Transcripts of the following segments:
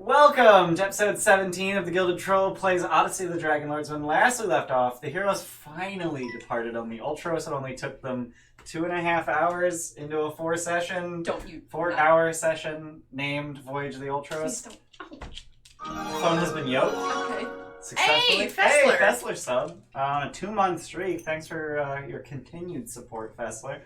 Welcome to episode 17 of the Gilded Troll plays Odyssey of the Dragonlords. When last we left off, the heroes finally departed on the Ultros. It only took them 2.5 hours into a 4-hour session named Voyage of the Ultros. Please don't. The phone has been yoked. Okay. Successfully. Hey, Fessler! Hey, Fessler sub. On a 2-month streak. Thanks for your continued support, Fessler.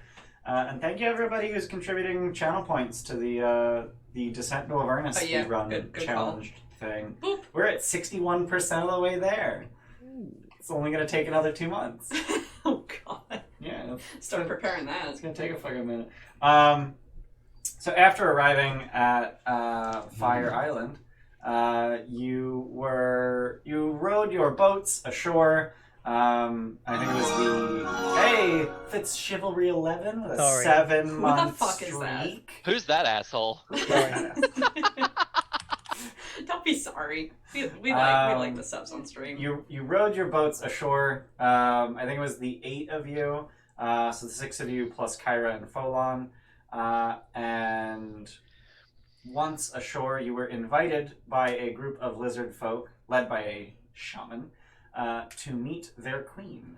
And thank you everybody who's contributing channel points to the Descent into Avernus speedrun challenge thing. Boop. We're at 61% of the way there. It's only going to take another 2 months. Oh god. Yeah. Start preparing that. It's going to take a fucking minute. So after arriving at Fire Island, you rowed your boats ashore. I think it was Fitz Chivalry 11 with a 7-month Who the fuck is that? streak. Who's that asshole? Don't be sorry. We like the subs on stream. You rowed your boats ashore. I think it was the 8 of you. So the 6 of you plus Kyra and Folon. And once ashore, you were invited by a group of lizard folk, led by a shaman, to meet their queen.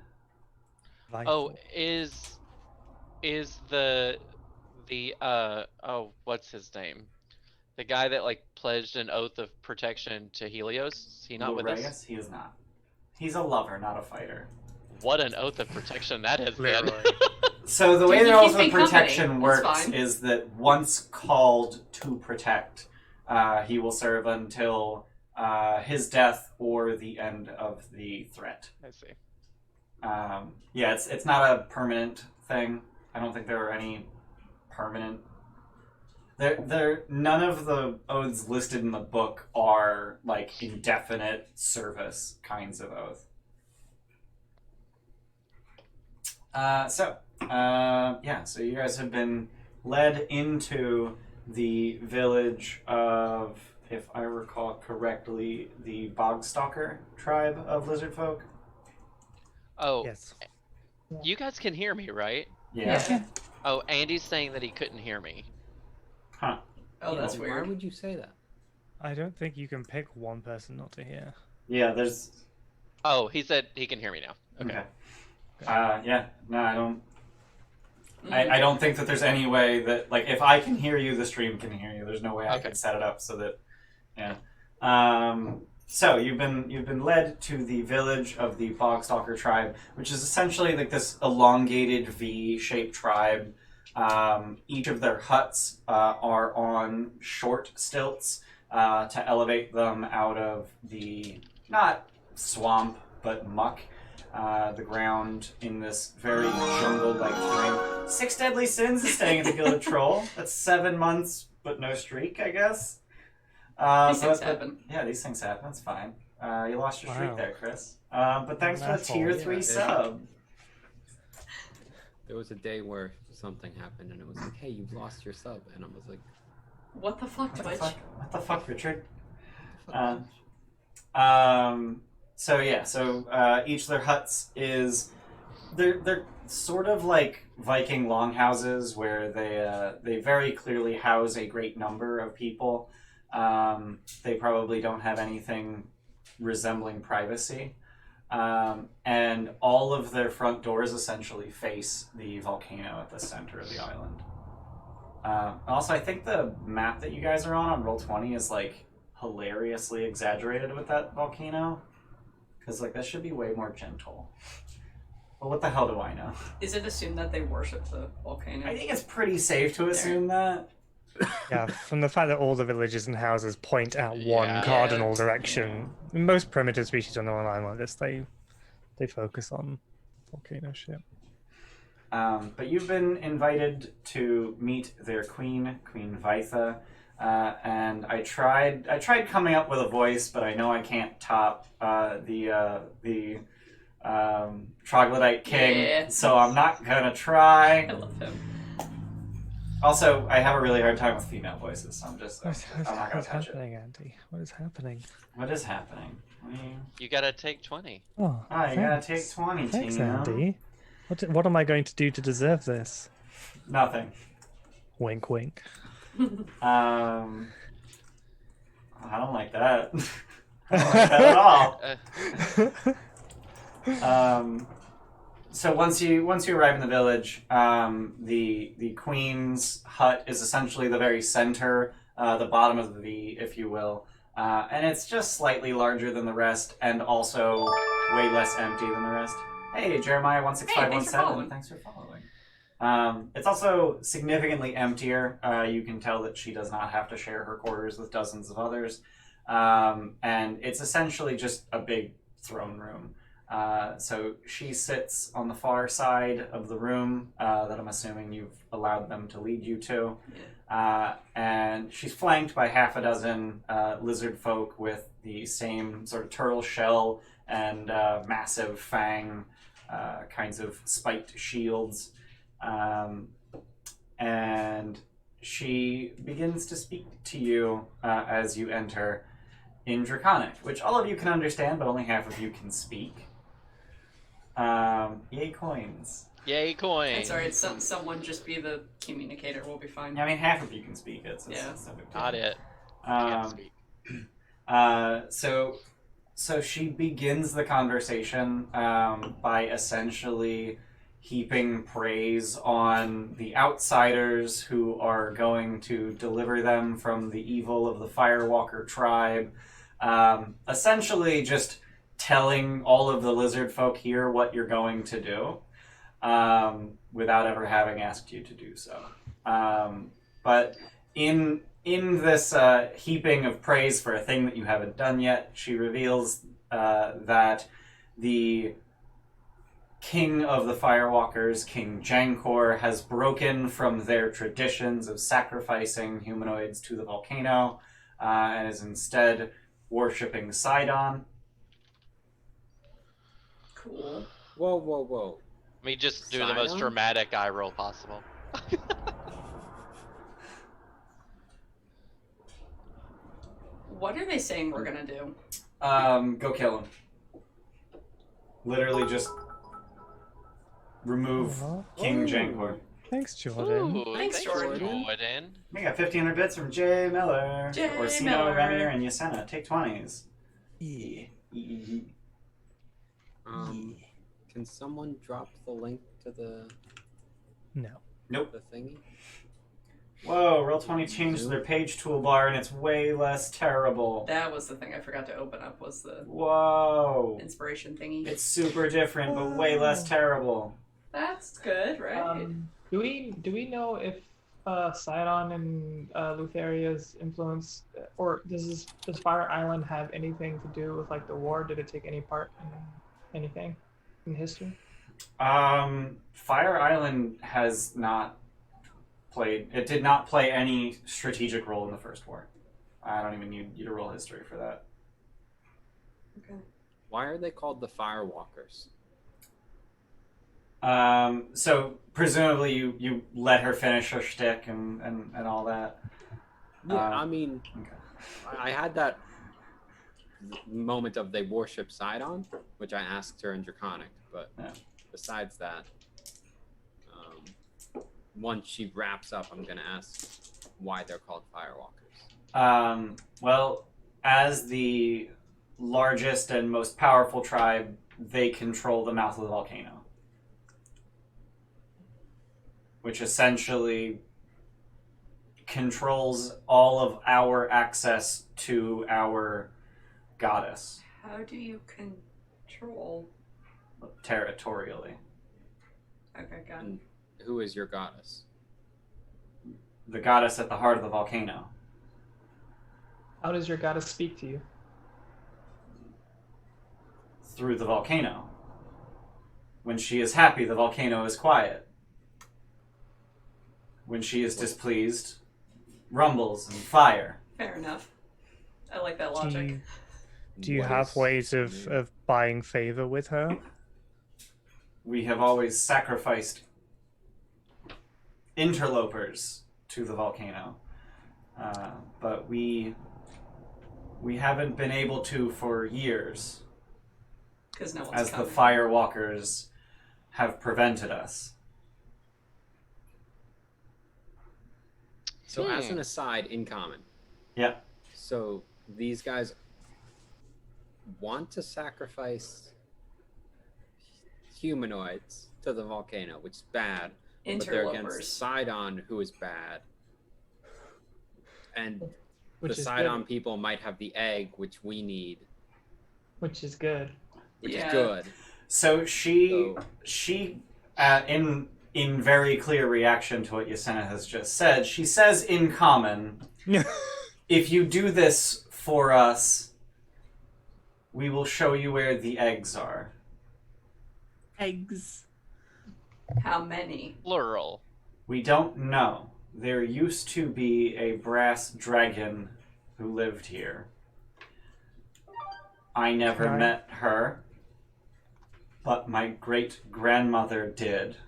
Oh, is the what's his name? The guy that pledged an oath of protection to Helios? Is he not with us? He is not. He's a lover, not a fighter. What an oath of protection that has been. So the way Dude, the he oath keeps of me protection company. works That's fine. is that once called to protect, he will serve until his death or the end of the threat. I see. Yeah, it's not a permanent thing. I don't think there are any permanent. None of the oaths listed in the book are indefinite service kinds of oath. So you guys have been led into the village of, if I recall correctly, the Bogstalker tribe of lizard folk. Oh, Yes. you guys can hear me, right? Yeah. Oh, Andy's saying that he couldn't hear me. Huh. Oh, that's Why weird. would you say that? I don't think you can pick one person not to hear. Yeah, there's... Oh, he said he can hear me now. Okay. Yeah. No, I don't... I don't think that there's any way that, if I can hear you, the stream can hear you. There's no way I can set it up so that... Yeah. So you've been led to the village of the Bogstalker tribe, which is essentially this elongated V-shaped tribe. Each of their huts are on short stilts to elevate them out of the, not swamp, but muck. The ground in this very jungle-like terrain. 6 deadly sins is staying at the Gilded Troll. That's 7 months, but no streak, I guess. These things happen. Yeah, these things happen. That's fine. You lost your streak Wow. there, Chris. But thanks for the Asshole. tier 3 sub. There was a day where something happened and it was like, hey, you've lost your sub. And I was like, What the fuck, Twitch? What the fuck, Richard? fuck. So each of their huts is they're sort of like Viking longhouses where they very clearly house a great number of people. They probably don't have anything resembling privacy. And all of their front doors essentially face the volcano at the center of the island. Also, I think the map that you guys are on Roll20 is hilariously exaggerated with that volcano. Because that should be way more gentle. But what the hell do I know? Is it assumed that they worship the volcano? I think it's pretty safe to assume that. Yeah, from the fact that all the villages and houses point out one Yeah. cardinal direction. Most primitive species on the island like this, they focus on volcano shit. But you've been invited to meet their queen, Queen Vytha. And I tried coming up with a voice, but I know I can't top the Troglodyte King, Yeah. so I'm not gonna try. I love him. Also, I have a really hard time with female voices, so I'm not gonna What's touch it. happening, Andy? What is happening? What is happening? What are you... You gotta take 20. Oh, you gotta thanks. take 20, Thanks, Tina. Andy. What am I going to do to deserve this? Nothing. Wink, wink. I I don't like that. I don't like that at all. So once you arrive in the village, the queen's hut is essentially the very center, the bottom of the V, if you will, and it's just slightly larger than the rest, and also way less empty than the rest. Hey, Jeremiah 16517, thanks for following. It's also significantly emptier. You can tell that she does not have to share her quarters with dozens of others, and it's essentially just a big throne room. So she sits on the far side of the room that I'm assuming you've allowed them to lead you to. And she's flanked by half a dozen lizard folk with the same sort of turtle shell and massive fang kinds of spiked shields. And she begins to speak to you as you enter in Draconic, which all of you can understand, but only half of you can speak. Yay coins. Yay coins. It's alright, someone just be the communicator, we'll be fine. Yeah, I mean, half of you can speak it, so Yeah. it's no big deal. Not it. Can't speak. So she begins the conversation by essentially heaping praise on the outsiders who are going to deliver them from the evil of the Firewalker tribe. Essentially just telling all of the lizard folk here what you're going to do without ever having asked you to do so. But in this heaping of praise for a thing that you haven't done yet, she reveals that the king of the Firewalkers, King Jankor, has broken from their traditions of sacrificing humanoids to the volcano and is instead worshipping Sidon. Cool. Whoa. Let me just do the Sidon? most dramatic eye roll possible. What are they saying we're gonna do? Go kill him. Literally just remove King Jankor. Thanks, Jordan. Ooh, Thanks, Jordan. We got 1,500 bits from Jay Miller. Jay Orsino, Miller. Remier, and Yasena. Take 20s. Yeah. Can someone drop the link to the No. Nope. thingy? Whoa, Roll20 changed their page toolbar and it's way less terrible. That was the thing I forgot to open up, was the Whoa. inspiration thingy. It's super different, but way less terrible. That's good, right? Do we know if Sidon and Lutheria's influence, or does Fire Island have anything to do with like the war? Did it take any part in anything in history? Fire Island has not played. It did not play any strategic role in the First War. I don't even need you to roll history for that. Okay. Why are they called the Firewalkers? So presumably you let her finish her shtick and all that. Yeah, I mean, Okay. I had that moment of they worship Sidon, which I asked her in Draconic, but Yeah. besides that, once she wraps up, I'm going to ask why they're called Firewalkers. Well, as the largest and most powerful tribe, they control the mouth of the volcano, which essentially controls all of our access to our goddess How do you control? territorially. Okay, got it. And who is your goddess? The goddess at the heart of the volcano. How does your goddess speak to you? Through the volcano. When she is happy, the volcano is quiet. When she is displeased, rumbles and fire. Fair enough. I like that logic. Do you What have is- ways of buying favor with her? We have always sacrificed interlopers to the volcano. But we haven't been able to for years, Because no one's as coming. the Firewalkers have prevented us. So as an aside, in common. Yeah. So these guys want to sacrifice humanoids to the volcano, which is bad. But they're against Interlopers. Sidon, who is bad. And Which the is Sidon good. people might have the egg, which we need, Which is good. which Yeah. is good. So she in very clear reaction to what Yasena has just said, she says in common, if you do this for us, we will show you where the eggs are. Eggs. How many? Plural. We don't know. There used to be a brass dragon who lived here. I never Right. met her, but my great-grandmother did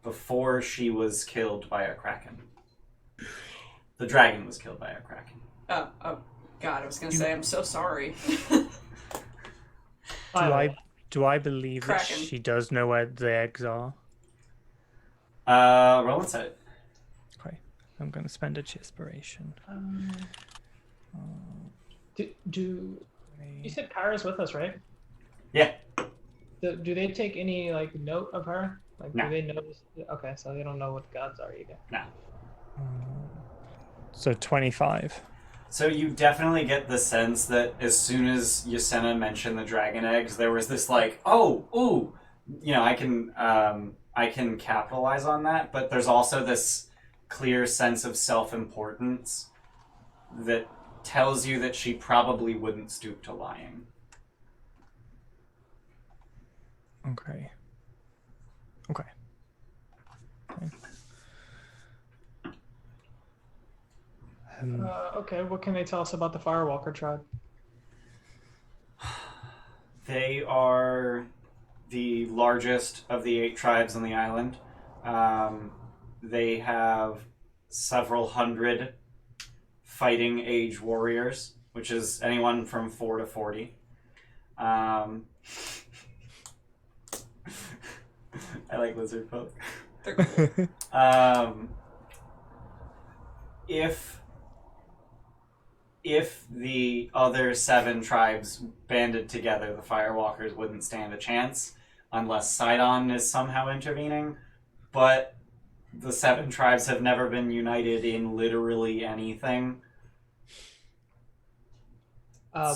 before she was killed by a kraken. The dragon was killed by a kraken. Oh, God, I was gonna say, I'm so sorry. Do I believe that Kraken. she does know where the eggs are? Roll insight. Okay, I'm going to spend a chispiration. Do you said Kyra's with us, right? Yeah. Do they take any like note of her? Like, No. do they notice? Okay, so they don't know what gods are either. So 25. So you definitely get the sense that as soon as Yasena mentioned the dragon eggs, there was this like, oh, ooh, you know, I can capitalize on that, but there's also this clear sense of self-importance that tells you that she probably wouldn't stoop to lying. Okay. Okay. Okay, what can they tell us about the Firewalker tribe? They are the largest of the 8 tribes on the island. They have several hundred fighting age warriors, which is anyone from 4 to 40. I like lizard folk. They're cool. If the other 7 tribes banded together, the Firewalkers wouldn't stand a chance unless Sidon is somehow intervening. But the 7 tribes have never been united in literally anything.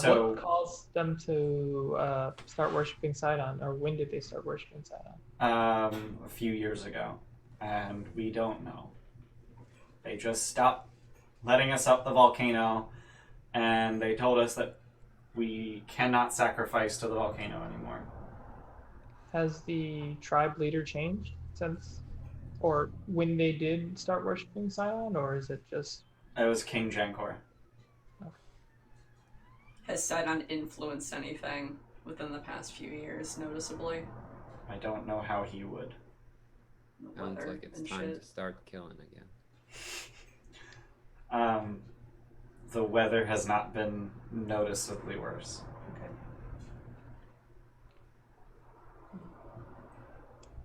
So- What caused them to start worshiping Sidon, or when did they start worshiping Sidon? A few years ago, and we don't know. They just stopped letting us up the volcano, and they told us that we cannot sacrifice to the volcano anymore. Has the tribe leader changed since, or when they did start worshiping Sidon, or is it just? It was King Jankor. Has Sidon influenced anything within the past few years, noticeably? I don't know how he would. The Sounds weather like it's and time shit. to start killing again. The weather has not been noticeably worse. Okay.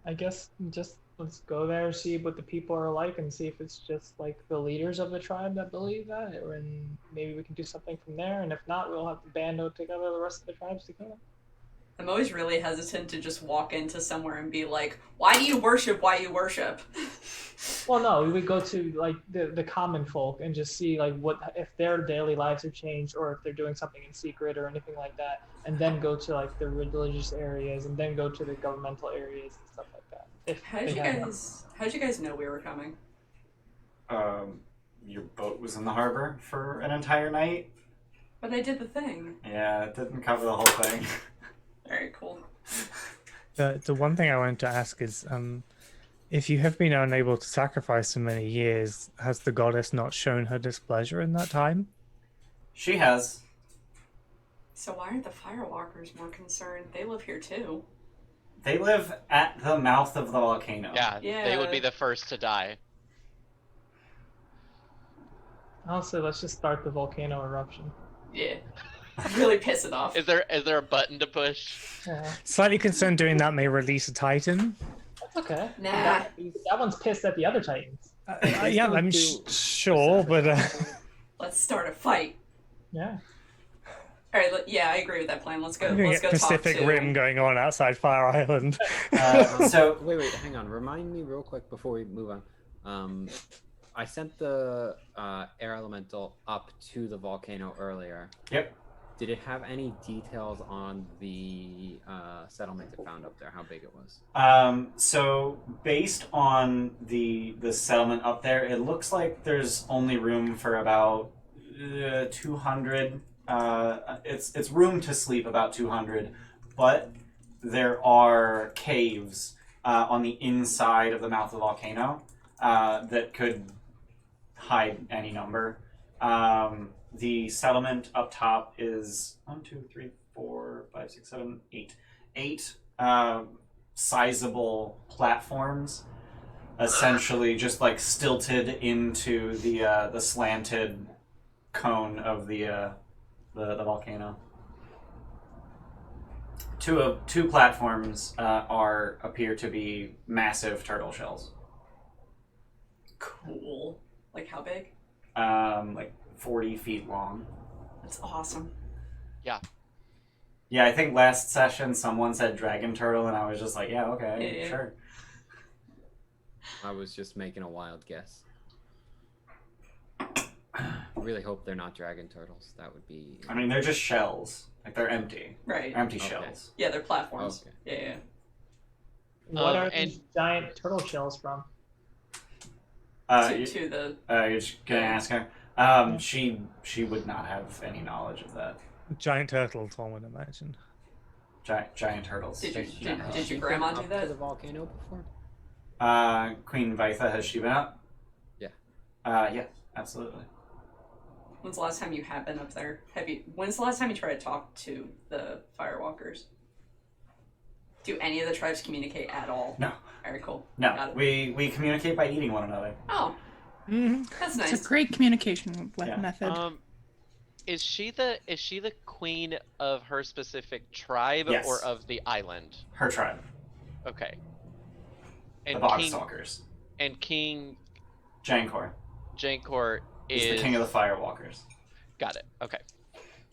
I guess just let's go there, see what the people are like, and see if it's just like the leaders of the tribe that believe that, and maybe we can do something from there. And if not, we'll have to bando together the rest of the tribes to kill them. I'm always really hesitant to just walk into somewhere and be like, why do you worship why you worship? Well, no, we would go to like the common folk and just see like what if their daily lives have changed, or if they're doing something in secret or anything like that, and then go to like the religious areas, and then go to the governmental areas and stuff like that. If How'd they you have them. guys know we were coming? Your boat was in the harbor for an entire night? But I did the thing. Yeah, it didn't cover the whole thing. Alright, cool. The one thing I wanted to ask is, if you have been unable to sacrifice for many years, has the goddess not shown her displeasure in that time? She has. So why aren't the Firewalkers more concerned? They live here too. They live at the mouth of the volcano. Yeah, they would be Yeah. the first to die. Honestly, let's just start the volcano eruption. Yeah. Really piss it off. Is there a button to push? Yeah, Slightly concerned doing that may release a titan. that's okay. Nah. That one's pissed at the other Titans. Yeah, don't I'm do sure, but Let's start a fight. Yeah. All right, yeah, I agree with that plan. Let's go. We're gonna Let's get go talk Pacific to. Rim going on outside Fire Island. So Wait, hang on. Remind me real quick before we move on. I sent the air elemental up to the volcano earlier. Yep. Did it have any details on the settlement it found up there? How big it was? So based on the settlement up there, it looks like there's only room for about 200. It's room to sleep about 200, but there are caves on the inside of the mouth of the volcano that could hide any number. The settlement up top is 1, 2, 3, 4, 5, 6, 7, 8. 8 sizable platforms, essentially just like stilted into the slanted cone of the volcano. Two platforms appear to be massive turtle shells. Cool. Like how big? Like 40 feet long. That's awesome. Yeah, I think last session someone said dragon turtle, and I was just like, yeah, okay, Yeah. sure. I was just making a wild guess. I really hope they're not dragon turtles. That would be. I mean, they're just shells. Like, they're empty. Right. Empty Okay. shells. Yeah, they're platforms. Okay. Yeah. What are and- these giant turtle shells from? To the. You're just gonna ask her. She would not have any knowledge of that. Giant turtles, one would imagine. Giant turtles. Did you Has she- did, has did she your been grandma do up to that? the volcano before? Queen Vytha, has she been up? Yeah. Yeah, absolutely. When's the last time you have been up there? When's the last time you tried to talk to the Firewalkers? Do any of the tribes communicate at all? No. Very cool. No, Got it. we communicate by eating one another. Oh, Mm-hmm. that's It's nice. a great communication Yeah. method. Is she the queen of her specific tribe Yes. or of the island? Her tribe, Okay. the And Bogstalkers. King Jankor Jankor is is the king of the Firewalkers. Got it. Okay.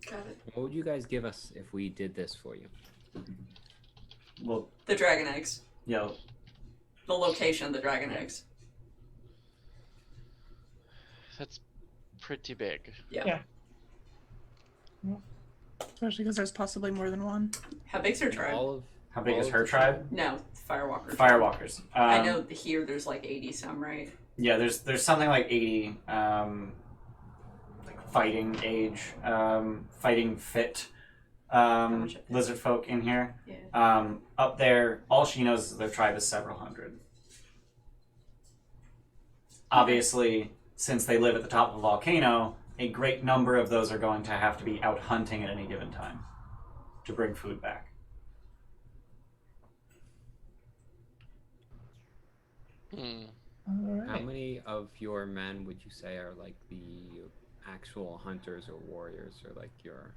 Got it. What would you guys give us if we did this for you? Well, The dragon eggs. yeah, The location of the dragon eggs. That's pretty big. Yeah. Yeah. Especially because there's possibly more than one. How big's her tribe? All of how big all is of her the tribe? No, Firewalkers. Firewalkers. I know here there's like 80 some, right? Yeah, there's something like 80 like fighting age, fighting fit much of that? lizard folk in here. Yeah. Up there, all she knows is their tribe is several hundred. Obviously, since they live at the top of a volcano, a great number of those are going to have to be out hunting at any given time to bring food back. Hmm. All How right. many of your men would you say are like the actual hunters or warriors, or like your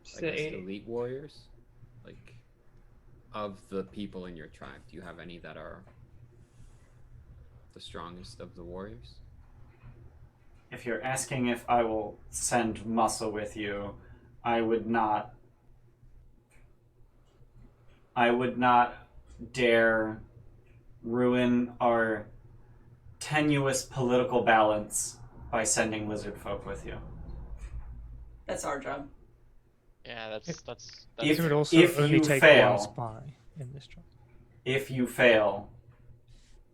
Just the 80. elite warriors? Like, of the people in your tribe, do you have any that are the strongest of the warriors? If you're asking if I will send muscle with you, I would not dare ruin our tenuous political balance by sending lizard folk with you. That's our job. Yeah, that's If- It would also if only you take fail- one spy in this job. If you fail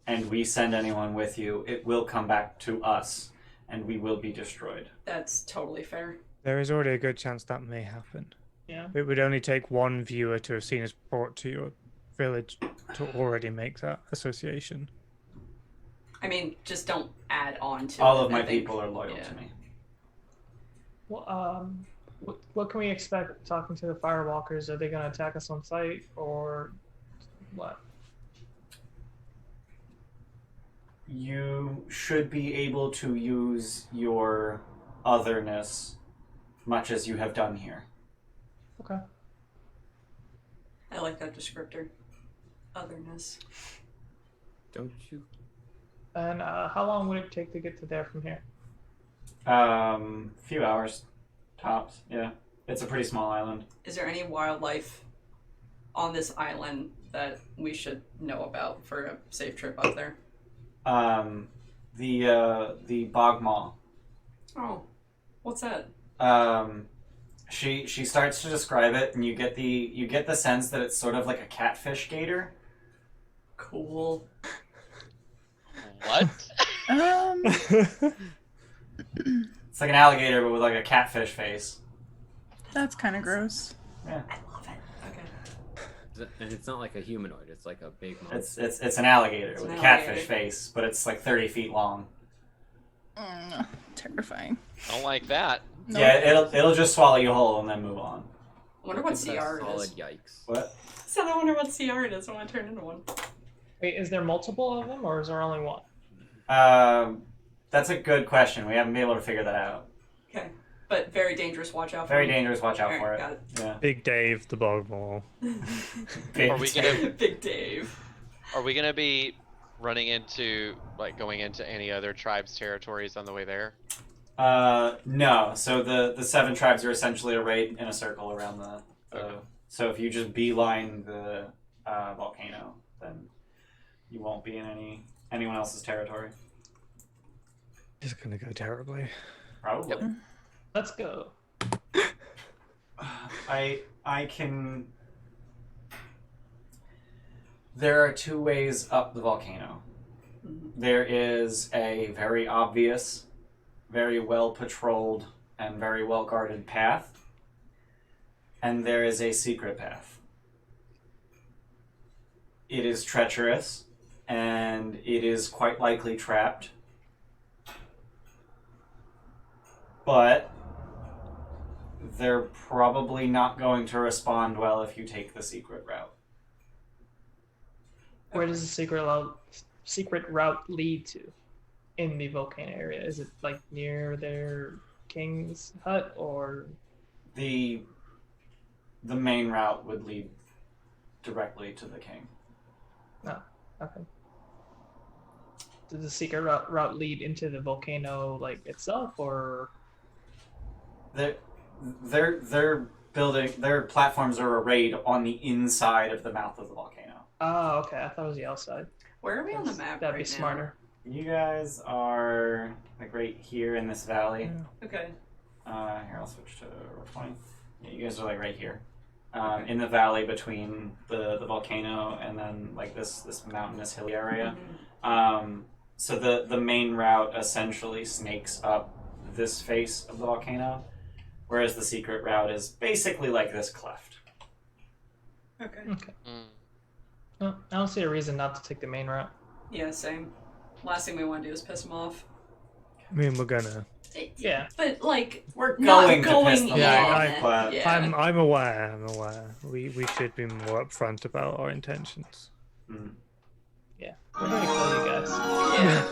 and we send anyone with you, it will come back to us and we will be destroyed. That's totally fair. There is already a good chance that may happen. Yeah. It would only take one viewer to have seen us brought to your village to already make that association. I mean, just don't add on to All it, of my I think. people are loyal Yeah. to me. Well, what can we expect talking to the Firewalkers? Are they going to attack us on sight or what? You should be able to use your otherness much as you have done here. Okay. I like that descriptor. Otherness. Don't you? And how long would it take to get to there from here? Few hours. tops. Yeah, it's a pretty small island. Is there any wildlife on this island that we should know about for a safe trip up there? The bog maw. Oh, what's that? She starts to describe it, and you get the sense that it's sort of like a catfish gator. Cool. What? It's like an alligator, but with like a catfish face. That's kind of gross. Yeah, I love it. Okay. And it's not like a humanoid. It's like a big monster. it's an alligator It's with an a catfish alligator. face, but it's like 30 feet long. Terrifying. I don't like that. No. Yeah, it'll just swallow you whole and then move on. I wonder what It's a CR it solid is. yikes. What? So I wonder what CR it is. I want to turn into one. Wait, is there multiple of them, or is there only one? That's a good question. We haven't been able to figure that out. Okay. But very dangerous. Watch out for Very him. dangerous. Watch out Alright, for it. got it. Yeah. Big Dave, the Bogmore. Big Are we gonna Big Dave. Are we gonna be running into going into any other tribes' territories on the way there? No. So the 7 tribes are essentially arrayed in a circle around the. So if you just beeline the volcano, then you won't be in anyone else's territory. It's gonna go terribly. Probably. Yep. Let's go. I can. There are 2 ways up the volcano. There is a very obvious, very well patrolled, and very well guarded path, and there is a secret path. It is treacherous, and it is quite likely trapped. But they're probably not going to respond well if you take the secret route. Where does the secret route lead to in the volcano area? Is it like near their king's hut, or The main route would lead directly to the king. okay? Does the secret route lead into the volcano like itself, or Their building, their platforms are arrayed on the inside of the mouth of the volcano. oh, okay, I thought it was the outside. Where are we on the map That'd right be smarter. You guys are like right here in this valley. Yeah. now? Okay. Here, I'll switch to roll 20. Yeah, you guys are like right here. In the valley between the volcano and then like this mountainous hilly area. So the main route essentially snakes up this face of the volcano, whereas the secret route is basically like this cleft. Okay. Okay. Mm. No, I don't see a reason not to take the main route. Yeah, same. Last thing we want to do is piss him off. I mean, we're gonna. Yeah. But like, We're not going to piss going them Yeah, off, I- but yeah. I'm aware. We should be more upfront about our intentions. Yeah. We're here to kill you guys. Yeah.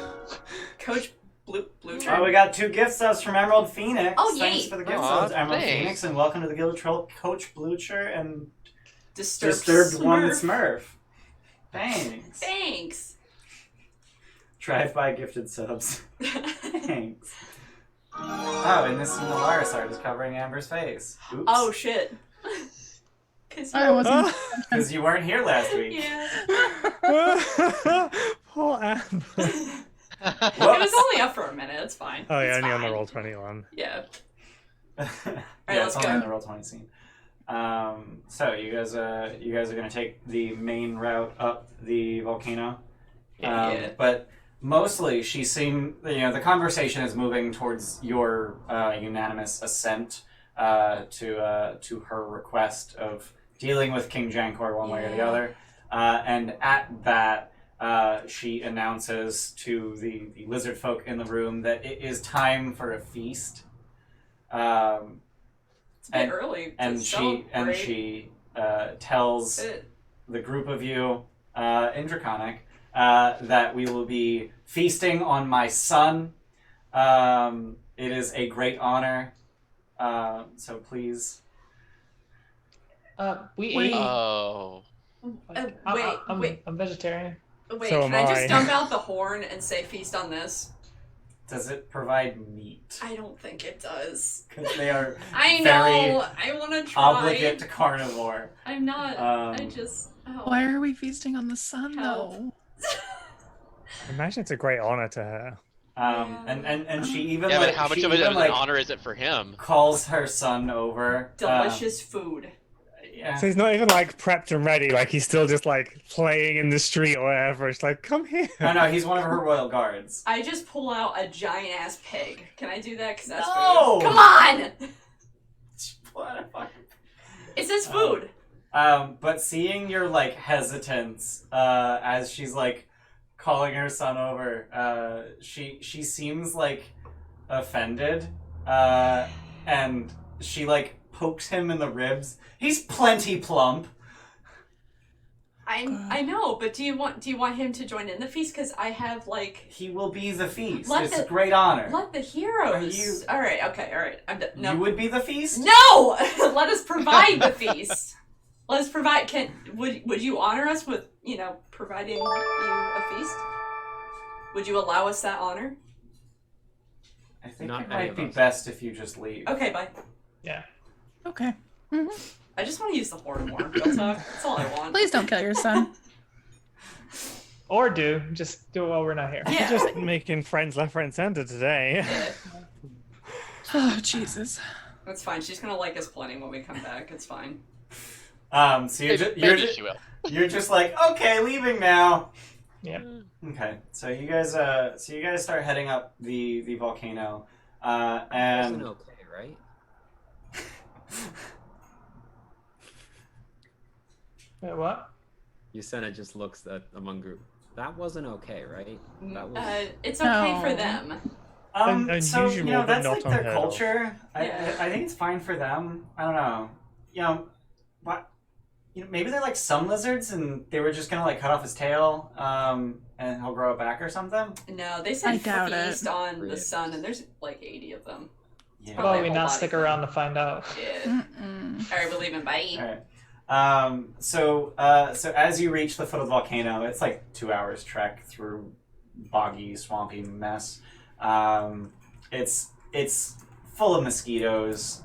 Coach Blue Oh, we got 2 gift subs from Emerald Phoenix. Oh, Thanks yay. for the gift Aw, subs, Emerald thanks. Phoenix, and welcome to the Gilded Troll, Coach Blucher and Disturbed One Smurf. Smurf. Thanks. Thanks. Drive-by gifted subs. Thanks. Oh, and this Nalaris art is covering Amber's face. Oops. Oh shit. Cause I wasn't. Because you weren't here last week. Yeah. Poor Amber. It was only up for a minute. It's fine. Oh yeah, It's only on the fine. roll 21. Yeah. Yeah, let's it's only go. in the roll 20 scene. So you guys are gonna take the main route up the volcano. Yeah. But mostly, the conversation is moving towards your unanimous assent to her request of dealing with King Jankor one way or the Yeah. other. And at that, she announces to the lizard folk in the room that it is time for a feast. It's a bit early. To And celebrate. she tells It- the group of you in Draconic that we will be feasting on my son. It is a great honor. So please. We Wait. ate. Oh. I'm wait. I'm vegetarian. Wait, So can am I just I. dump out the horn and say feast on this? Does it provide meat? I don't think it does. Because they are I very know. I want to try. obligate to carnivore. I'm not. I just. Oh. Why are we feasting on the sun, Help. though? Imagine it's a great honor to her. And she even Yeah, like, but how much she of it even, of like, an honor is it for him? calls her son over. Delicious food. Yeah. So he's not even like prepped and ready. Like he's still just like playing in the street or whatever. It's like, come here. No, he's one of her royal guards. I just pull out a giant ass pig. Can I do that? Because that's No! food. Come on! What a fucking... It says food. But seeing your like hesitance as she's like calling her son over, she seems like offended, and she like pokes him in the ribs. He's plenty plump. I know, but do you want him to join in the feast? Because I have like. He will be the feast. Let It's the- a great honor. Let the heroes. You- All right. Okay. All right. I'm done. No. You would be the feast? No. Let us provide the feast. Let us provide. Would you honor us with providing you a feast? Would you allow us that honor? I think Not it any might of be us. best if you just leave. Okay. Bye. Yeah. Okay. I just want to use the horn more. Real talk. That's all I want. Please don't kill your son. Or just do it while we're not here. Yeah. Just making friends left, right, and center today. Yeah, Oh, Jesus. that's fine. She's gonna like us plenty when we come back. It's fine. So Maybe she will. you're just like, okay, leaving now. Yeah. Okay, so you guys start heading up the volcano, Wasn't and okay, right? Wait, what? Yusena just looks at among group. That wasn't okay, right? That was. It's okay No. for them. so Unusual, but that's not like their unheard of. culture. Yeah. I think it's fine for them. I don't know. What? Maybe they're like sun lizards, and they were just gonna like cut off his tail, and he'll grow it back or something. No, they said I doubt feast it. on the Really? sun, and there's like 80 of them. Yeah. Probably Well, a we whole not body stick thing. around to find out. Yeah. Mm-mm. All right, we're leaving. Bye. All right. So as you reach the foot of the volcano, it's like 2 hours trek through boggy, swampy mess. It's full of mosquitoes.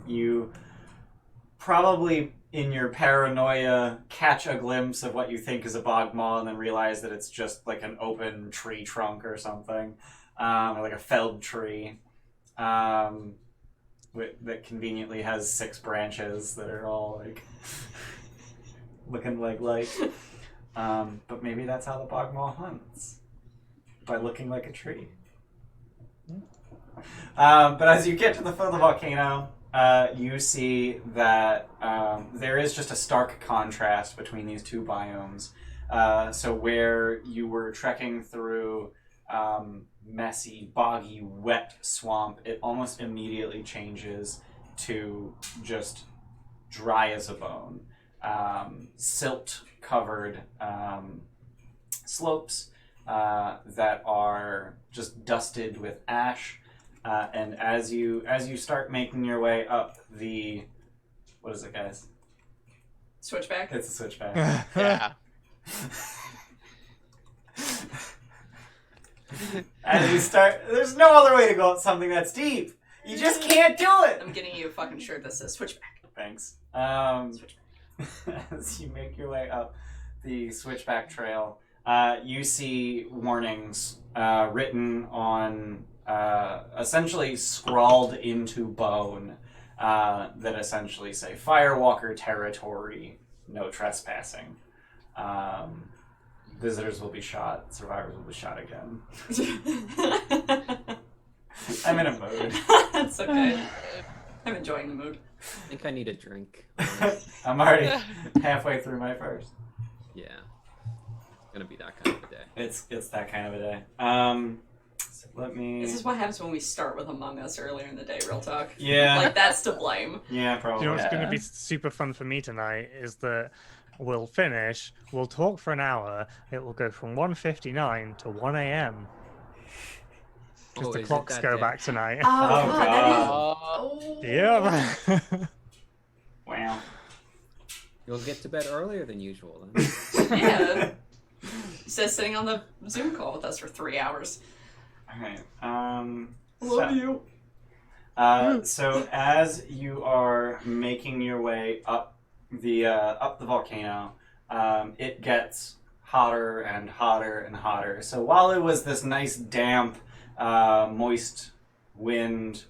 You probably, in your paranoia, catch a glimpse of what you think is a bog mall, and then realize that it's just like an open tree trunk or something, or like a felled tree. That conveniently has 6 branches that are all like looking like light. But maybe that's how the bog mall hunts, by looking like a tree. But as you get to the foot of the volcano, you see that there is just a stark contrast between these two biomes. So where you were trekking through messy, boggy, wet swamp, it almost immediately changes to just dry as a bone. Silt-covered slopes that are just dusted with ash. And as you start making your way up the... What is it, guys? Switchback. It's a switchback. Yeah. As you start... There's no other way to go up something that's deep. You just can't do it! I'm getting you a fucking shirt that says switchback. Thanks. Switchback. As you make your way up the switchback trail, you see warnings written on, essentially scrawled into bone, that essentially say, Firewalker territory, no trespassing. Visitors will be shot, survivors will be shot again. I'm in a mood. That's okay. I'm enjoying the mood. I think I need a drink. I'm already halfway through my first. Yeah. It's gonna be that kind of a day. It's that kind of a day. So let me... This is what happens when we start with Among Us earlier in the day, real talk. Yeah. Like, that's to blame. Yeah, probably. You know what's going to Yeah. be super fun for me tonight is that we'll finish, we'll talk for an hour, it will go from 1:59 to 1 a.m. Because Oh, the is it clocks that go day? back tonight. Oh, Oh, God, God. that is... Yeah. Wow. You'll get to bed earlier than usual then. Yeah. He says sitting on the Zoom call with us for 3 hours. Alright. Love you. So as you are making your way up the volcano, it gets hotter and hotter and hotter. So while it was this nice damp, moist wind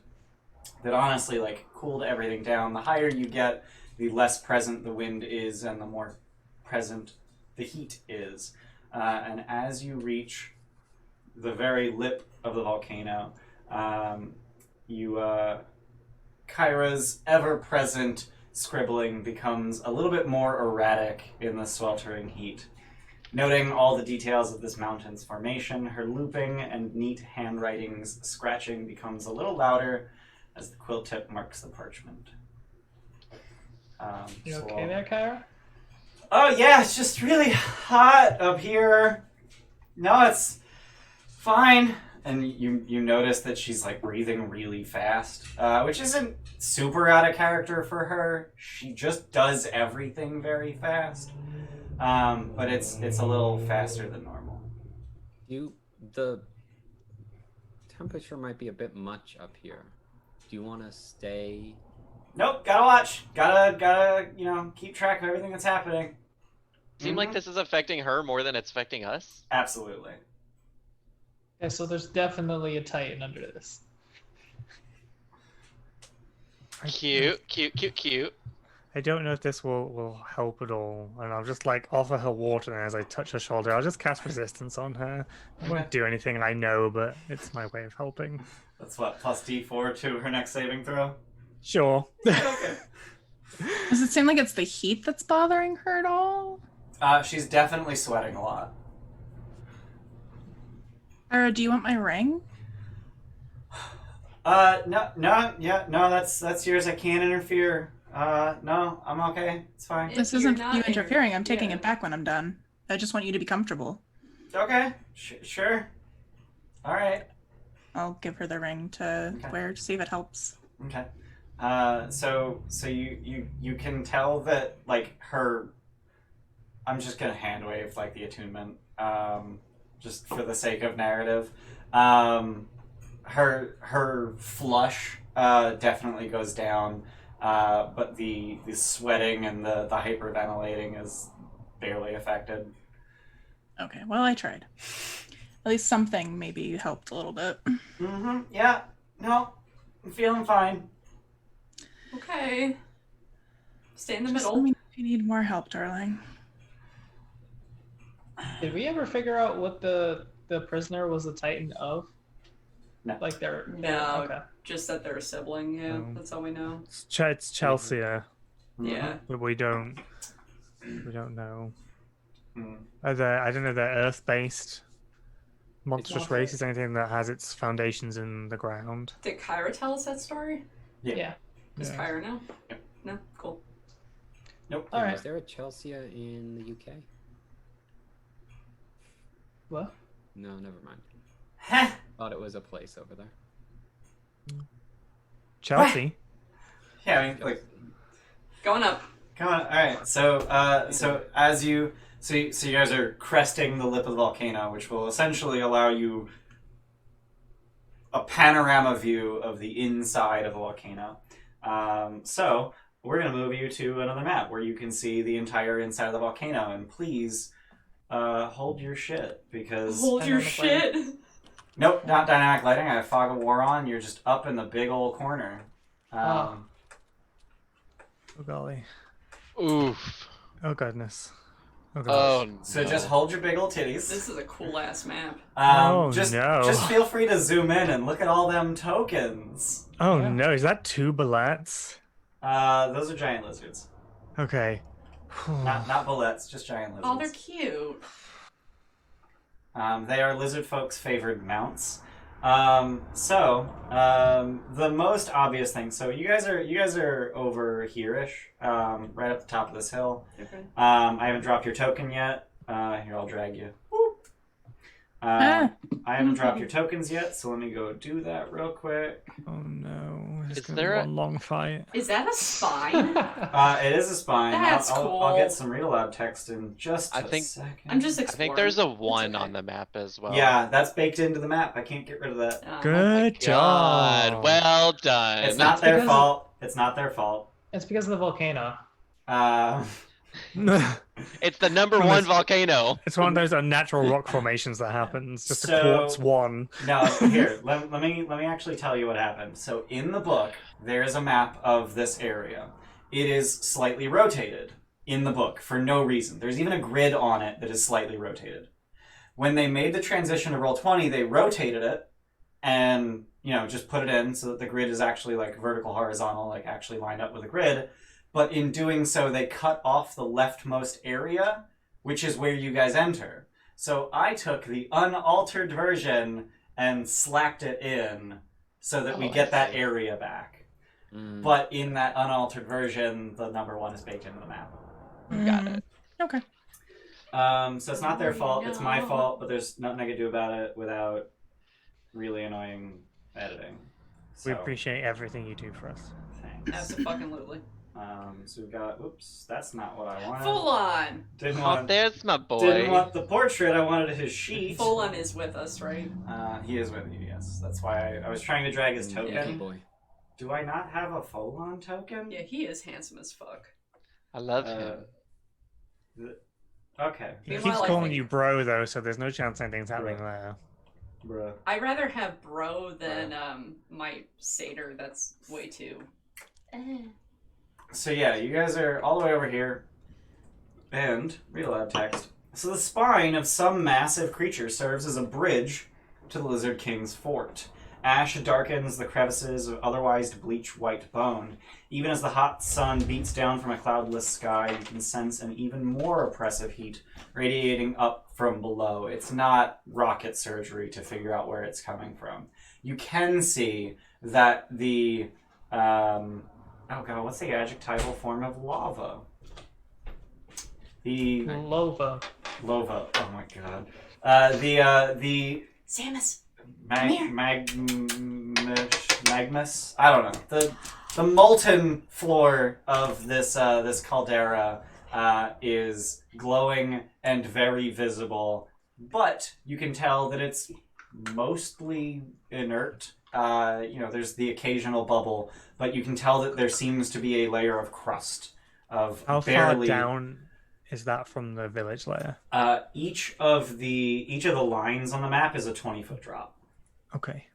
that honestly like cooled everything down, the higher you get, the less present the wind is, and the more present the heat is. And as you reach the very lip of the volcano, Kyra's ever-present scribbling becomes a little bit more erratic in the sweltering heat. Noting all the details of this mountain's formation, her looping and neat handwriting's scratching becomes a little louder as the quill tip marks the parchment. You okay there, Kyra? Oh yeah, it's just really hot up here. No, it's fine. And you notice that she's like breathing really fast, which isn't super out of character for her. She just does everything very fast, but it's a little faster than normal. The temperature might be a bit much up here. Do you want to stay? Nope, gotta watch. Gotta keep track of everything that's happening. Seem like this is affecting her more than it's affecting us? Absolutely. Yeah, so there's definitely a Titan under this. Cute. I don't know if this will help at all, and I'll just like offer her water, and as I touch her shoulder, I'll just cast resistance on her. It won't do anything, I know, but it's my way of helping. That's what, plus D4 to her next saving throw? Sure. Okay. Does it seem like it's the heat that's bothering her at all? She's definitely sweating a lot. Or do you want my ring? No, that's yours. I can't interfere. No, I'm okay. It's fine. This You're isn't not you interfering. I'm taking yeah. it back when I'm done. I just want you to be comfortable. Okay, sure. All right. I'll give her the ring to wear to see if it helps. Okay. So you can tell that like her. I'm just gonna hand wave like the attunement, just for the sake of narrative. Her flush definitely goes down, but the sweating and the hyperventilating is barely affected. Okay, well, I tried. At least something maybe helped a little bit. Mm-hmm. Yeah. No, I'm feeling fine. Okay. Stay in the Just middle. let me know if you need more help, darling. Did we ever figure out what the prisoner was the Titan of? No. Like they're No, okay. just that they're a sibling. Yeah, that's all we know. It's Chelsea, Yeah. but we don't know. Mm. I don't know, they're Earth-based monstrous It's- races, anything that has its foundations in the ground. Did Kyra tell us that story? Yeah. Does Yeah. Kyra know? Yep. No? Cool. Nope. All right. Is there a Chelsea in the UK? What? No, never mind. Heh. Thought it was a place over there. Chelsea? Yeah, I mean, like, Going up. come on. All right. So as you guys are cresting the lip of the volcano, which will essentially allow you a panorama view of the inside of the volcano. So we're gonna move you to another map where you can see the entire inside of the volcano, and please hold your shit because Hold your Dynamic shit. nope, not dynamic lighting. I have fog of war on. You're just up in the big old corner. Oh golly. Oof. Oh goodness. Oh Oh, gosh. no. So just hold your big old titties. This is a cool ass map. Oh, just no. feel free to zoom in and look at all them tokens. Oh Yeah. no, is that two bullets? Those are giant lizards. Okay. Not bullets, just giant lizards. Oh, they're cute. They are lizard folks' favored mounts. The most obvious thing. So you guys are over here-ish, right up the top of this hill. Okay. I haven't dropped your token yet. Here, I'll drag you. Whoop. I haven't dropped your tokens yet, so let me go do that real quick. Oh no! It's Is gonna there be a- one long fight. Is that a spine? It is a spine. That's I'll get cool. some real lab text in just I a think- second. I'm just I exploring. think there's a It's 1 okay. on the map as well. Yeah, that's baked into the map. I can't get rid of that. Oh. Good God, job. well done. It's not their because- fault. It's not their fault. It's because of the volcano. It's the number Well, 1 it's- volcano. It's one of those unnatural rock formations that happens. Just So- a quartz one. No, here, let me actually tell you what happened. So in the book, there is a map of this area. It is slightly rotated in the book for no reason. There's even a grid on it that is slightly rotated. When they made the transition to Roll20, they rotated it and, just put it in so that the grid is actually like vertical, horizontal, like actually lined up with a grid. But in doing so, they cut off the leftmost area, which is where you guys enter. So I took the unaltered version and slacked it in so that we Oh, get I that see. area back. Mm. But in that unaltered version, the number 1 is baked into the map. Got it. Okay. So it's not their fault, it's my No. fault, but there's nothing I can do about it without really annoying editing. We So, appreciate everything you do for us. thanks. Absolutely. So we've got, oops, that's not what I wanted. Full on. Didn't Oh, want, there's my boy. didn't want the portrait, I wanted his sheet. Full on is with us, right? He is with you, yes. That's why I was trying to drag his token. Yeah, boy. Do I not have a Folon token? Yeah, he is handsome as fuck. I love him. Okay. He Meanwhile, keeps I calling think- you bro, though, so there's no chance anything's happening Bro. there. Bruh. I'd rather have bro than my satyr. That's way too. So yeah, you guys are all the way over here. And, read aloud text. So the spine of some massive creature serves as a bridge to the Lizard King's fort. Ash darkens the crevices of otherwise bleach white bone. Even as the hot sun beats down from a cloudless sky, you can sense an even more oppressive heat radiating up from below. It's not rocket surgery to figure out where it's coming from. You can see that the oh god, what's the adjectival form of lava? The Lova. lava. Oh my god. The Samus. Magmus. I don't know. The molten floor of this this caldera is glowing and very visible, but you can tell that it's mostly inert. There's the occasional bubble, but you can tell that there seems to be a layer of crust of How barely. far down is that from the village layer? Each of the lines on the map is a 20-foot drop. Okay.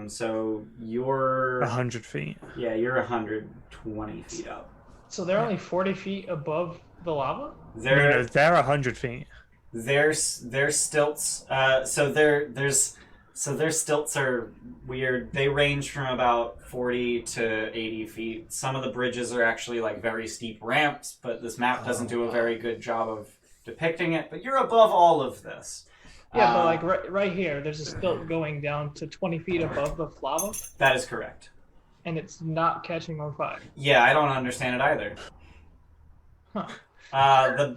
So you're 100 feet. yeah, you're 120 feet up. So they're only 40 feet above the lava? No, they're 100 feet. Their stilts. So their stilts are weird. They range from about 40 to 80 feet. Some of the bridges are actually like very steep ramps, but this map doesn't do a very good job of depicting it. But you're above all of this. Yeah, but like right here, there's a stilt going down to 20 feet above the lava, That is correct. and it's not catching on fire. Yeah, I don't understand it either. Huh.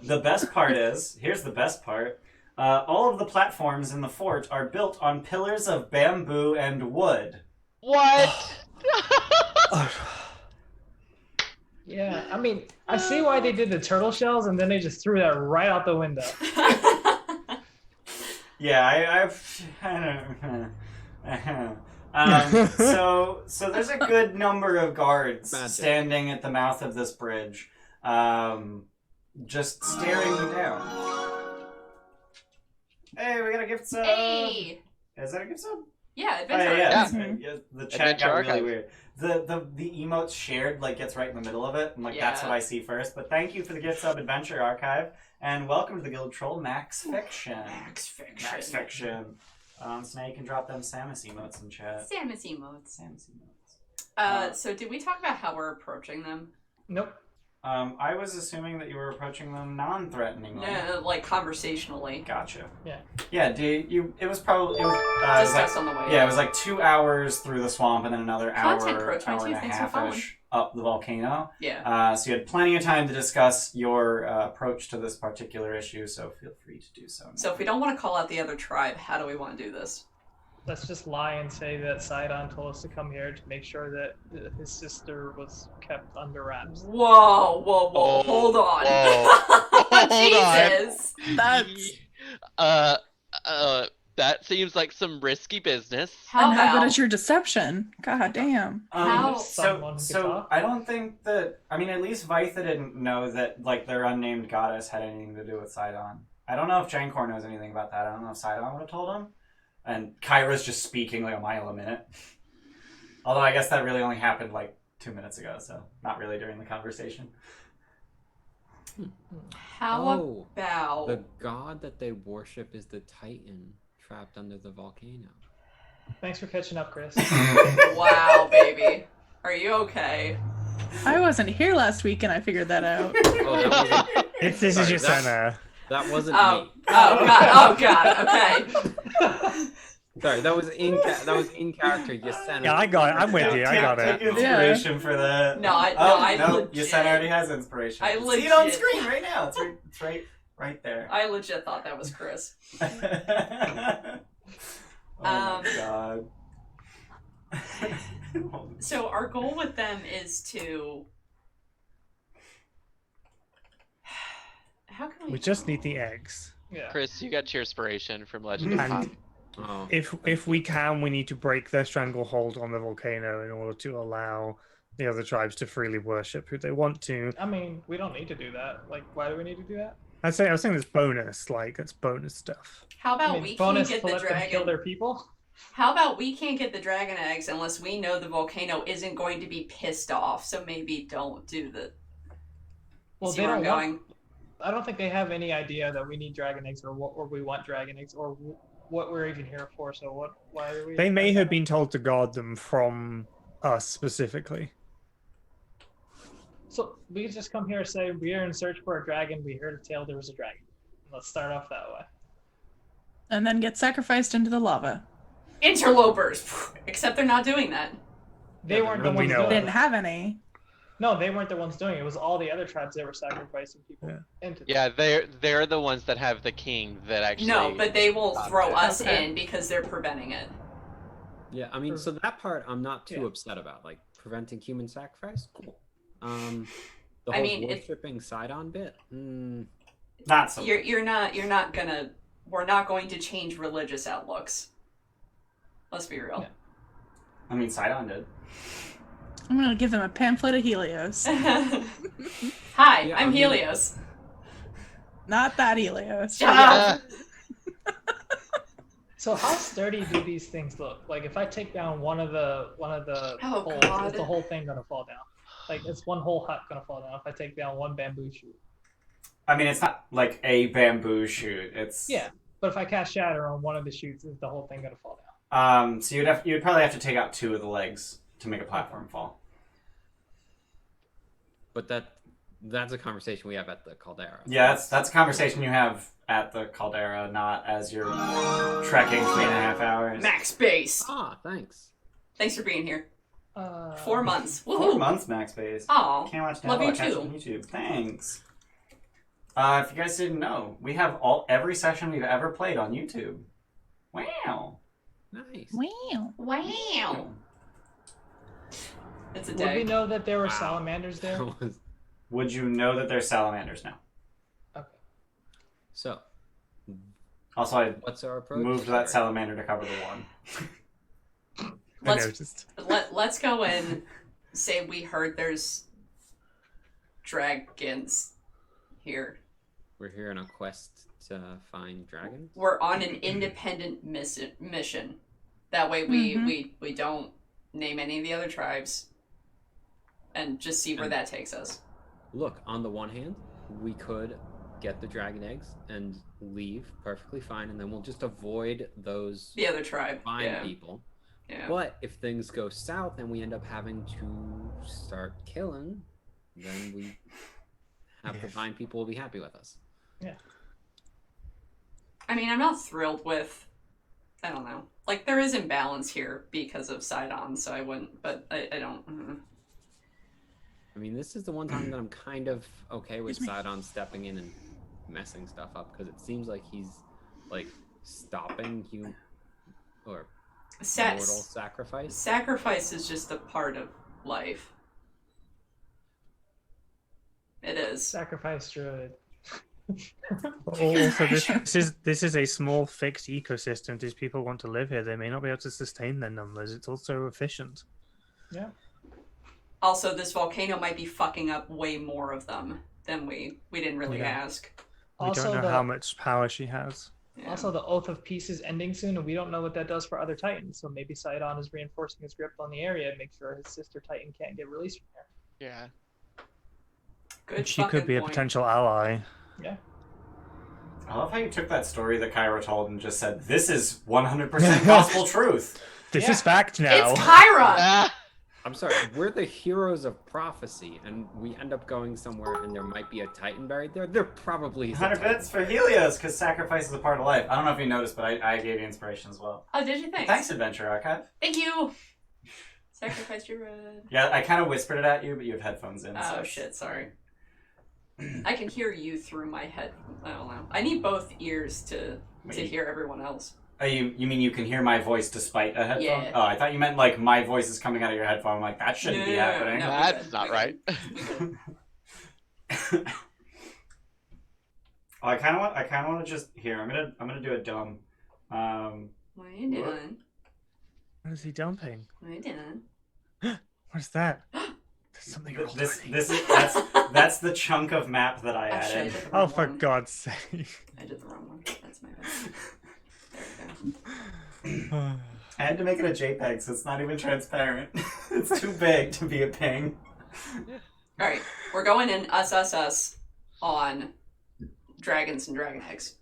The best part is, here's the best part. All of the platforms in the fort are built on pillars of bamboo and wood. What? Yeah, I mean, I see why they did the turtle shells, and then they just threw that right out the window. Yeah, so there's a good number of guards Magic. standing at the mouth of this bridge, just staring you down. Hey, we got a gift sub. Hey. Is that a gift sub? Yeah, Oh, adventure. yeah, Archive. that's right. Yeah, the chat Adventure got really Archive. weird. The emotes shared like gets right in the middle of it, and like that's Yeah. what I see first. But thank you for the gift sub, Adventure Archive, and welcome to the Guild Troll Max Fiction. Max Fiction. Max Fiction. So now you can drop them Samus emotes in chat. Samus emotes. Samus emotes. So did we talk about how we're approaching them? Nope. I was assuming that you were approaching them non-threateningly. No, like conversationally. Gotcha. Yeah. Yeah, it was probably it was Discuss like, on the way. yeah, it was like 2 hours through the swamp and then another hour, Content Pro 22, and a thanks for half-ish up the volcano. Yeah. So you had plenty of time to discuss your approach to this particular issue, so feel free to do so now. So if we don't want to call out the other tribe, how do we want to do this? Let's just lie and say that Sidon told us to come here to make sure that his sister was kept under wraps. Whoa, Oh, hold on. Hold Jesus. That's that seems like some risky business. How and how good about is your deception? God damn. How- Someone who could talk? I don't think that. I mean, at least Vytha didn't know that like their unnamed goddess had anything to do with Sidon. I don't know if Jankor knows anything about that. I don't know if Sidon would have told him. And Kyra's just speaking like a mile a minute. Although I guess that really only happened like 2 minutes ago, so not really during the conversation. How about The god that they worship is the Titan trapped under the volcano. Thanks for catching up, Chris. wow, baby. Are you okay? I wasn't here last week and I figured that out. Oh, that wasn't, If this Sorry, is your that- center. that wasn't Oh, me. oh god, okay. Sorry, that was in character. Yasena. Yeah, I got it. I'm with you. I got Take it. inspiration for that. No, I no, legit- Yasena already has inspiration. I See it on legit- screen right now. It's right there. I legit thought that was Chris. Oh my god. So our goal with them is to... How can we... We just need the eggs. Yeah. Chris, you got your inspiration from Legend of Pop. And Oh. if we can, we need to break their stranglehold on the volcano in order to allow the other tribes to freely worship who they want to. I mean, we don't need to do that. Like, why do we need to do that? I was saying it's bonus, like it's bonus stuff. How about I mean, we can't bonus get to the let them kill dragon... their people? How about we can't get the dragon eggs unless we know the volcano isn't going to be pissed off, so maybe don't do the... Well, See they where I'm don't going? I don't think they have any idea that we need dragon eggs or we want dragon eggs or what we're even here for. So why are we? They may have been told to guard them from us specifically. So we just come here and say we are in search for a dragon. We heard a tale there was a dragon. Let's start off that way. And then get sacrificed into the lava. Interlopers! Except they're not doing that. They weren't the we ones know doing They it. didn't have any. No, they weren't the ones doing it. It was all the other tribes that were sacrificing people into them. Yeah, they're the ones that have the king that actually. No, but they will throw us Okay. in because they're preventing it. Yeah, I mean, so that part I'm not too Yeah. upset about. Like preventing human sacrifice, cool. The I whole mean, it- worshipping Sidon bit. Not so. You're not gonna... We're not going to change religious outlooks. Let's be real. I mean, Sidon did. I'm gonna give them a pamphlet of Helios. Hi, Yeah, I'm I mean- Helios. Not that Helios. Shut up! So how sturdy do these things look? Like if I take down one of the Oh, holes, God. is the whole thing gonna fall down? Like is one whole hut gonna fall down if I take down one bamboo shoot? I mean, it's not like a bamboo shoot. It's Yeah, but if I cast shatter on one of the shoots, is the whole thing gonna fall down? So you'd probably have to take out 2 of the legs to make a platform fall. But that's a conversation we have at the caldera. Yeah, that's a conversation you have at the caldera, not as you're trekking 3.5 hours. Max base! Ah, thanks. Thanks for being here. 4 4 months. 4 Woohoo! months max base. Aw. Can't watch Love now. you Catch too. on YouTube. Thanks. If you guys didn't know, we have every session we've ever played on YouTube. Wow. Nice. Wow. Wow. It's a Would we day. know that there were Wow. salamanders there? That was- Would you know that there's salamanders now? Okay. So, Also, I what's our approach? moved that Sorry. salamander to cover the one. I Let's noticed. let's go and say we heard there's dragons here. We're here on a quest to find dragons. We're on an independent mission. That way we don't name any of the other tribes and just see where that takes us. Look, on the one hand, we could get the dragon eggs and leave perfectly fine, and then we'll just avoid those The other tribe. fine Yeah. people. Yeah. But if things go south and we end up having to start killing, then we have to find people who will be happy with us. Yeah. I mean, I'm not thrilled with. I don't know. Like, there is imbalance here because of Sidon, so I wouldn't. But I don't. I mean, this is the one time that I'm kind of okay with Sidon stepping in and messing stuff up, because it seems like he's like stopping mortal sacrifice. Sacrifice is just a part of life. It is. Sacrifice druid. Also, this is a small fixed ecosystem. These people want to live here. They may not be able to sustain their numbers. It's also efficient. Yeah. Also, this volcano might be fucking up way more of them than we didn't really ask. We don't know how much power she has. Yeah. Also, the Oath of Peace is ending soon, and we don't know what that does for other Titans. So maybe Sidon is reinforcing his grip on the area and make sure his sister Titan can't get released from there. Yeah. Good. She could be a potential ally. Yeah. I love how you took that story that Kyra told and just said, "This is 100% gospel truth." This is fact now. It's Kyra. I'm sorry, we're the heroes of prophecy, and we end up going somewhere, and there might be a Titan buried there. There probably is. 100 bits for Helios, because sacrifice is a part of life. I don't know if you noticed, but I gave you inspiration as well. Oh, did you? Thanks. Thanks, Adventure Archive. Thank you. Sacrifice your red. Yeah, I kind of whispered it at you, but you have headphones in. Oh, shit, sorry. I can hear you through my head. I don't know. I need both ears to hear everyone else. Oh, you mean you can hear my voice despite a headphone? Yeah. Oh, I thought you meant like my voice is coming out of your headphone. I'm like, that shouldn't be happening. No, That's not right. I kind of want to just here. I'm gonna do a dumb. What are you doing? What is he dumping? What are you doing? What's that? There's something wrong. That's the chunk of map that I added. Oh, for God's sake! I did the wrong one. That's my bad. There we go. I had to make it a JPEG, so it's not even transparent. It's too big to be a ping. All right, we're going in us on dragons and dragon eggs.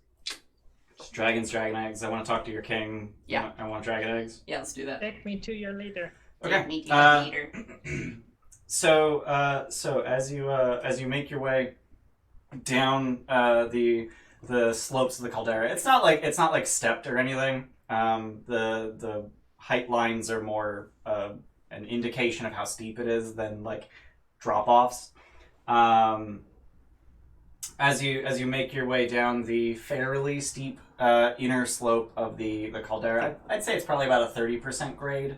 Dragons, dragon eggs. I want to talk to your king. Yeah. I want dragon eggs. Yeah, let's do that. Take me to your leader. Okay. Take me to your leader. So as you make your way down the slopes of the caldera, it's not like stepped or anything. The height lines are more an indication of how steep it is than like drop offs. As you make your way down the fairly steep inner slope of the caldera, I'd say it's probably about a 30% grade.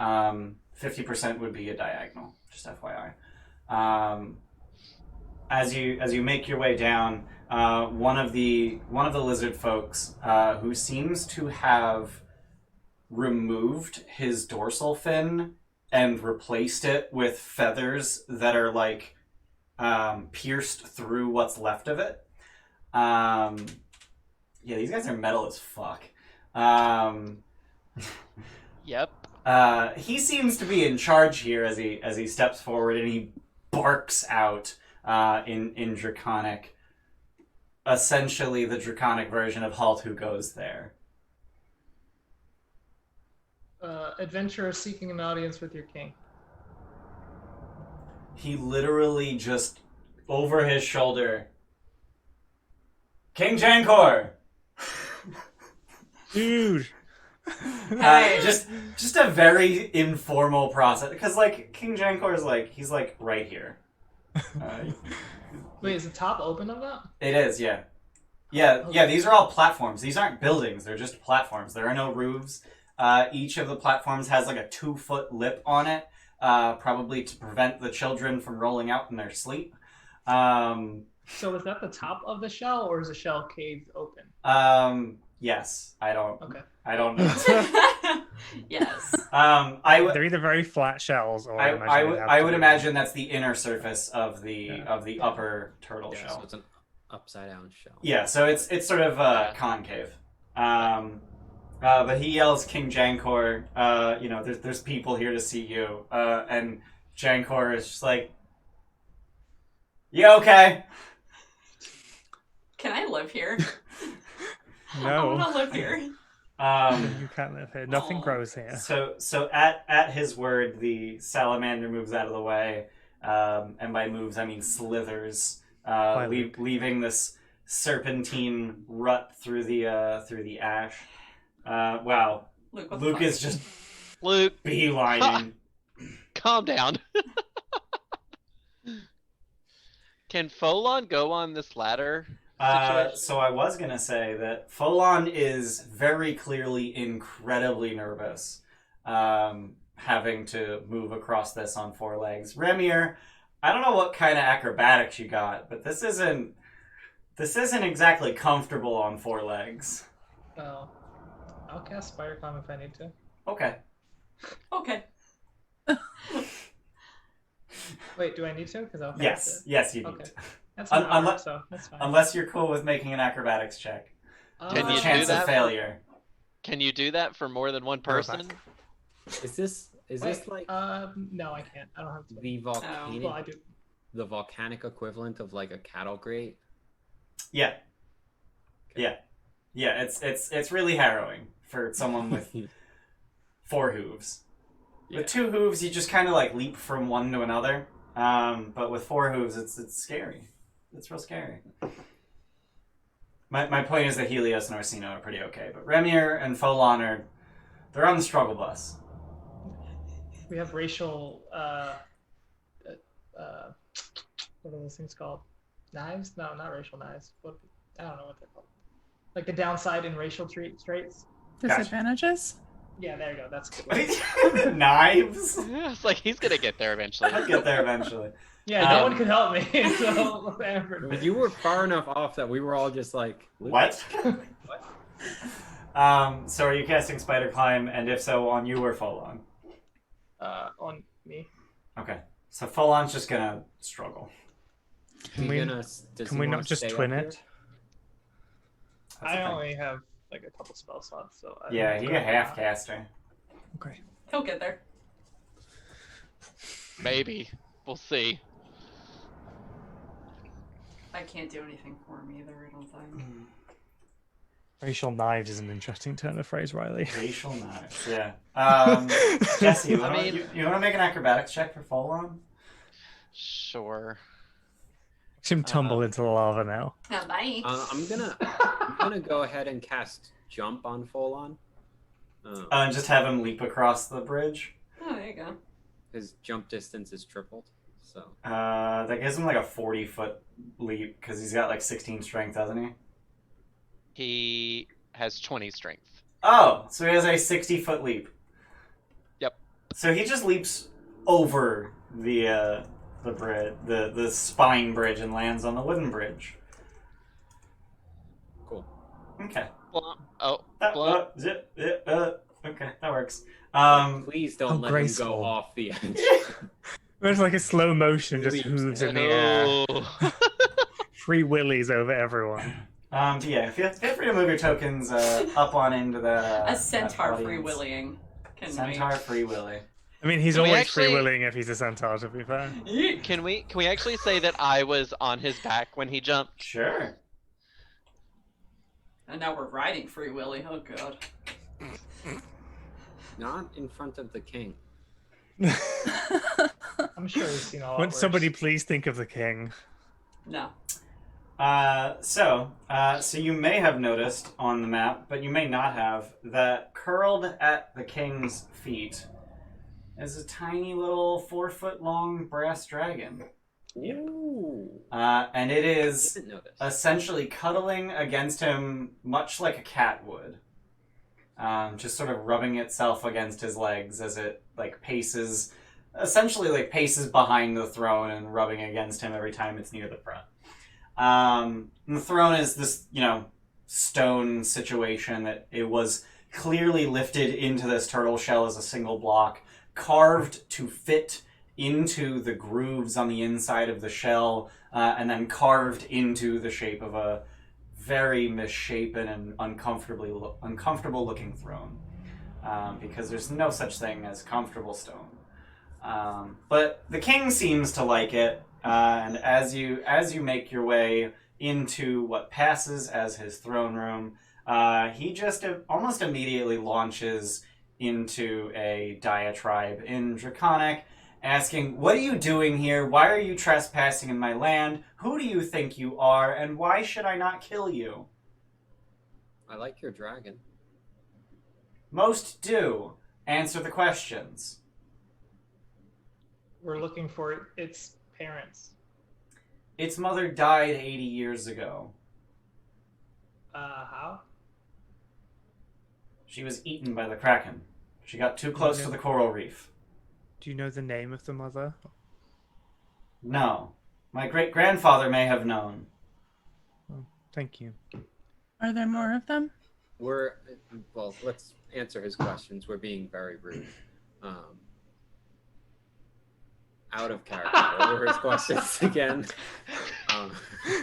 50% would be a diagonal, just FYI. As you make your way down, one of the lizard folks who seems to have removed his dorsal fin and replaced it with feathers that are like pierced through what's left of it. Yeah, these guys are metal as fuck. Yep. He seems to be in charge here as he steps forward and he barks out in Draconic, essentially the Draconic version of Halt Who Goes There. Adventurer seeking an audience with your king. He literally just, over his shoulder, King Jankor! Dude! Just a very informal process, because like King Jankor is like, he's like right here. Wait, is the top open of that? It is, yeah. Yeah, these are all platforms. These aren't buildings, they're just platforms. There are no roofs. Each of the platforms has like a 2-foot lip on it, probably to prevent the children from rolling out in their sleep. So is that the top of the shell, or is the shell caved open? Yes. I don't know. Yes. They're either very flat shells, or I would imagine that's the inner surface of the upper turtle shell. So it's an upside down shell. Yeah, so it's sort of concave. But he yells, King Jankor, there's people here to see you. And Jankor is just like, you okay? Can I live here? No. I want to live here. You can't live here. Nothing grows here. So at his word, the salamander moves out of the way, and by moves I mean slithers, leaving this serpentine rut through the ash. Wow, Luke is just beelining. Calm down. Can Folon go on this ladder situation? So I was gonna say that Folon is very clearly incredibly nervous, having to move across this on 4 legs. Remir, I don't know what kind of acrobatics you got, but this isn't exactly comfortable on 4 legs. Oh, I'll cast Spider Climb if I need to. Okay. Okay. Wait, do I need to? Because I'll cast Yes, you need Okay. to. That's an hour, so that's fine. Unless you're cool with making an acrobatics check. Can There's you a chance do of that failure. Can you do that for more than one person? Is this like no, I can't. I don't have to. the volcanic Well, I do. the volcanic equivalent of like a cattle grate? Yeah. Yeah, it's really harrowing for someone with 4 hooves. With 2 hooves, you just kind of like leap from one to another. But with 4 hooves, it's scary. It's real scary. My point is that Helios and Orsino are pretty okay, but Remir and Folon they're on the struggle bus. We have racial. What are those things called? Knives? No, not racial knives. I don't know what they're called. Like the downside in racial traits. Disadvantages? Yeah, there you go. That's good. Knives? Yeah, it's like he's gonna get there eventually. I'll get there eventually. Yeah, no one could help me. So But you were far enough off that we were all just like, What? So are you casting Spider Climb, and if so, on you or Folon? on me. Okay. So Folon's just gonna struggle. Can we not just twin it? I only have like a couple spell slots, so Yeah, he's a half caster. Okay. He'll get there. Maybe. We'll see. I can't do anything for him either, I don't think. Racial knives is an interesting turn of phrase, Riley. Racial knives, yeah. Jesse, you want to make an acrobatics check for Folon? Sure. Watch him tumble into the lava now. Now, bye. I'm gonna go ahead and cast Jump on Folon. And just have him leap across the bridge. Oh, there you go. His jump distance is tripled. So that gives him like a 40-foot leap because he's got like 16 strength, doesn't he? He has 20 strength. Oh, so he has a 60-foot leap. Yep. So he just leaps over the bridge, the spine bridge, and lands on the wooden bridge. Cool. Okay. Okay, that works. Please don't let him go off the edge. There's like a slow motion, just hooves in the air. Free willies over everyone. Yeah, feel free to move your tokens up on into that. A centaur that free willying. Centaur free willy. I mean, he's Can we always actually- free willing if he's a centaur, to be fair. Can we actually say that I was on his back when he jumped? Sure. And now we're riding Free Willy. Oh god. Not in front of the king. I'm sure he's seen all. Won't somebody please think of the king? No. So you may have noticed on the map, but you may not have, that curled at the king's feet is a tiny little 4-foot-long brass dragon. Ooh. And it is Didn't notice. essentially cuddling against him much like a cat would. Just sort of rubbing itself against his legs as it paces behind the throne and rubbing against him every time it's near the front. And the throne is this, stone situation that it was clearly lifted into this turtle shell as a single block, carved to fit into the grooves on the inside of the shell, and then carved into the shape of a very misshapen and uncomfortable looking throne, because there's no such thing as comfortable stone. But the king seems to like it, and as you make your way into what passes as his throne room, he just almost immediately launches into a diatribe in Draconic, asking, "What are you doing here? Why are you trespassing in my land? Who do you think you are? And why should I not kill you?" I like your dragon. Most do. Answer the questions. We're looking for its parents. Its mother died 80 years ago. How? She was eaten by the Kraken. She got too close to the coral reef. Do you know the name of the mother? No. My great-grandfather may have known. Oh, thank you. Are there more of them? Well, let's answer his questions. We're being very rude. Out of character. What were his questions again?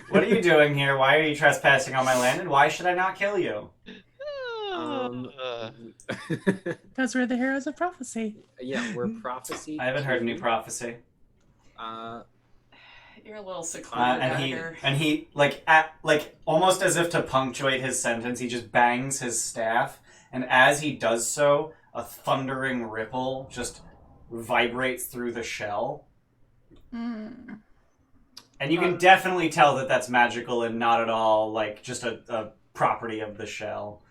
What are you doing here? Why are you trespassing on my land? And why should I not kill you? Because we're the heroes of prophecy. Yeah, we're prophecy. I haven't heard any prophecy. You're a little secluded and he almost as if to punctuate his sentence, he just bangs his staff, and as he does so, a thundering ripple just vibrates through the shell. Mm. And you can definitely tell that that's magical and not at all like just a property of the shell.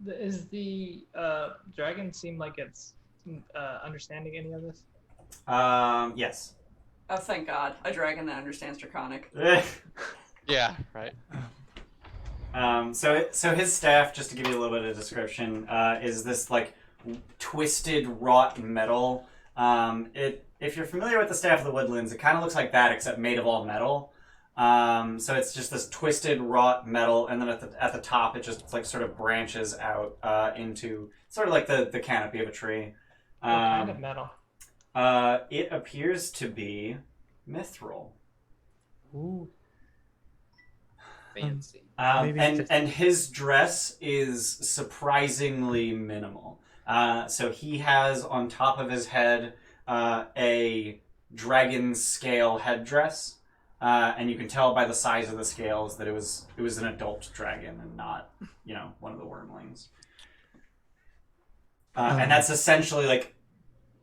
Is the dragon seem like it's understanding any of this? Yes. Oh, thank God. A dragon that understands Draconic. Yeah, right. So his staff, just to give you a little bit of description, is this like twisted wrought metal. If you're familiar with the Staff of the Woodlands, it kind of looks like that except made of all metal. So it's just this twisted wrought metal, and then at the top it just like sort of branches out into sort of like the canopy of a tree. What kind of metal? It appears to be mithril. Ooh. Fancy. And his dress is surprisingly minimal. So he has on top of his head a dragon scale headdress, and you can tell by the size of the scales that it was an adult dragon and not, one of the wormlings. And that's essentially like,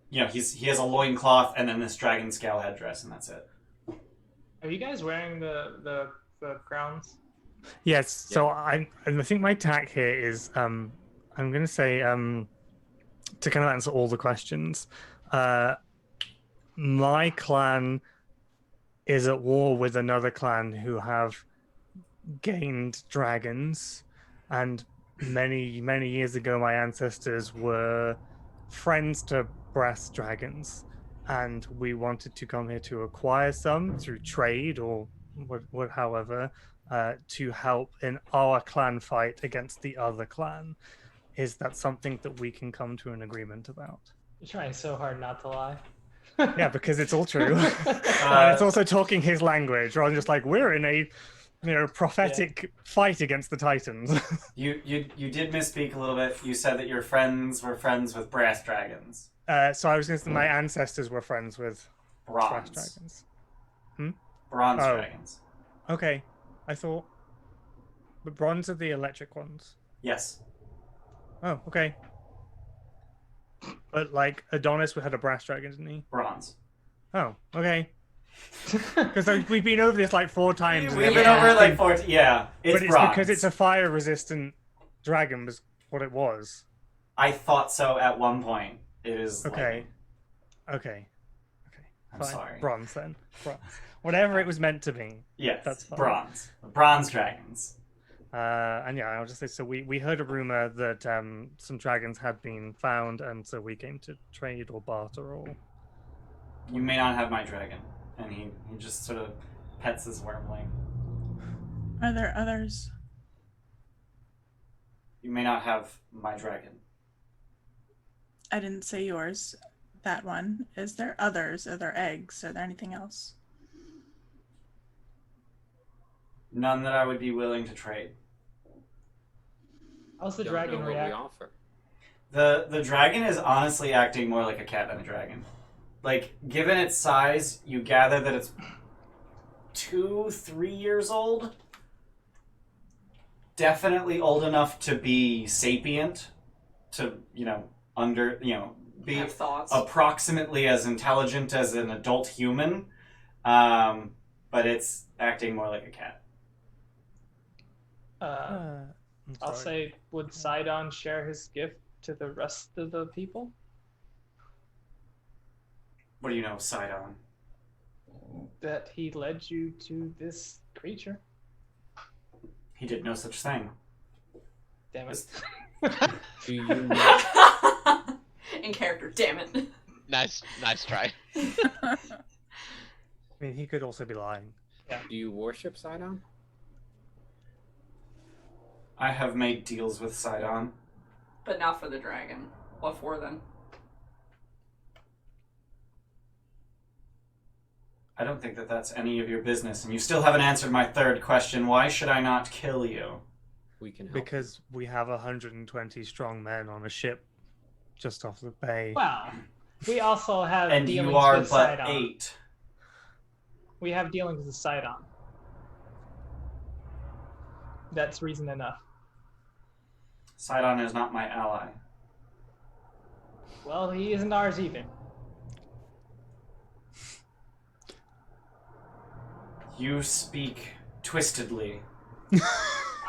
he has a loincloth and then this dragon scale headdress, and that's it. Are you guys wearing the crowns? Yes. So I think my tack here is I'm going to say to kind of answer all the questions. My clan is at war with another clan who have gained dragons, and many years ago my ancestors were friends to brass dragons, and we wanted to come here to acquire some through trade or however, to help in our clan fight against the other clan. Is that something that we can come to an agreement about? You're trying so hard not to lie. Yeah, because it's all true. And it's also talking his language, rather than just like, we're in a prophetic fight against the Titans. You did misspeak a little bit. You said that your friends were friends with brass dragons. So I was going to say my ancestors were friends with brass dragons. Bronze dragons. Okay. I thought the bronze are the electric ones. Yes. Oh, okay. But like Adonis had a brass dragon, didn't he? Bronze. Oh, okay. Because we've been over this like 4 times. We've been over it like 4 times. Yeah, it's bronze. Because it's a fire-resistant dragon was what it was. I thought so at one point. It is okay. Okay. I'm fine. sorry. Bronze then. Bronze. Whatever it was meant to be. Yes, that's fine. Bronze. Bronze dragons. And yeah, I'll just say, so we heard a rumor that some dragons had been found, and so we came to trade or barter or... You may not have my dragon. And he just sort of pets his wormling. Are there others? You may not have my dragon. I didn't say yours. That one. Is there others? Are there eggs? Are there anything else? None that I would be willing to trade. How's the Don't dragon know what react? we offer. The dragon is honestly acting more like a cat than a dragon. Like, given its size, you gather that it's 2-3 years old. Definitely old enough to be sapient, to be have thoughts. approximately as intelligent as an adult human, but it's acting more like a cat. I'll say, would Sidon share his gift to the rest of the people? What do you know of Sidon? That he led you to this creature. He did no such thing. Damn it. Do you know, In character, damn it. Nice try. I mean, he could also be lying. do you worship Sidon? I have made deals with Sidon. But not for the dragon. What for then? I don't think that that's any of your business, and you still haven't answered my third question. Why should I not kill you? We can help. Because we have 120 strong men on a ship just off the bay. Well, we also have And dealings you are with but Sidon. 8. We have dealings with Sidon. That's reason enough. Sidon is not my ally. Well, he isn't ours either. You speak twistedly.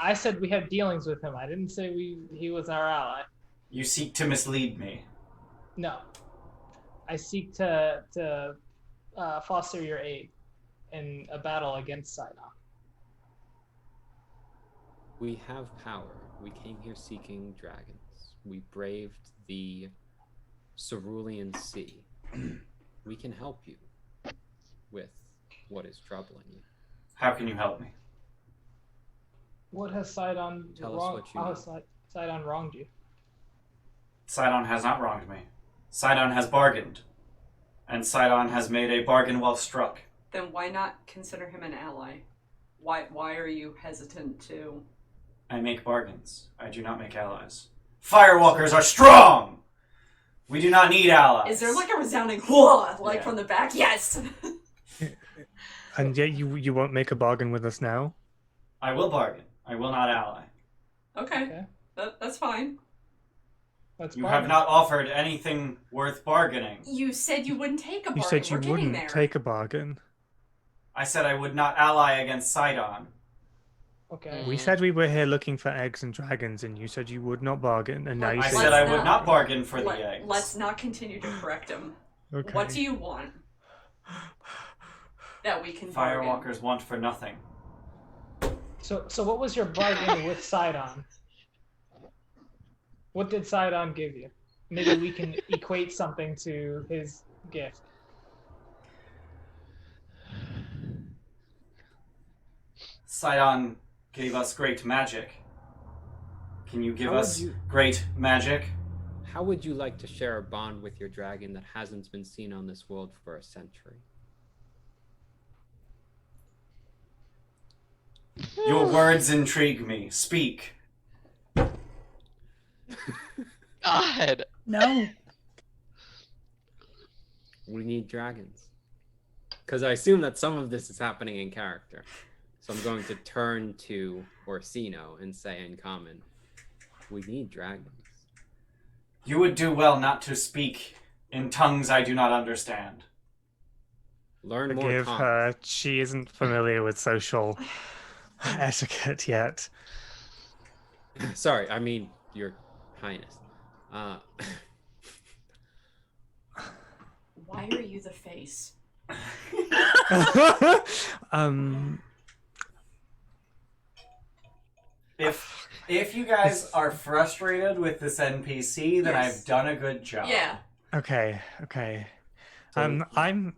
I said we have dealings with him. I didn't say he was our ally. You seek to mislead me. No. I seek to foster your aid in a battle against Sidon. We have power. We came here seeking dragons. We braved the Cerulean Sea. We can help you with what is troubling you. How can you help me? What has Sidon Tell us wronged? what you How need. has Sidon wronged you? Sidon has not wronged me. Sidon has bargained. And Sidon has made a bargain well struck. Then why not consider him an ally? Why are you hesitant to... I make bargains. I do not make allies. Firewalkers are strong! We do not need allies. Is there like a resounding whoa, like Yeah. from the back? Yes! And yet you won't make a bargain with us now? I will bargain. I will not ally. Okay, Okay. that's fine. That's You bargain. have not offered anything worth bargaining. You said you wouldn't take a bargain. You said you We're getting wouldn't there. take a bargain. I said I would not ally against Sidon. Okay. We said we were here looking for eggs and dragons, and you said you would not bargain, and now you I say said I would not- not bargain for the eggs. Let's not continue to correct him. Okay. What do you want? That we can bargain. Firewalkers want for nothing. So what was your bargain with Sidon? What did Sidon give you? Maybe we can equate something to his gift. Sidon gave us great magic. Can you give How would us you- great magic? How would you like to share a bond with your dragon that hasn't been seen on this world for a century? Your words intrigue me. Speak. God. No. We need dragons. Because I assume that some of this is happening in character. So I'm going to turn to Orsino and say in common, we need dragons. You would do well not to speak in tongues I do not understand. Learn more Forgive tongues. her. She isn't familiar with social etiquette yet. Sorry, I mean, Your Highness. Why are you the face? If you guys are frustrated with this NPC, then Yes. I've done a good job. Yeah. Okay. So- I'm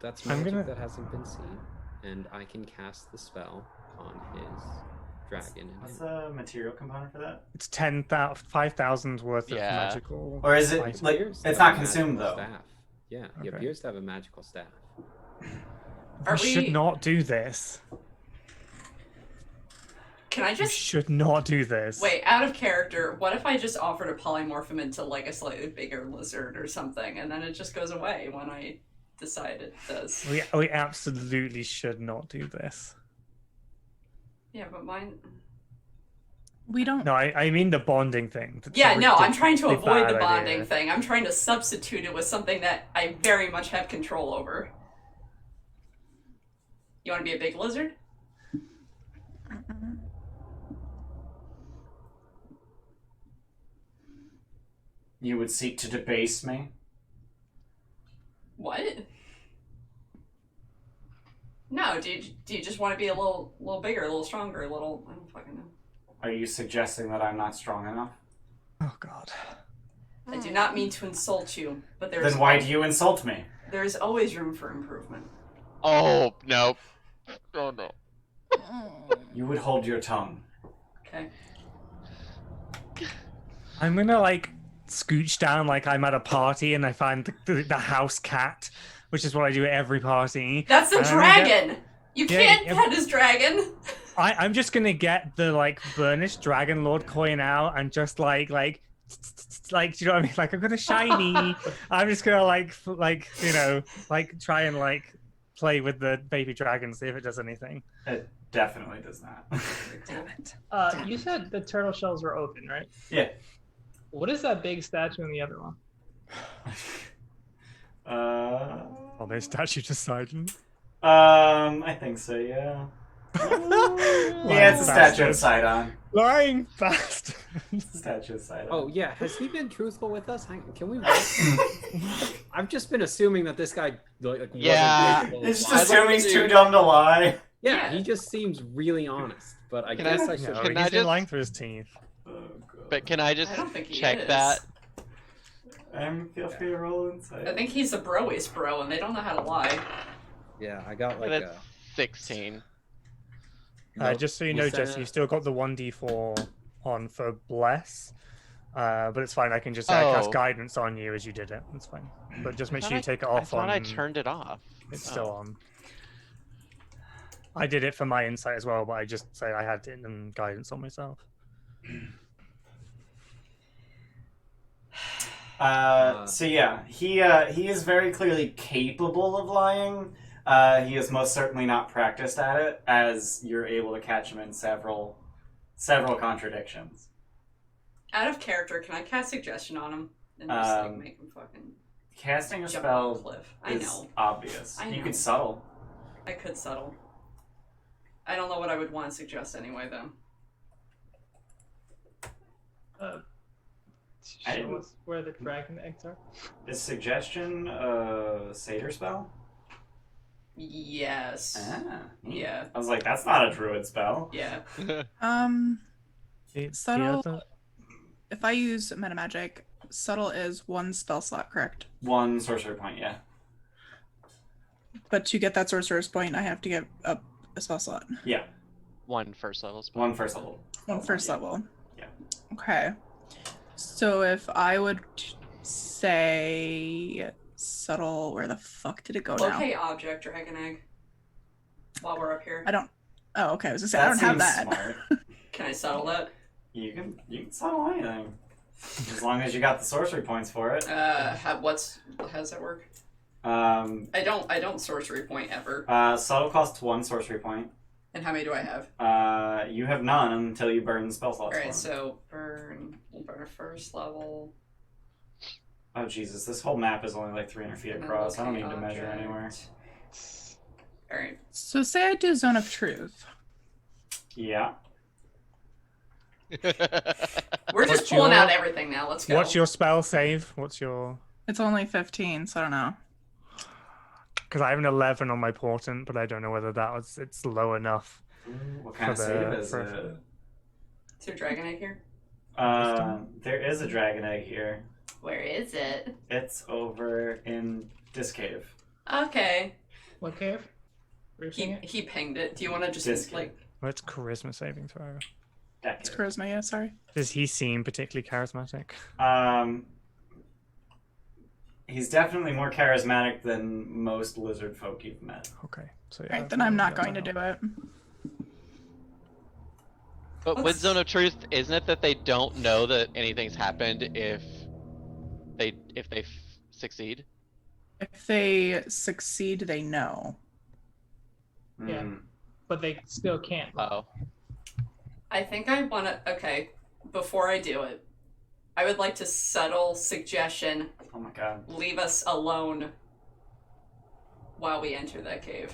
That's I'm magic gonna- that hasn't been seen, and I can cast the spell on his dragon. and What's him. the material component for that? It's 5,000 worth of Yeah. magical. Or is it items. like Appears to it's have not a consumed magical though? Staff. Yeah, he Okay. appears to have a magical staff. Are We should we- not do this. Can I We just should not do this. wait? Out of character. What if I just offer to polymorph him into like a slightly bigger lizard or something, and then it just goes away when I decide it does? We absolutely should not do this. Yeah, but mine. We don't. No, I mean the bonding thing. That's Yeah, a no, I'm trying to ridiculously avoid the bad bonding idea. thing. I'm trying to substitute it with something that I very much have control over. You want to be a big lizard? You would seek to debase me? What? No, do you just want to be a little bigger, a little stronger, a little... I don't fucking know. Are you suggesting that I'm not strong enough? Oh God. I do not mean to insult you, but there's... Then why do you insult me? There's always room for improvement. Oh, no. Oh, no. You would hold your tongue. Okay. I'm gonna like scooch down like I'm at a party and I find the house cat, which is what I do at every party. That's the And I'm gonna dragon! You Yeah, can't yeah. pet his dragon! I'm just gonna get the like burnished Dragonlord coin out and just like do you know what I mean? Like I'm gonna shiny. I'm just gonna like you know like try and like play with the baby dragon, see if it does anything. It definitely does not. Damn it. You said the turtle shells were open, right? Yeah. What is that big statue in the other one? Oh, there's statue to Sidon. I think so, yeah. Yeah, it's a statue of Sidon. Lying bastard. It's a statue of Sidon. Oh yeah, has he been truthful with us? Can we? I've just been assuming that this guy like Yeah. wasn't capable It's of just lying. assuming he's too dumb to lie. Yeah, he just seems really honest. But I Can guess I- I should. No, Can he's I been just- lying through his teeth. Oh, God. But can I just I don't think he check is. that? Feel free to roll inside. I think he's a broiest bro, and they don't know how to lie. Yeah, I got like That's 16. Just so you You know, said Jesse, it. you still got the 1d4 on for bless. But it's fine. I can just I cast Oh. guidance on you as you did it. It's fine. But just make I sure you thought take it I off thought on. I turned it off. It's Oh. still on. I did it for my insight as well, but I just say I had it in guidance on myself. So yeah, he is very clearly capable of lying. He is most certainly not practiced at it, as you're able to catch him in several contradictions. Out of character, can I cast suggestion on him? And just like make him fucking Casting a jump off a spell cliff. I is know. obvious. I You know. could subtle. I could settle. I don't know what I would want to suggest anyway, though. Show us where the dragon eggs are. Is suggestion a satyr spell? Yes. Ah, neat. Yeah. I was like, that's not a druid spell. Yeah. Subtle. If I use metamagic, subtle is one spell slot, correct? One sorcerer point, yeah. But to get that sorcerer's point, I have to get up a spell slot. Yeah, One first level spell. one first level. One first level. Yeah. Okay. So if I would say subtle, where the fuck did it go now? Locate object, dragon egg. While we're up here. I don't. Oh, okay. I was gonna say I don't have seems that. Smart. Can I settle that? You can settle anything. As long as you got the sorcery points for it. How does that work? I don't sorcery point ever. Subtle costs one sorcery point. And how many do I have? You have none until you burn spell slots. Alright, for so we'll burn a first level. Oh Jesus, this whole map is only like 300 feet across. I don't need to measure anywhere. Alright. So say I do Zone of Truth. Yeah. We're just What's pulling your- out everything now. Let's go. What's your spell save? What's your? It's only 15, so I don't know. Because I have an 11 on my portent, but I don't know whether it's low enough. Ooh, what kind of For the- save is for- it? Is there a dragon egg here? There is a dragon egg here. Where is it? It's over in this cave. Okay. What cave? Were you seeing it? He pinged it. Do you want to just Disc. like... What's charisma saving throw? That It's cave. charisma, yeah, sorry. Does he seem particularly charismatic? He's definitely more charismatic than most lizard folk you've met. Okay, so yeah. Alright, then I'm not going to do it. But with Zone of Truth, isn't it that they don't know that anything's happened if they succeed? If they succeed, they know. Yeah. Mm. But they still can't. Oh. I think I want to. Okay, before I do it, I would like to subtle suggestion. Oh my god. Leave us alone while we enter that cave.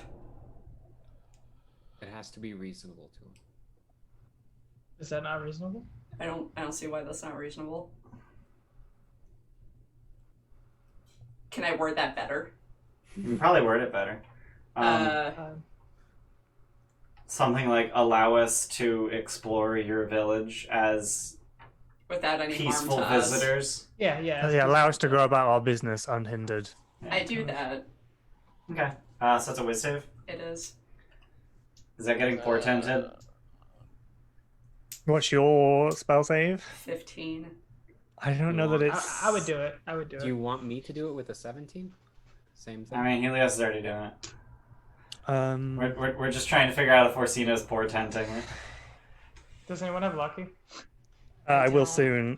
It has to be reasonable to him. Is that not reasonable? I don't see why that's not reasonable. Can I word that better? You can probably word it better. Something like, allow us to explore your village as without any peaceful harm to us. visitors. Yeah. Yeah, allow us to go about our business unhindered. I do that. Okay. So that's a whiz save. It is. Is that getting portented? What's your spell save? 15. I don't know that it's. I would do it. I would do Do it. you want me to do it with a 17? Same thing. I mean, Helios is already doing it. Um, We're just trying to figure out if Orsino's portenting it. Does anyone have lucky? I will soon.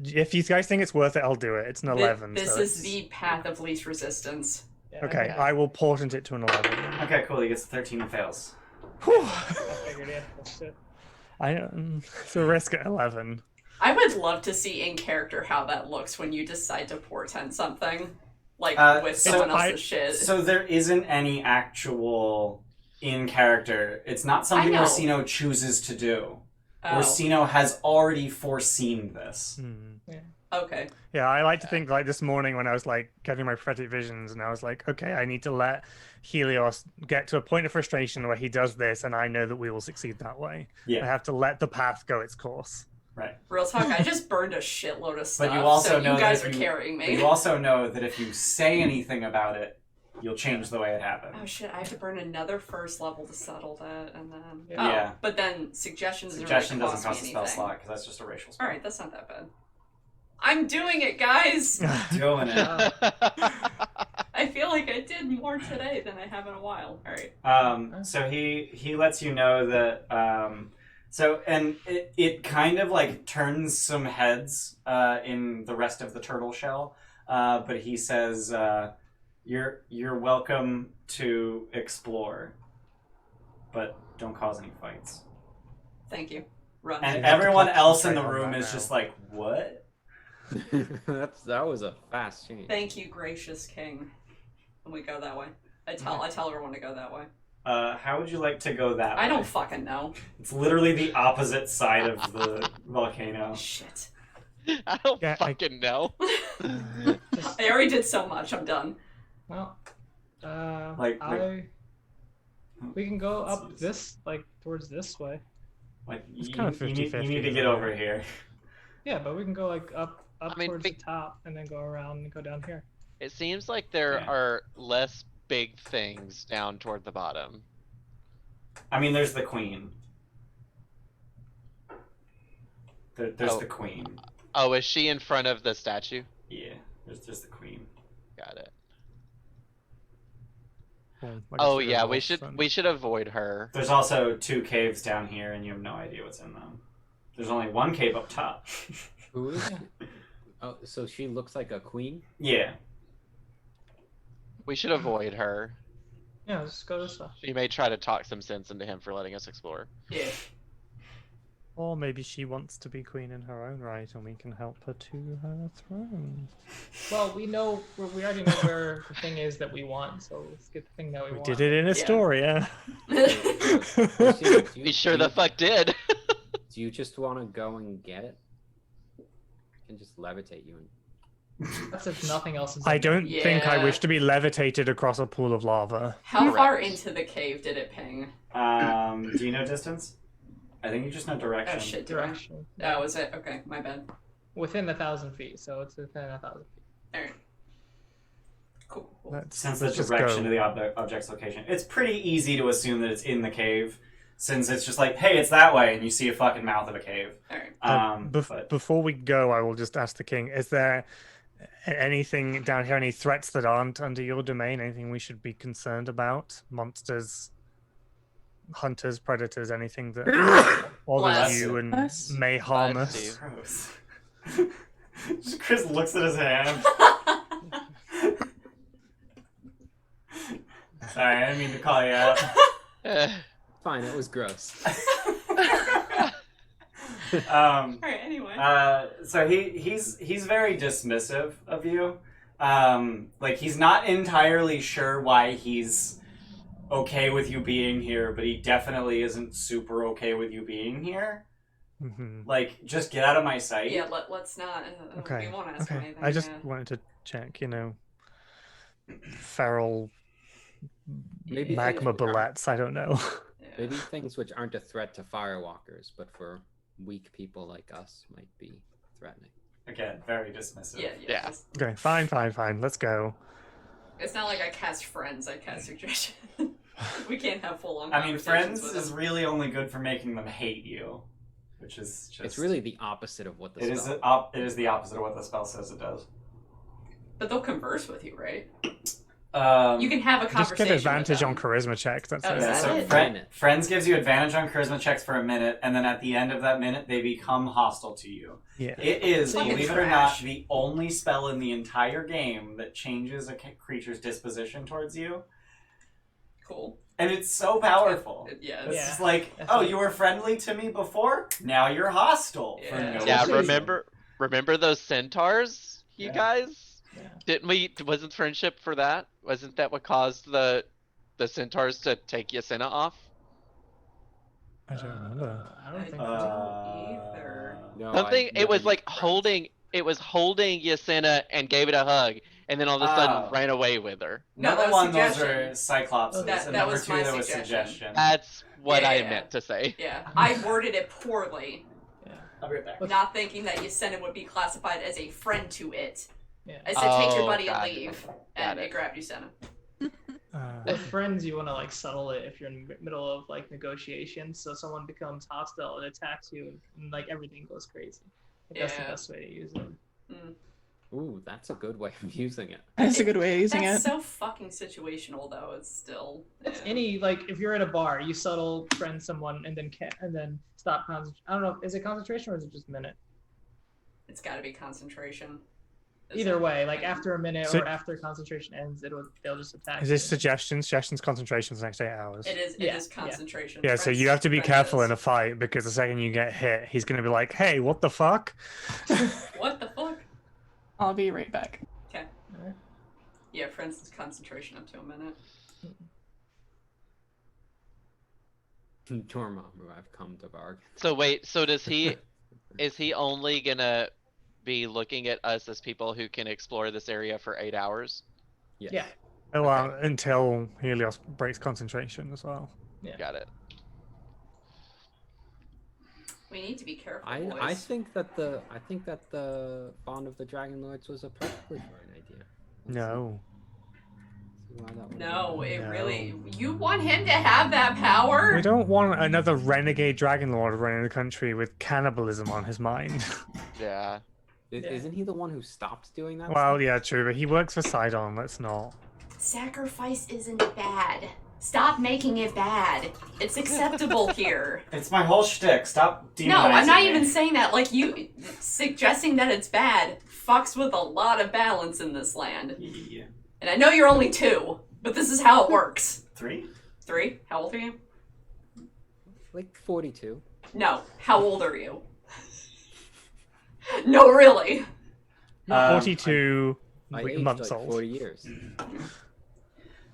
If you guys think it's worth it, I'll do it. It's an 11. This so is it's- the path of least resistance. Yeah, Okay, I will portent it to an 11. Okay, cool. He gets 13 and fails. Whew. I figured it. That's it. It's a risk at 11. I would love to see in character how that looks when you decide to portend something. Like, with so someone else's shit. So there isn't any actual in character. It's not something I know. Orsino chooses to do. Oh, Orsino has already foreseen this. okay. Yeah, I like to think like this morning when I was like getting my prophetic visions and I was like, okay, I need to let Helios get to a point of frustration where he does this and I know that we will succeed that way. Yeah. I have to let the path go its course. Right. Real talk, I just burned a shitload of stuff, But you also so know you guys that are if you, carrying but me. you also know that if you say anything about it, you'll change the way it happened. Oh shit, I have to burn another first level to settle that, and then... Yeah. Oh, but then suggestions Suggestion really doesn't cost a me spell anything. slot, because that's just a racial spell. Alright, that's not that bad. I'm doing it, guys! Doing it. I feel like I did more today than I have in a while. Alright. So he lets you know that and it kind of like turns some heads in the rest of the turtle shell, but he says you're welcome to explore, but don't cause any fights. Thank you. Run. And You have to everyone else in the concentrate on room that is now. just like, what? That was a fast change. Thank you, gracious king. And we go that way. I tell everyone to go that way. How would you like to go that way? I don't fucking know. It's literally the opposite side of the volcano. Shit. I don't Yeah, fucking know. I already did so much. I'm done. Well, we can go up this, like, towards this way. Like, It's you, kind of you need 50-50, to get isn't it? over here. Yeah, but we can go, like, up I mean, towards we- the top and then go around and go down here. It seems like there Yeah. are less big things down toward the bottom. I mean, there's the queen. There's Oh. the queen. Oh, is she in front of the statue? Yeah, there's the queen. Got it. Well, I guess Oh we go yeah, north, then. we should avoid her. There's also 2 caves down here, and you have no idea what's in them. There's only 1 cave up top. Who is? Oh, so she looks like a queen. Yeah. We should avoid her. Yeah, let's go this way. She may try to talk some sense into him for letting us explore. Yeah. Or maybe she wants to be queen in her own right, and we can help her to her throne. Well, we already know where the thing is that we want, so let's get the thing that we We want. did it in Yeah. Astoria. We sure the fuck did. Do you just want to go and get it? I can just levitate you. That's if nothing else is. I in there. don't think I Yeah. wish to be levitated across a pool of lava. How Correct. far into the cave did it ping? Do you know distance? I think you just know direction. Oh shit, direction. Direction. That was it. Okay, my bad. Within 1,000 feet, so it's within 1,000 feet. Alright. Cool. cool. Since the let's just direction go. of the object's location. It's pretty easy to assume that it's in the cave, since it's just like, hey, it's that way, and you see a fucking mouth of a cave. Alright. But Before we go, I will just ask the king: is there anything down here? Any threats that aren't under your domain? Anything we should be concerned about? Monsters, hunters, predators? Anything that bothers Bless. you and Bless. may harm Bless us? you. gross. Just Chris looks at his hand. Sorry, I didn't mean to call you out. Eh, Fine, it was gross. Alright, anyway. So he's very dismissive of you. Like he's not entirely sure why he's okay with you being here, but he definitely isn't super okay with you being here. Mm-hmm. Like, just get out of my sight. Yeah, let's not. Okay. We won't ask Okay. anything. I just yeah. wanted to check, feral Maybe magma bullets. I don't know. Maybe things which aren't a threat to firewalkers, but for weak people like us might be threatening. Again, very dismissive. Yeah. Okay, fine. Let's go. It's not like I cast friends, I cast suggestion. We can't have full on I mean, friends with is them. really only good for making them hate you, which is just... It's really the opposite of what the It spell... is the opposite of what the spell says it does. But they'll converse with you, right? You can have a Just conversation get advantage with on them. charisma checks. That's Oh, it. is that so it? friends gives you advantage on charisma checks for a minute, and then at the end of that minute, they become hostile to you. Yeah. It is, Fucking believe it or not, trash. the only spell in the entire game that changes a creature's disposition towards you. Cool. And it's so powerful. Yeah. It's Yeah. just like, That's oh, what- you were friendly to me before? Now you're hostile. For Yeah. no Yeah, reason. remember those centaurs, you Yeah. guys? Yeah. Wasn't friendship for that? Wasn't that what caused the centaurs to take Yasenna off? I don't remember. I don't think so. either. No, Something, I've it was never like used friends. it was holding Yasenna and gave it a hug, and then all of a sudden Oh. ran away with her. No, Number that was one, those suggestion. are Cyclopses, That- and that number was two, my there was suggestion. suggestion. That's what I Yeah. meant to say. Yeah. I worded it poorly, Yeah. I'll be right back. not thinking that Yasenna would be classified as a friend to it. Yeah. I said, take your Oh, buddy and gotcha. leave, Got and it. it grabbed Yasenna. With friends, you want to like settle it if you're in the middle of like negotiations. So someone becomes hostile and attacks you, and like everything goes crazy. That's the Yeah. best way to use it. Ooh, that's a good way of using it. That's a good way of using That's it. so fucking situational, though. It's still. Yeah. Any like if you're at a bar, you subtle friend someone and then stop concentration. I don't know, is it concentration or is it just minute? It's got to be concentration. Either way, like after a minute So- or after concentration ends, they'll just attack. Is this you. suggestions? Suggestions, concentrations, next 8 hours. It is. It Yeah, is concentration. Yeah, so Friends- you have to be friends careful is. in a fight because the second you get hit, he's going to be like, hey, what the fuck? What the fuck? I'll be right back. Okay. Yeah, friends is concentration up to a minute. Dormammu, I've come to bargain. So wait, so is he only gonna be looking at us as people who can explore this area for 8 hours? Yes. Yeah. Oh, well, until Helios breaks concentration as well. Got it. We need to be careful, I boys. think that the Bond of the Dragonlords was a perfectly fine idea. No. See why that would No, be. it No. really. You want him to have that power? We don't want another renegade Dragonlord running the country with cannibalism on his mind. Yeah. Yeah. Isn't he the one who stopped doing that? Well, yeah, true, but he works for Sidon, let's not. Sacrifice isn't bad. Stop making it bad. It's acceptable here. It's my whole shtick. Stop demonizing No, I'm not me. even saying that. Like, you suggesting that it's bad fucks with a lot of balance in this land. Yeah. And I know you're only 2, but this is how it works. 3? 3? How old are you? Like 42. No. How old are you? No, really. 42 I aged months like old. 40 years.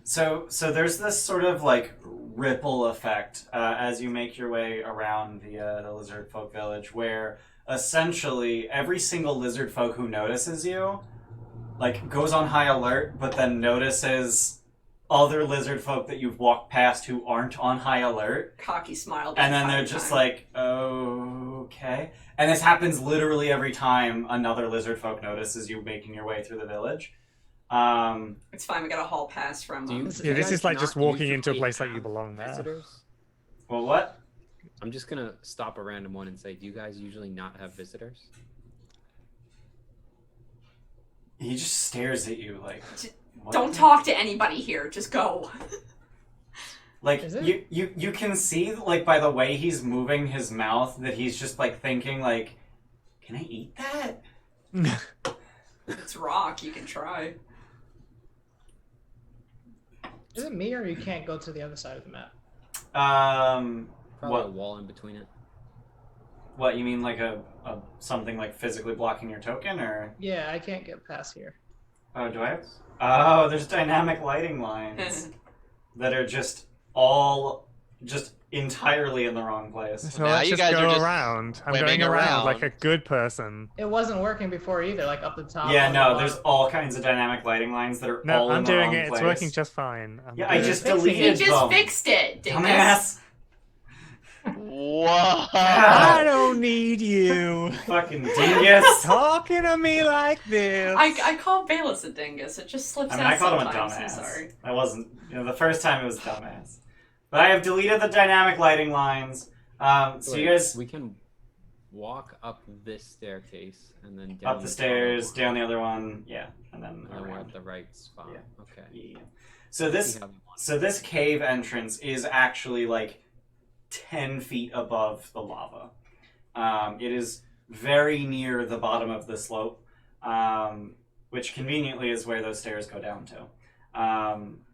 So there's this sort of like ripple effect as you make your way around the lizard folk village, where essentially every single lizard folk who notices you, like, goes on high alert, but then notices other lizard folk that you've walked past who aren't on high alert, Cocky smile. and then they're time. just like, okay. And this happens literally every time another lizard folk notices you making your way through the village. It's fine, we got a hall pass from Do you, Yeah, Yeah, do this you is like guys just not walking into a usually place like you have belong there. Visitors? Well, what? I'm just gonna stop a random one and say, do you guys usually not have visitors? He just stares at you like, what? Don't talk to anybody here, just go. Like, Is it? you can see, like, by the way he's moving his mouth, that he's just, like, thinking, like, can I eat that? It's rock, you can try. Is it me or you can't go to the other side of the map? Probably What? a wall in between it. What, you mean like a something like physically blocking your token, or? Yeah, I can't get past here. Oh, do I have? Oh, there's dynamic lighting lines that are just entirely in the wrong place. So now let's you just guys go are just around. I'm swimming going around like a around. good person. It wasn't working before either, like up the top. Yeah, on the no, bottom. there's all kinds of dynamic lighting lines that are No, all in I'm the doing wrong it. place. It's working just fine. Yeah, I just Fixing it. He deleted just them. fixed it, dingus. Dumbass. Whoa! I don't need you Fucking dingus. talking to me like this. I call Bayless a dingus. It just slips I mean, out I called him a sometimes. dumbass. I'm sorry. I wasn't. The first time it was dumbass. But I have deleted the dynamic lighting lines. So Wait, you guys we can walk up this staircase and then down up the this stairs, other down the other one, yeah, and then one. And we're around. at the right spot. Yeah. Okay. Yeah. So this We have So this cave entrance is actually like 10 feet above the lava. It is very near the bottom of the slope, which conveniently is where those stairs go down to.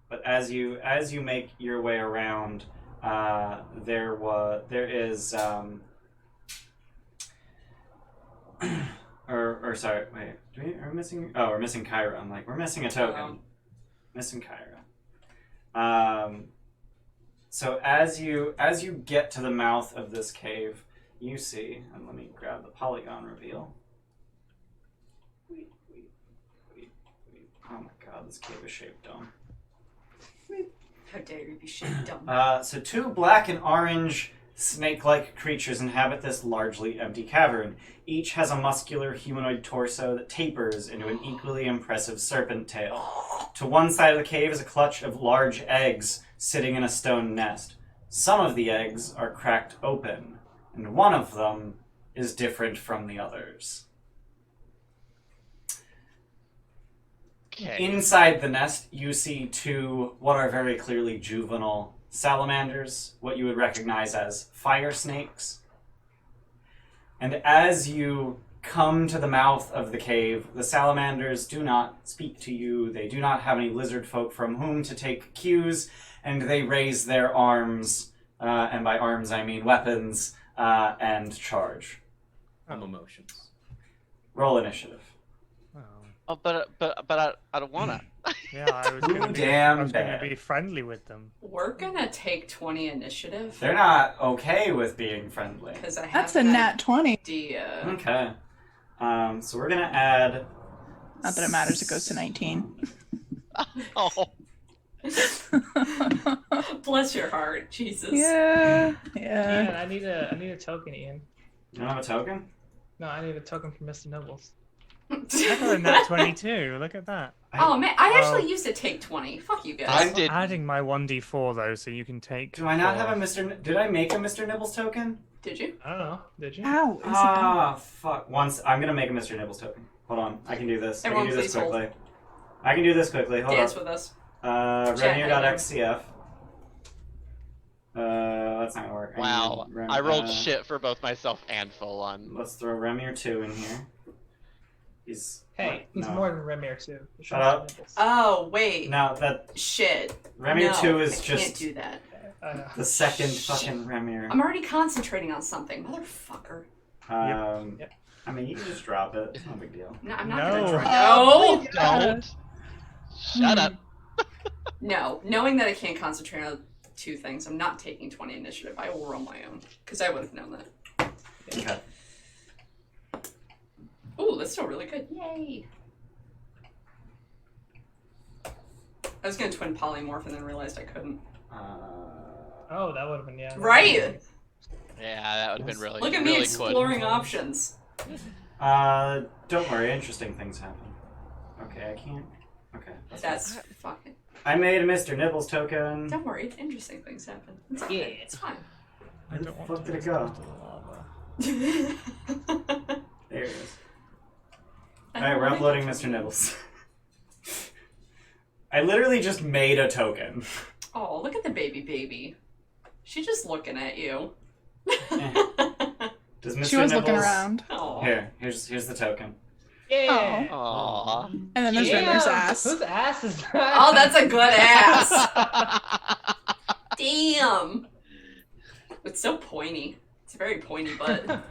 But as you make your way around, there is or sorry, wait, are we missing? Oh, we're missing Kyra. I'm like, we're missing a token. Missing Kyra. So as you get to the mouth of this cave, you see, and let me grab the polygon reveal. Wait. Oh my god, this cave is shaped dumb. How dare you be shaped dumb. So two black and orange snake-like creatures inhabit this largely empty cavern. Each has a muscular humanoid torso that tapers into an equally impressive serpent tail. To one side of the cave is a clutch of large eggs sitting in a stone nest. Some of the eggs are cracked open, and one of them is different from the others. Okay. Inside the nest, you see two what are very clearly juvenile salamanders, what you would recognize as fire snakes. And as you come to the mouth of the cave, the salamanders do not speak to you. They do not have any lizard folk from whom to take cues, and they raise their arms, and by arms I mean weapons, and charge. emotions. Roll initiative. Oh, but I don't wanna. Yeah, I was gonna Damn be bad. friendly with them. We're gonna take 20 initiative. They're not okay with being friendly. Because I have That's a an nat 20. idea. Okay. So we're gonna add. Not that it matters, it goes to 19. Oh, Bless your heart, Jesus. Yeah. Ian, Yeah. I need a token, Ian. You don't have a token? No, I need a token from Mr. Nibbles. I got a nat 22. Look at that. Oh man, I actually used to take 20. Fuck you guys. I I'm did. adding my 1d4 though, so you can take. Do I not have a 4. Mr. Did I make a Mr. Nibbles token? Did you? I don't know. Did you? Ow. Is it Ah, fuck. Once I'm gonna make a Mr. Nibbles token. Hold on, I can do this. Everyone I can do this please hold. quickly. I can do this quickly. Hold Dance on. with us. Remir.xcf. That's not gonna work. Wow, need I rolled shit for both myself and full on. Let's throw Remir 2 in here. He's Hey, he's no. more than Remir too. Shut up. Oh wait. No, that Shit. Remir No, 2 is I just can't do that. the second fucking Remir. I'm already concentrating on something, motherfucker. Yep. I mean, you can just drop it. It's no big deal. No, I'm not No. gonna try. Oh, No. Don't. Shut up. No. Knowing that I can't concentrate on two things, I'm not taking 20 initiative. I will roll my own because I would have known that. Okay. Ooh, that's still really good. Yay. I was gonna twin polymorph and then realized I couldn't. Oh, that would have been yeah. Right. Yeah, that would have been really. Look at really me exploring options. Don't worry, interesting things happen. Okay, I can't. Okay. That's fucking. I made a Mr. Nibbles token. Don't worry, interesting things happen. It's okay. Yeah. It's fine. I don't Where the want fuck to did it go? to the lava. There it is. Alright, we're uploading Mr. Nibbles. I literally just made a token. Oh, look at the baby. She's just looking at you. Does Mr. She was Nibbles... looking around. Oh. Here's the token. Yeah. Aww. And then there's Damn, Rimmer's ass. Whose ass is that? Oh, that's a good ass. Damn. It's so pointy. It's a very pointy butt.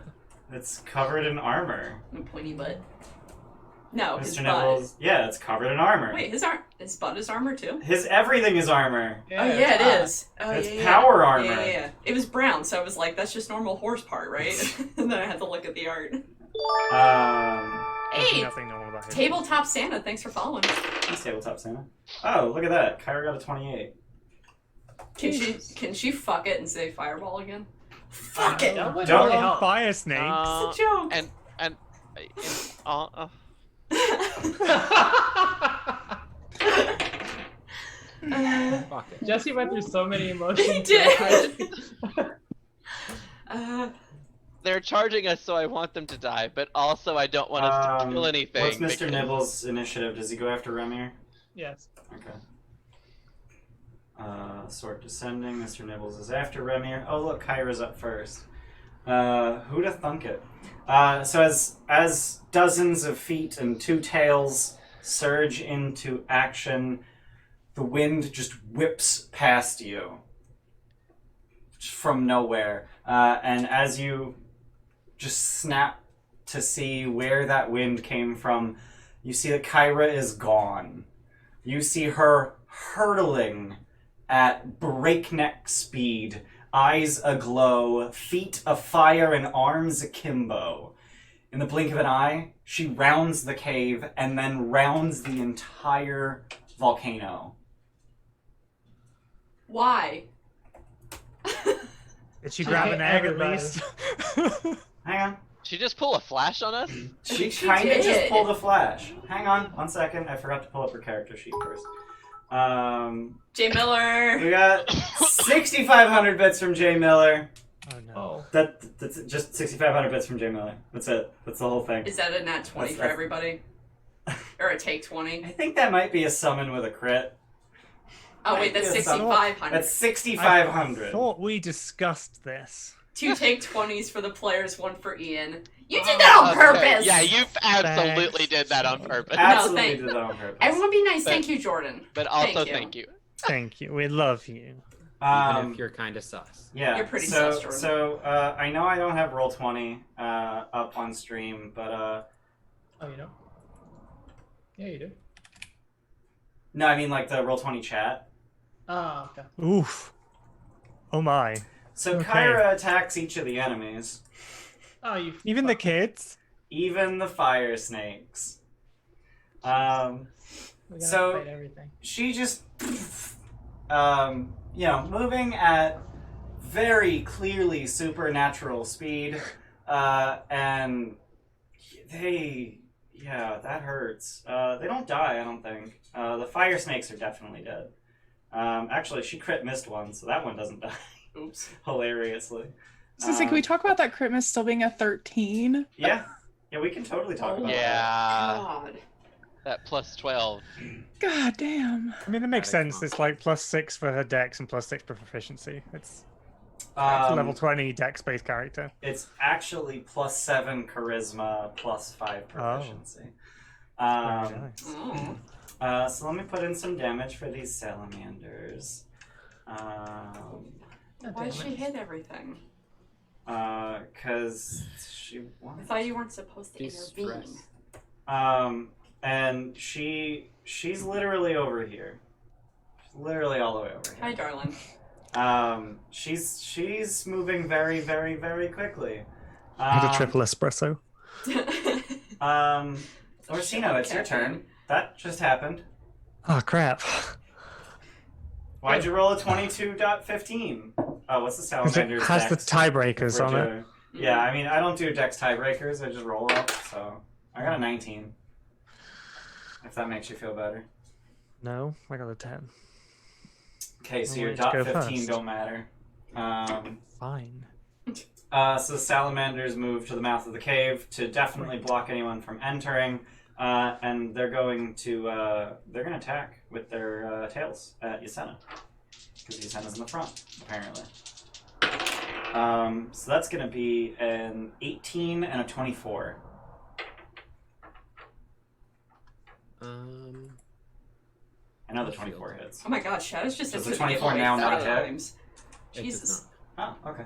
It's covered in armor. A pointy butt. No, his Mr. butt. Nibbles. Yeah, it's covered in armor. Wait, his butt is armor too? His everything is armor. Oh yeah, it is. Oh, It's yeah, power armor. Yeah. It was brown, so I was like, that's just normal horse part, right? And then I had to look at the art. There's Hey, nothing normal about him. Tabletop Santa, thanks for following. He's Tabletop Santa. Oh, look at that. Kyra got a 28. Can she fuck it and say fireball again? Fuck it! That would Don't really help. Fire snakes. It's a joke. And Fuck it. Jesse went through so many emotions. He did. they're charging us, so I want them to die, but also I don't want us to kill anything. What's Mr. because- Nibbles' initiative? Does he go after Remir? Yes. Okay. Sword descending. Mr. Nibbles is after Remir. Oh, look, Kyra's up first. Who'da thunk it? So as dozens of feet and two tails surge into action, the wind just whips past you from nowhere. And as you just snap to see where that wind came from, you see that Kyra is gone. You see her hurtling at breakneck speed, eyes aglow, feet afire, and arms akimbo. In the blink of an eye, she rounds the cave and then rounds the entire volcano. Why? Did she grab an egg at least? Hang on. She just pull a flash on us? She she kind of did. just pulled a flash. Hang on 1 second. I forgot to pull up her character sheet first. Jay Miller. We got 6,500 bits from Jay Miller. Oh no. Oh. That's just 6,500 bits from Jay Miller. That's it. That's the whole thing. Is that a nat 20 for everybody? Or a take 20? I think that might be a summon with a crit. Oh wait, that's Might be a summon. 6,500. That's 6,500. Thought we discussed this. 2 take 20s for the players, 1 for Ian. You did that on Okay, purpose! Yeah, you absolutely Thanks. did that on purpose. Absolutely thank- did that on purpose. Everyone be nice. Thank you, Jordan. But also thank you. Thank you. We love you. Even if you're kind of sus. Yeah. You're pretty so, sus, Jordan. So, I know I don't have Roll20 up on stream, but Oh, you know? Yeah, you do. no, I mean like the Roll20 chat. Oh, okay. Oof. Oh my. So Okay. Kyra attacks each of the enemies, Oh, you. Even the kids? even the fire snakes. We gotta so- fight everything. She just, moving at very clearly supernatural speed, and that hurts. They don't die, I don't think. The fire snakes are definitely dead. Actually, she crit missed one, so that one doesn't die. Oops. Hilariously. So, can we talk about that crit miss still being a 13? Yeah, we can totally talk about that. Yeah, God. that plus 12. God damn. I mean, it makes That is sense. It's like +6 for her dex and +6 for proficiency. It's Um, level 20 dex-based character. It's actually +7 charisma, +5 proficiency. Very nice. Oh. So let me put in some damage for these salamanders. Why'd she hit everything? Because she I wanted. thought you weren't supposed to She's intervene. stressed. And she's literally over here. She's literally all the way over Hi, here. darling. She's moving very, very, very quickly. I had a triple espresso. Orsino, it's your turn. That just happened. Oh, crap. Why'd you roll a 22.15? Oh, what's the Because it salamander's has the dex? tiebreakers on it. Yeah, I mean, I don't do dex tiebreakers. I just roll up, so I got a 19. If that makes you feel better. No, I got a 10. Okay, so I'll your let you dot go 15 first. don't matter. Fine. So the salamanders move to the mouth of the cave to definitely block anyone from entering, and they're going to attack with their tails at Yasena, because Yasena's in the front apparently. So that's going to be an 18 and a 24. I know the 24 hits. Oh my god, Shadows just Does hit the 24 like now not 30 hit? times. It does Jesus. Oh, okay.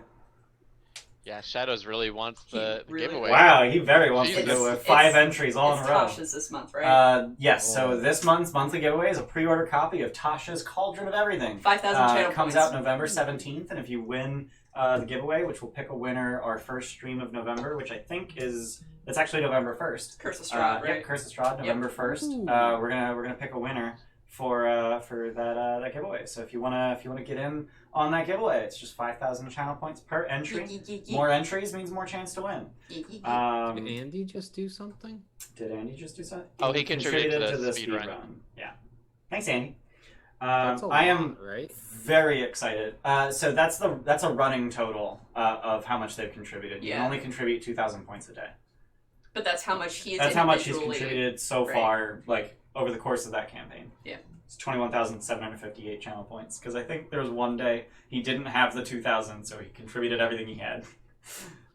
Yeah, Shadows really wants the really giveaway. Wow, he very wants to Jesus. go with 5 entries all in a row. Tasha's this month, right? Yes, so this month's monthly giveaway is a pre-order copy of Tasha's Cauldron of Everything. 5,000 channel It comes points. out November 17th, and if you win the giveaway, which will pick a winner our first stream of November, which I think it's actually November 1st. Curse of Strahd, right? Yep, Curse of Strahd, November 1st. We're gonna pick a winner for that giveaway. So if you wanna get in on that giveaway, it's just 5,000 channel points per entry. More entries means more chance to win. Did Andy just do something? Did Andy just do something? Oh, he contributed to the speed run. Yeah. Thanks, Andy. That's a I am lot, right? very excited. So that's a running total of how much they've contributed. You can only contribute 2,000 points a day. But that's how much he is. That's how much he's contributed so right. far, like over the course of that campaign. Yeah. It's 21,758 channel points because I think there was one day he didn't have the 2,000, so he contributed everything he had.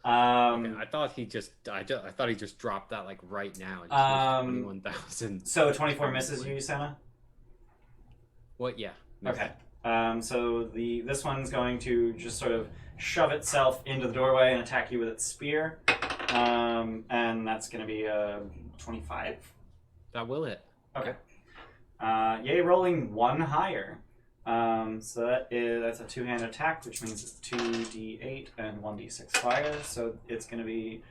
I thought he just dropped that like right now. It just 21,000. So 24 misses you, Senna? What? Yeah. Okay. So this one's going to just sort of shove itself into the doorway and attack you with its spear. And that's going to be 25. That will hit. Okay. Yay, rolling 1 higher. So that's a 2-hand attack, which means it's 2d8 and 1d6 fire. So it's going to be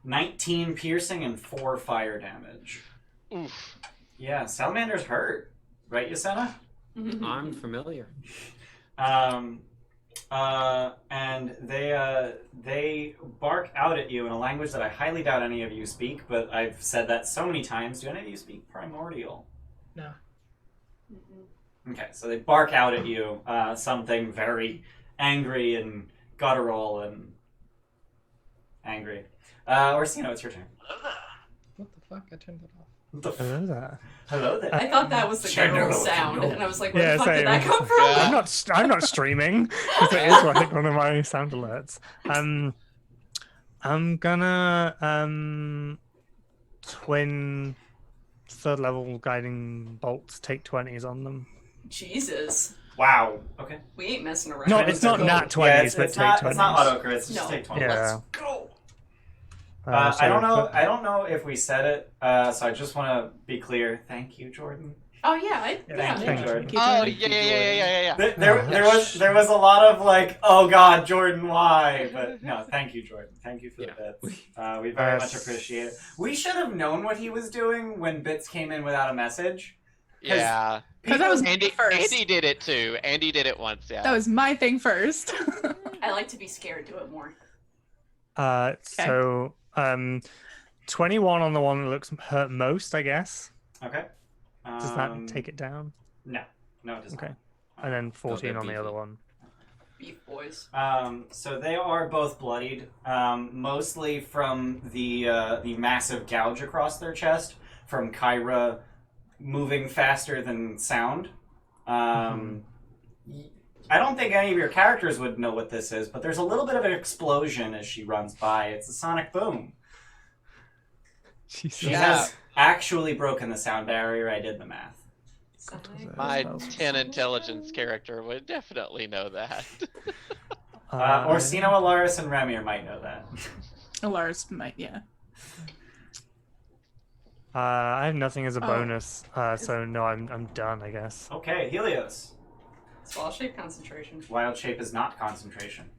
19 piercing and 4 fire damage. Oof. Yeah, salamanders hurt, right, Yasena? I'm familiar. And they bark out at you in a language that I highly doubt any of you speak, but I've said that so many times. Do any of you speak Primordial? No. Okay, so they bark out at you something very angry and guttural and angry. Orsino, it's your turn. What the fuck? I turned it off. Hello there. Hello there. I thought that was the general sound, and I was like, where the fuck did that come from? Yeah. I'm not streaming because it is like one of my sound alerts. I'm gonna twin 3rd level guiding bolts, take 20s on them. Jesus. Wow. Okay. We ain't messing around. No, it's not nat 20s, Yeah, but it's take not, 20s. it's not auto crits. It's No. just take 20. Yeah. Let's go. I don't know. I don't know if we said it. So I just want to be clear. Thank you, Jordan. Oh yeah, Thank you, Jordan. Oh, yeah. There was a lot of like, oh God, Jordan, why? But no, thank you, Jordan. Thank you for the bits. We very much appreciate it. We should have known what he was doing when bits came in without a message. Yeah. Because that was Andy, first. Andy did it too. Andy did it once, yeah. That was my thing first. I like to be scared. Do it more. So 21 on the one that looks hurt most, I guess. Okay. Does that take it down? No, it doesn't. Okay. And then 14 on the beefy. other one. Beef boys. So they are both bloodied, mostly from the massive gouge across their chest from Kyra moving faster than sound. I don't think any of your characters would know what this is, but there's a little bit of an explosion as she runs by. It's a sonic boom. Jesus. She has actually broken the sound barrier. I did the math. My 10 intelligence character would definitely know that. Orsino, Alaris, and Remir might know that. Lars might, yeah. I have nothing as a bonus, so no, I'm done, I guess. Okay, Helios. It's wild shape concentration. Wild shape is not concentration.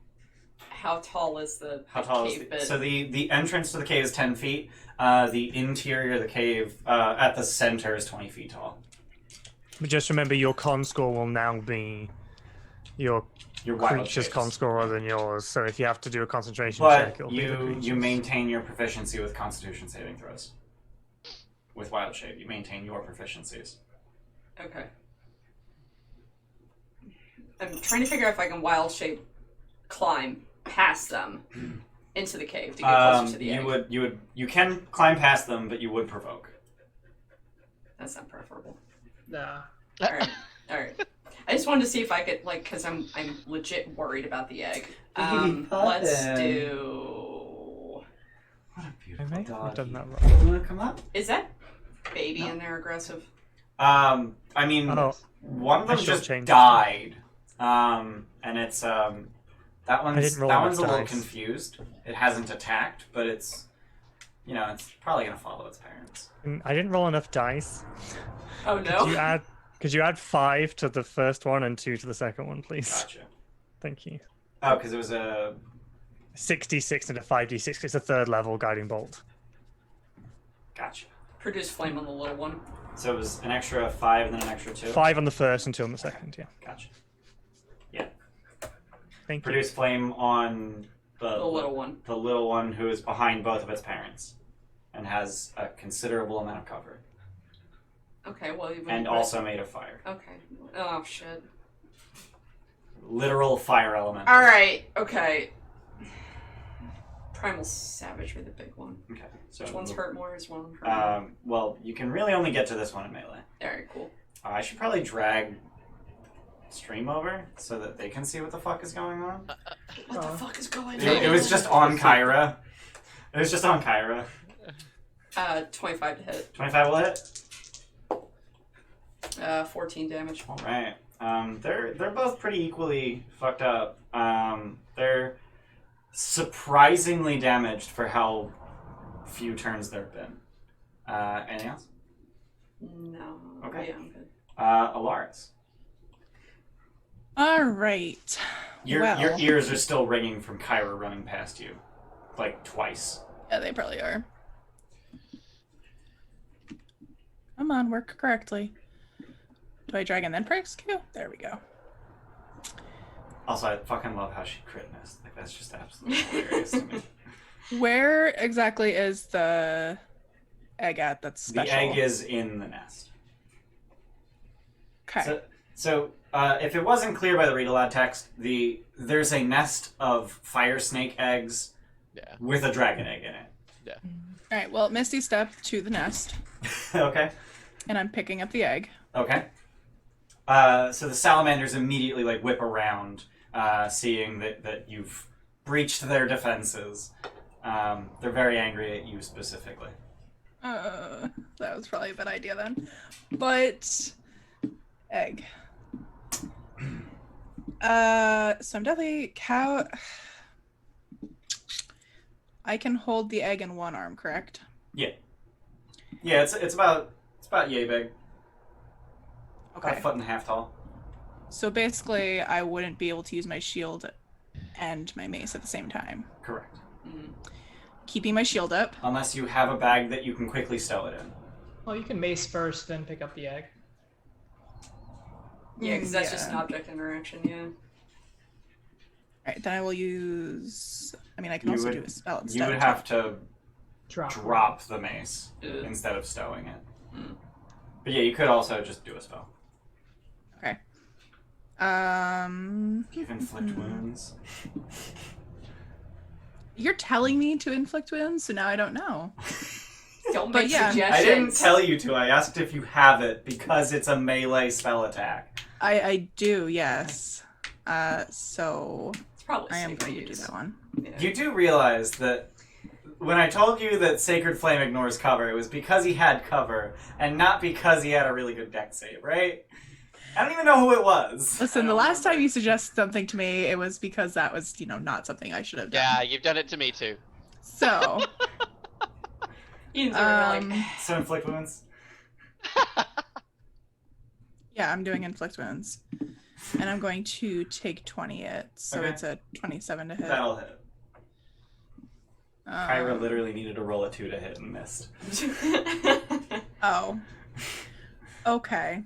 How tall is the How tall cave is bed? So the entrance to the cave is 10 feet. The interior of the cave at the center is 20 feet tall. But just remember, your con score will now be your wild creature's shapes. con score rather than yours. So if you have to do a concentration But check, it'll be the you creature's. maintain your proficiency with Constitution saving throws. With wild shape, you maintain your proficiencies. Okay. I'm trying to figure out if I can wild shape climb past them into the cave to get closer to the egg. You can climb past them, but you would provoke. That's not preferable. Nah. Alright. I just wanted to see if I could, like, because I'm legit worried about the egg. Let's do... What a I beautiful may dog. have done that wrong. You want to come up? Is that baby in there aggressive? I mean, Oh, one of them I just shortchanged it. died. And it's That one's didn't roll that enough one's a little dice. confused. It hasn't attacked, but it's it's probably gonna follow its parents. I didn't roll enough dice. Oh no. Could you add 5 to the first one and 2 to the second one, please? Gotcha. Thank you. Oh, because it was a 6d6 and a 5d6. It's a 3rd level guiding bolt. gotcha. Produce flame on the little one. So it was an extra 5 and then an extra 2. 5 on the first and 2 on the second. Yeah. Gotcha. Yeah. Thank you. Produce flame on The little one. the little one who is behind both of its parents, and has a considerable amount of cover, Okay, well you and also made of fire. Okay. Oh shit. Literal fire element. Alright, okay. Primal Savagery, the big one. Okay. So Which one's hurt more? Is one hurt more? well, you can really only get to this one in melee. Alright, cool. I should probably drag stream over so that they can see what the fuck is going on. What the fuck is going on? It was just on Kyra. It was just on Kyra. 25 to hit. 25 will hit. 14 damage. All right. They're both pretty equally fucked up. They're surprisingly damaged for how few turns there've been. Anything else? No. Okay. Yeah, I'm good. Alaris. All right. Your Well. ears are still ringing from Kyra running past you, like twice. Yeah, they probably are. Come on, work correctly. Do I drag and then prosecute? There we go. Also, I fucking love how she crit missed. Like, that's just absolutely hilarious to me. Where exactly is the egg at that's special? The egg is in the nest. Okay. So if it wasn't clear by the read aloud text, there's a nest of fire snake eggs with a dragon egg in it. Yeah. All right, well, Misty step to the nest, Okay. and I'm picking up the egg. Okay. So the salamanders immediately like whip around, seeing that you've breached their defenses. They're very angry at you specifically. That was probably a bad idea then. But egg. So I'm definitely cow. I can hold the egg in one arm, correct? Yeah. Yeah, it's about yay big. About Okay. a foot and a half tall. So basically, I wouldn't be able to use my shield and my mace at the same time. Correct. Keeping my shield up. Unless you have a bag that you can quickly stow it in. Well, you can mace first, then pick up the egg. Yeah, because that's just an object interaction, yeah. Alright, then I will use... I mean, I can You also would- do a spell instead. You would have to Drop. the mace Ugh. instead of stowing it. But yeah, you could also just do a spell. Okay. You can inflict wounds. You're telling me to inflict wounds, so now I don't know. Don't But make yeah. suggestions. I didn't tell you to. I asked if you have it because it's a melee spell attack. I do, yes. So It's probably I am safe going to do use. that one. Yeah. You do realize that when I told you that Sacred Flame ignores cover, it was because he had cover and not because he had a really good deck save, right? I don't even know who it was. Listen, the last time you suggested something to me, it was because that was, not something I should have done. Yeah, you've done it to me too. So, Ian's over like, So inflict wounds. yeah, I'm doing inflict wounds. And I'm going to take 20 it, so Okay. it's a 27 to hit. That'll hit. Kyra literally needed to roll a 2 to hit and missed. Oh. Okay.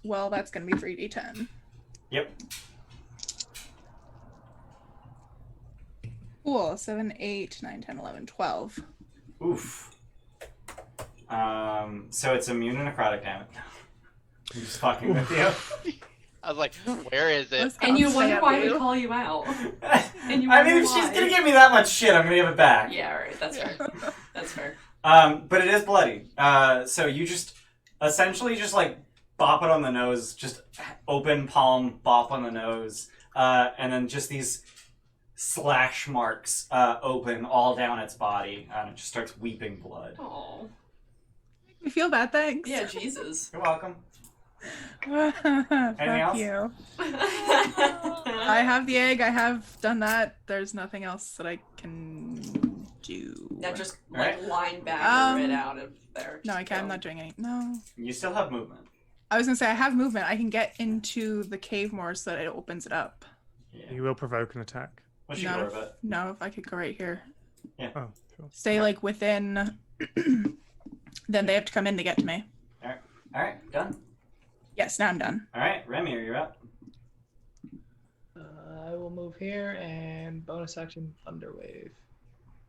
Well, that's going to be 3d10. Yep. Cool. 7, 8, 9, 10, 11, 12. Oof. So it's immune to necrotic damage. I'm just fucking with you. I was like, where is it? Let's and you I'll wonder stab why you. we call you out. And you I mean, wonder if she's why. gonna give me that much shit, I'm gonna give it back. Yeah, alright, that's fair. That's fair. But it is bloody. So you just essentially just like bop it on the nose, just open palm bop on the nose, and then just these slash marks open all down its body, and it just starts weeping blood. Oh. You feel bad, thanks. Yeah, Jesus. You're welcome. Fuck else? you. I have the egg. I have done that. There's nothing else that I can do. Now just Alright. linebacker it out of there. No, I Just can't. I'm go. not doing any. No. You still have movement. I was gonna say I have movement. I can get into the cave more so that it opens it up. Yeah. You will provoke an attack. What's your Not door if, of it? no, if I could go right here. Oh, sure. Stay like within. Then they have to come in to get to me. Alright, done. Yes, now I'm done. Alright, Remy, you're up. I will move here and bonus action Thunder Wave.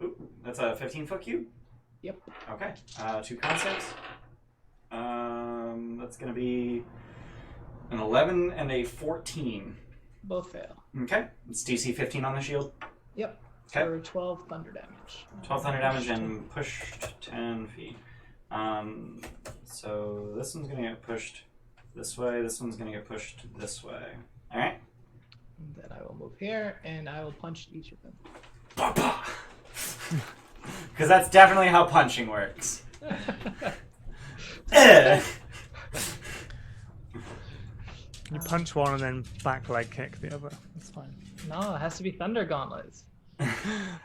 Ooh, that's a 15-foot cube? Yep. Okay, 2 concepts. That's gonna be an 11 and a 14. Both fail. Okay, it's DC 15 on the shield. Yep. Okay. For 12 thunder damage. 12 thunder damage and pushed 10 feet. So this one's gonna get pushed this way, this one's gonna get pushed this way. Alright? And then I will move here and I will punch each of them. Because that's definitely how punching works. Eh. You punch one and then back leg kick the other. That's fine. No, it has to be thunder gauntlets.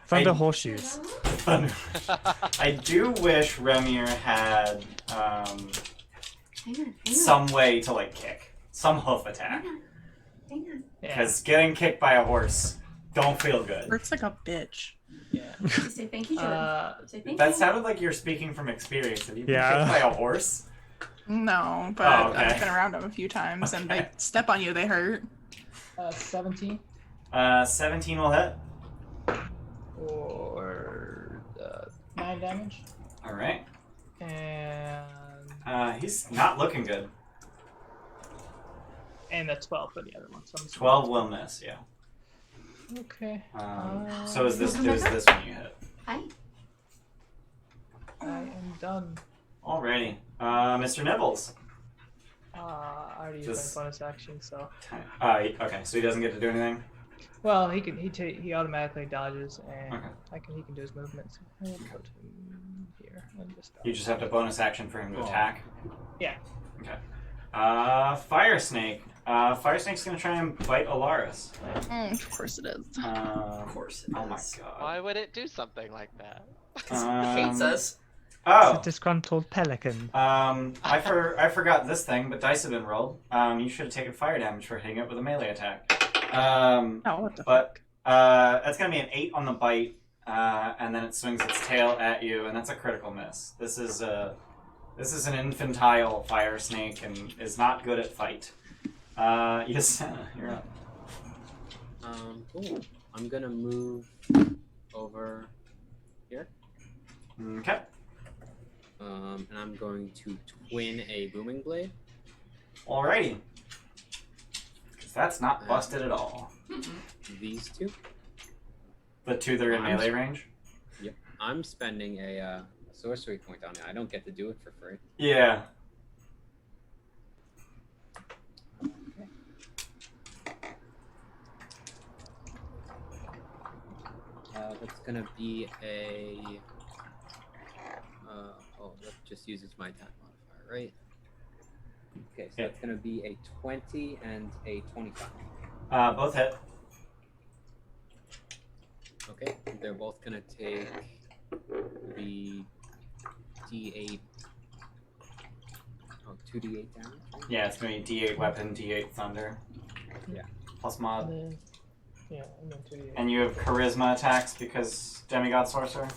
Thunder I- horseshoes. I do wish Remir had Hang on. some way to like kick. Some hoof attack. Hang on. Yeah. Because getting kicked by a horse don't feel good. Hurts like a bitch. Yeah. Say thank you, Jordan. Say thank That you. sounded like you're speaking from experience. Have you been Yeah. kicked by a horse? No, but Oh, okay. I've been around them a few times, and they step on you, they hurt. 17 17 will hit. or 9 damage. Alright. And He's not looking good. a 12 for the other one. So I'm assuming- 12 will miss, yeah. Okay. So is this one you hit? Hi. I am done. Alrighty. Mr. Nibbles. I already used Just- my bonus action, so Okay, so he doesn't get to do anything? well he automatically dodges and Okay. he can do his movements. I'll put him here and just You just have to bonus action for him to attack? Yeah. Okay. Fire Snake. Fire Snake's gonna try and bite Alaris. Of course it is. Of course it Oh my is. god. Why would it do something like that? Hates us. Oh, It's a disgruntled pelican. I forgot this thing, but dice have been rolled. You should have taken fire damage for hitting it with a melee attack. Oh, what the But that's gonna be an 8 on the bite, and then it swings its tail at you, and that's a critical miss. This is an infantile fire snake and is not good at fight. Yasena, you're up. Cool. I'm gonna move over here. Okay. And I'm going to twin a booming blade. Alrighty. Because that's not busted at all. These two. The two that are in I'm- melee range? Yep. I'm spending a sorcery point on it. I don't get to do it for free. Yeah. That's gonna be a. That just uses my attack modifier, right? Okay, so Yeah. that's gonna be a 20 and a 25. Both hit. Okay, they're both gonna take the D8. Oh, 2d8 damage. Right? Yeah, it's going to be D8 weapon, D8 thunder. Yeah. Plus mod. And then, yeah, and then 2d8. And you have charisma attacks because demigod sorcerer?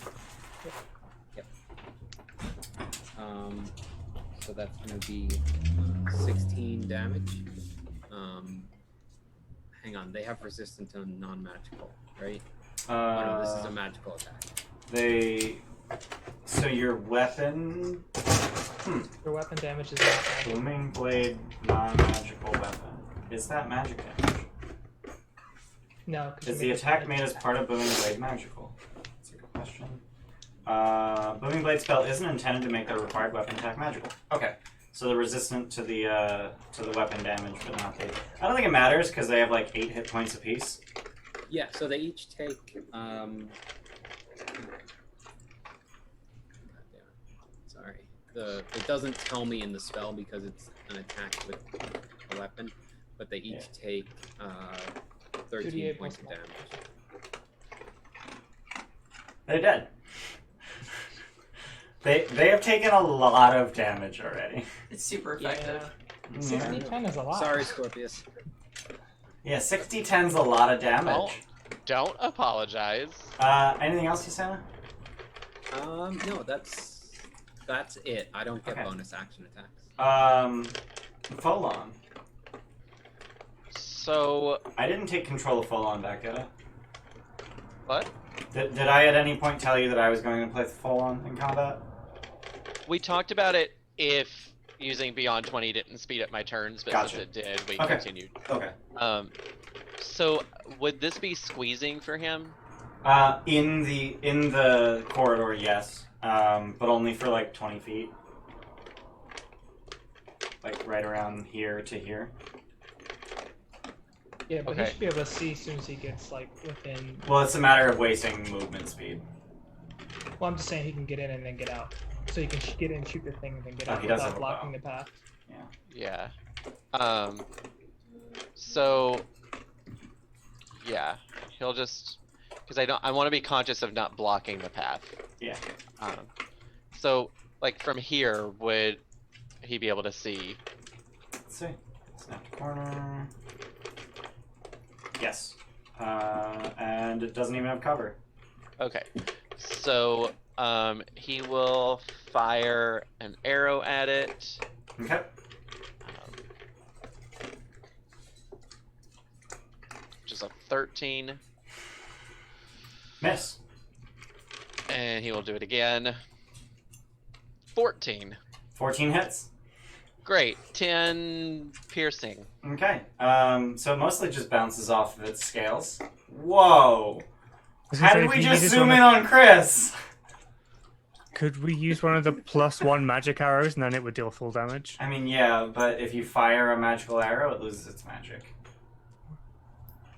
So that's gonna be 16 damage. Hang on, they have resistance to non-magical, right? Oh no, this is a magical attack. So your weapon... Your weapon damage is not magic. Booming blade, non-magical weapon. Is that magic damage? No. 'cause Is you the make attack it made as part of Booming Blade magical? That's a good question. Booming Blade spell isn't intended to make the required weapon attack magical. Okay, so they're resistant to the weapon damage, but not the... I don't think it matters because they have like 8 hit points apiece. Yeah, so they each take. God damn it. Sorry. It doesn't tell me in the spell because it's an attack with a weapon, but they each take 13 2d8 points of plus damage. They're dead. They have taken a lot of damage already. It's super effective. Yeah. 60-10 is a lot. Sorry, Scorpius. Yeah, 60-10's a lot of damage. Don't apologize. Anything else, Yusana? No, that's it. I don't get Okay. bonus action attacks. Folon. So I didn't take control of Folon back, did I? what? Did I at any point tell you that I was going to play Folon in combat? We talked about it if using Beyond 20 didn't speed up my turns, but Gotcha. since it did, we Okay. continued. Okay. So would this be squeezing for him? In the corridor, yes. But only for like 20 feet. Like right around here to here. Yeah, but Okay. he should be able to see as soon as he gets like within. Well, it's a matter of wasting movement speed. Well, I'm just saying he can get in and then get out, so he can get in, shoot the thing, and then get Oh, out he does without have a blocking bow. the path. Yeah. So yeah, he'll just because I want to be conscious of not blocking the path. Yeah. So like from here, would he be able to see? Let's see. Snap to corner. Yes. And it doesn't even have cover. Okay. So he will fire an arrow at it. Okay. Which is a 13. Miss. And he will do it again. 14. 14 hits. Great. 10 piercing. Okay. So it mostly just bounces off of its scales. Whoa. How did we just zoom in on Chris? Could we use one of the +1 magic arrows and then it would deal full damage? I mean, yeah, but if you fire a magical arrow, it loses its magic.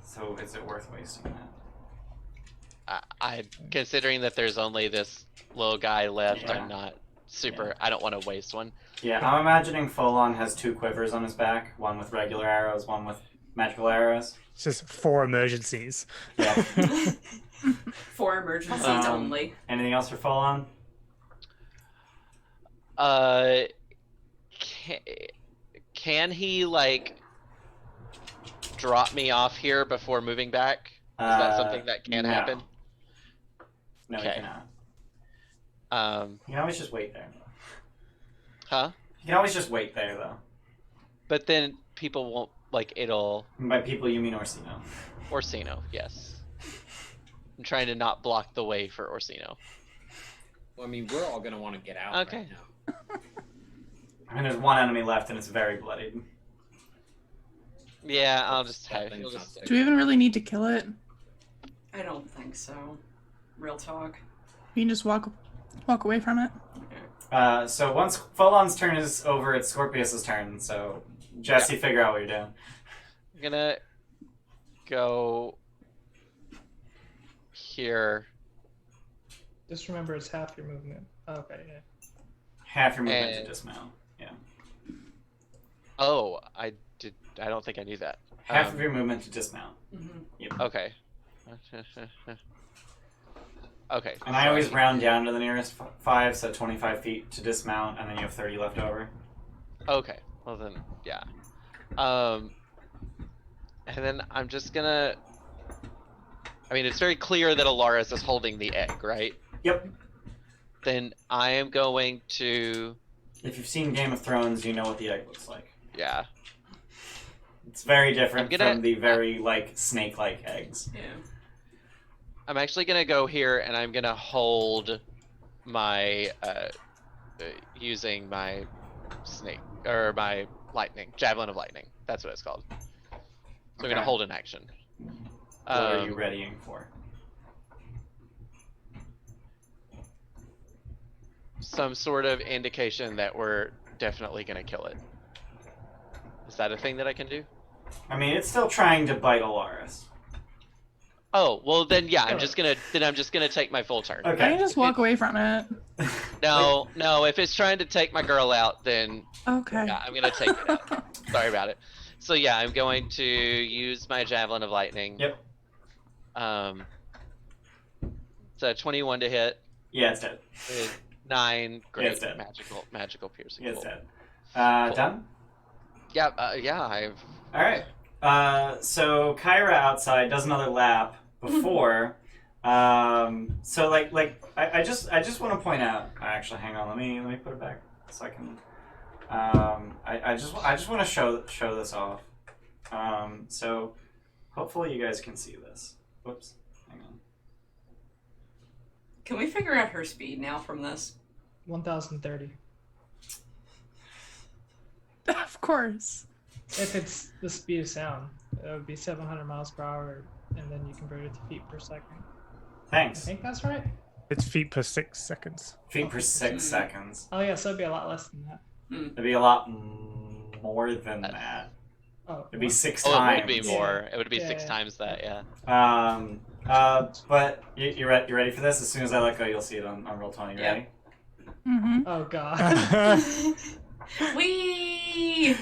So is it worth wasting that? I considering that there's only this little guy left, Yeah. I'm not super. Yeah. I don't want to waste one. Yeah, I'm imagining Folon has 2 quivers on his back. One with regular arrows, one with magical arrows. It's just 4 emergencies. Yeah. For emergencies only. Anything else for Folon? Can he like drop me off here before moving back? Is that something that can no. happen? No, Okay. you cannot. You can always just wait there. Huh? You can always just wait there, though. But then people won't like it'll. And by people, you mean Orsino. Orsino, yes. I'm trying to not block the way for Orsino. Well, I mean, we're all gonna want to get out Okay. right now. I mean, there's one enemy left, and it's very bloodied. Yeah, I'll just That have. thing's He'll not just, safe. Do we even really need to kill it? I don't think so. Real talk. We can just walk away from it. So once Folon's turn is over, it's Scorpius's turn. So Jesse, figure out what you're doing. I'm gonna go here. Just remember, it's half your movement. Okay, yeah. Half your movement to And- dismount. Yeah. Oh, I don't think I knew that. Half of your movement to dismount. Mm-hmm. Yep. Okay. Okay. And I always round down to the nearest 5, so 25 feet to dismount, and then you have 30 left over. Okay. Well then, yeah. And then I'm just gonna. I mean, it's very clear that Alaris is holding the egg, right? Yep. Then I am going to. If you've seen Game of Thrones, you know what the egg looks like. Yeah. It's very different I'm gonna- from the very, snake-like eggs. Yeah. I'm actually gonna go here and I'm gonna hold my using my snake or my lightning javelin of lightning. That's what it's called. So I'm Okay. gonna hold an action. What are you readying for? Some sort of indication that we're definitely gonna kill it. Is that a thing that I can do? I mean, it's still trying to bite Alaris. Oh well, then yeah, I'm just gonna take my full turn. I Okay. can just walk away from it. No, if it's trying to take my girl out, then Okay. yeah, I'm gonna take it out. Sorry about it. So yeah, I'm going to use my Javelin of Lightning. Yep. So 21 to hit. Yeah, it's dead. 9, great. it's dead. Magical piercing. Yeah, it's Cool. dead. Cool. Done? Yeah, I've... Alright. So Kyra outside does another lap before. So I just want to point out. Actually, hang on. Let me put it back so I can. I just want to show this off. So hopefully you guys can see this. Whoops. Hang on. Can we figure out her speed now from this? 1,030. Of course. If it's the speed of sound, it would be 700 miles per hour, and then you convert it to feet per second. I Thanks. think that's right. It's feet per 6 seconds. Feet per 6 seconds. Oh yeah, so it'd be a lot less than that. It'd be a lot more than that. Oh, It'd be 6 Oh, times. it would be more. It would be Yeah, 6 yeah. times that, yeah. But you ready for this? As soon as I let go, you'll see it on Roll20. You Yeah. ready? Mm-hmm. Oh god. Wee!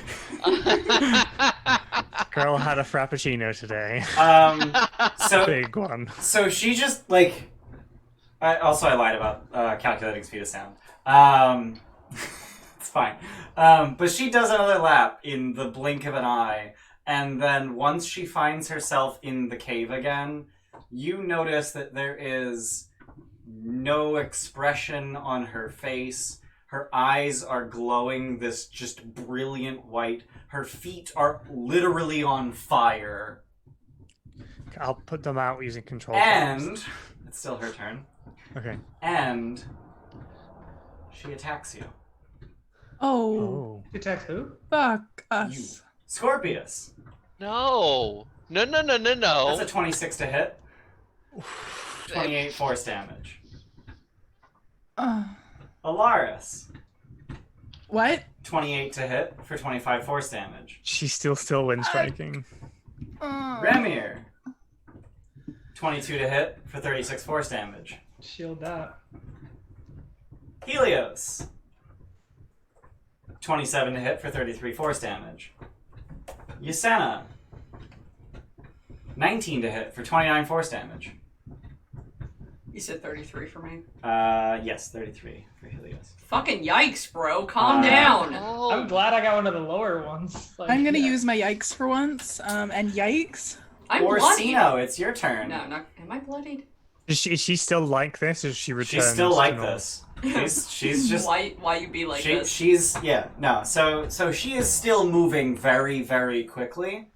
Girl had a frappuccino today. So Big one. So she just like. I lied about calculating speed of sound. It's fine. But she does another lap in the blink of an eye, and then once she finds herself in the cave again, you notice that there is no expression on her face. Her eyes are glowing this just brilliant white. Her feet are literally on fire. I'll put them out using control. And it's still her turn. Okay. And she attacks you. Oh, Oh. Detect who? fuck us. Scorpius. No. No. That's a 26 to hit. 28 force damage. Alaris. What? 28 to hit for 25 force damage. She's still wind striking. Remir. 22 to hit for 36 force damage. Shield that. Helios. 27 to hit for 33 force damage. Yasena. 19 to hit for 29 force damage. You said 33 for me. Yes, 33 for Helios. Fucking yikes, bro. Calm down. Oh. I'm glad I got one of the lower ones. Like, I'm gonna yeah. use my yikes for once. And yikes. I'm bloodied. Orsino, it's your turn. No, not. Am I bloodied? Is she still like this? Or is she returned? She's still like to normal? this. She's just Why you be like this? she's so she is still moving very, very quickly.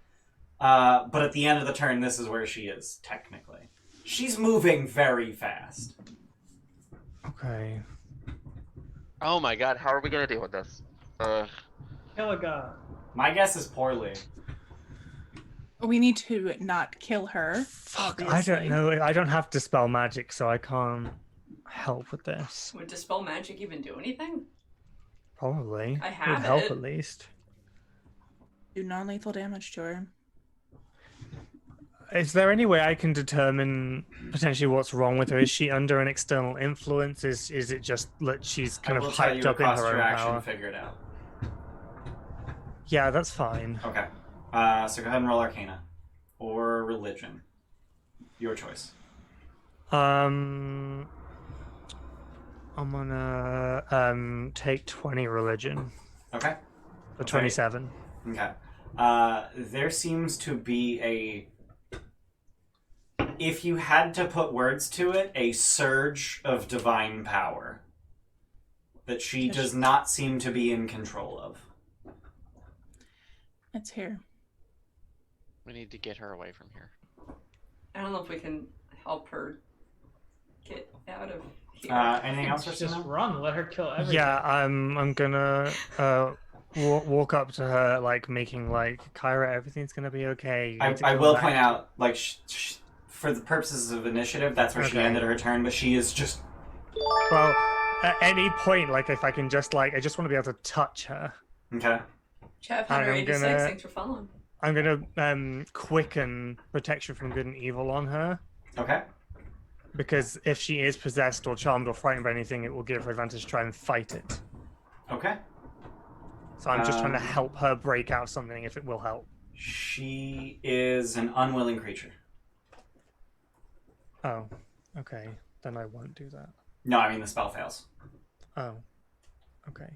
But at the end of the turn, this is where she is technically. She's moving very fast. Okay. Oh my god, how are we gonna deal with this? Kill a god. My guess is poorly. We need to not kill her. Fuck, obviously. I don't know. I don't have Dispel Magic, so I can't help with this. Would Dispel Magic even do anything? Probably. I have Would help it. at least. Do non-lethal damage to her. Is there any way I can determine potentially what's wrong with her? Is she under an external influence? Is it just that she's kind I of will tell hyped you up in across her your own action. power? Figure it out. Yeah, that's fine. Okay. So go ahead and roll Arcana or Religion. Your choice. I'm gonna take 20 religion. Okay. For 27. Okay. There seems to be if you had to put words to it, a surge of divine power that she does not seem to be in control of. It's here. We need to get her away from here. I don't know if we can help her get out of here. Anything else, Just Christina? run. Let her kill everything. Yeah, I'm gonna walk up to her, like making like, Kyra, everything's gonna be okay. You need to I come will back. point out, like, for the purposes of initiative, that's where she Okay. ended her turn, but she is just... Well, at any point, like if I can just I just want to be able to touch her. Okay. Chap I'm 186, gonna- thanks for following. I'm gonna quicken protection from good and evil on her. Okay. Because if she is possessed or charmed or frightened by anything, it will give her advantage to try and fight it. Okay. So I'm just trying to help her break out something if it will help. She is an unwilling creature. Oh, okay. Then I won't do that. No, I mean the spell fails. Oh, okay.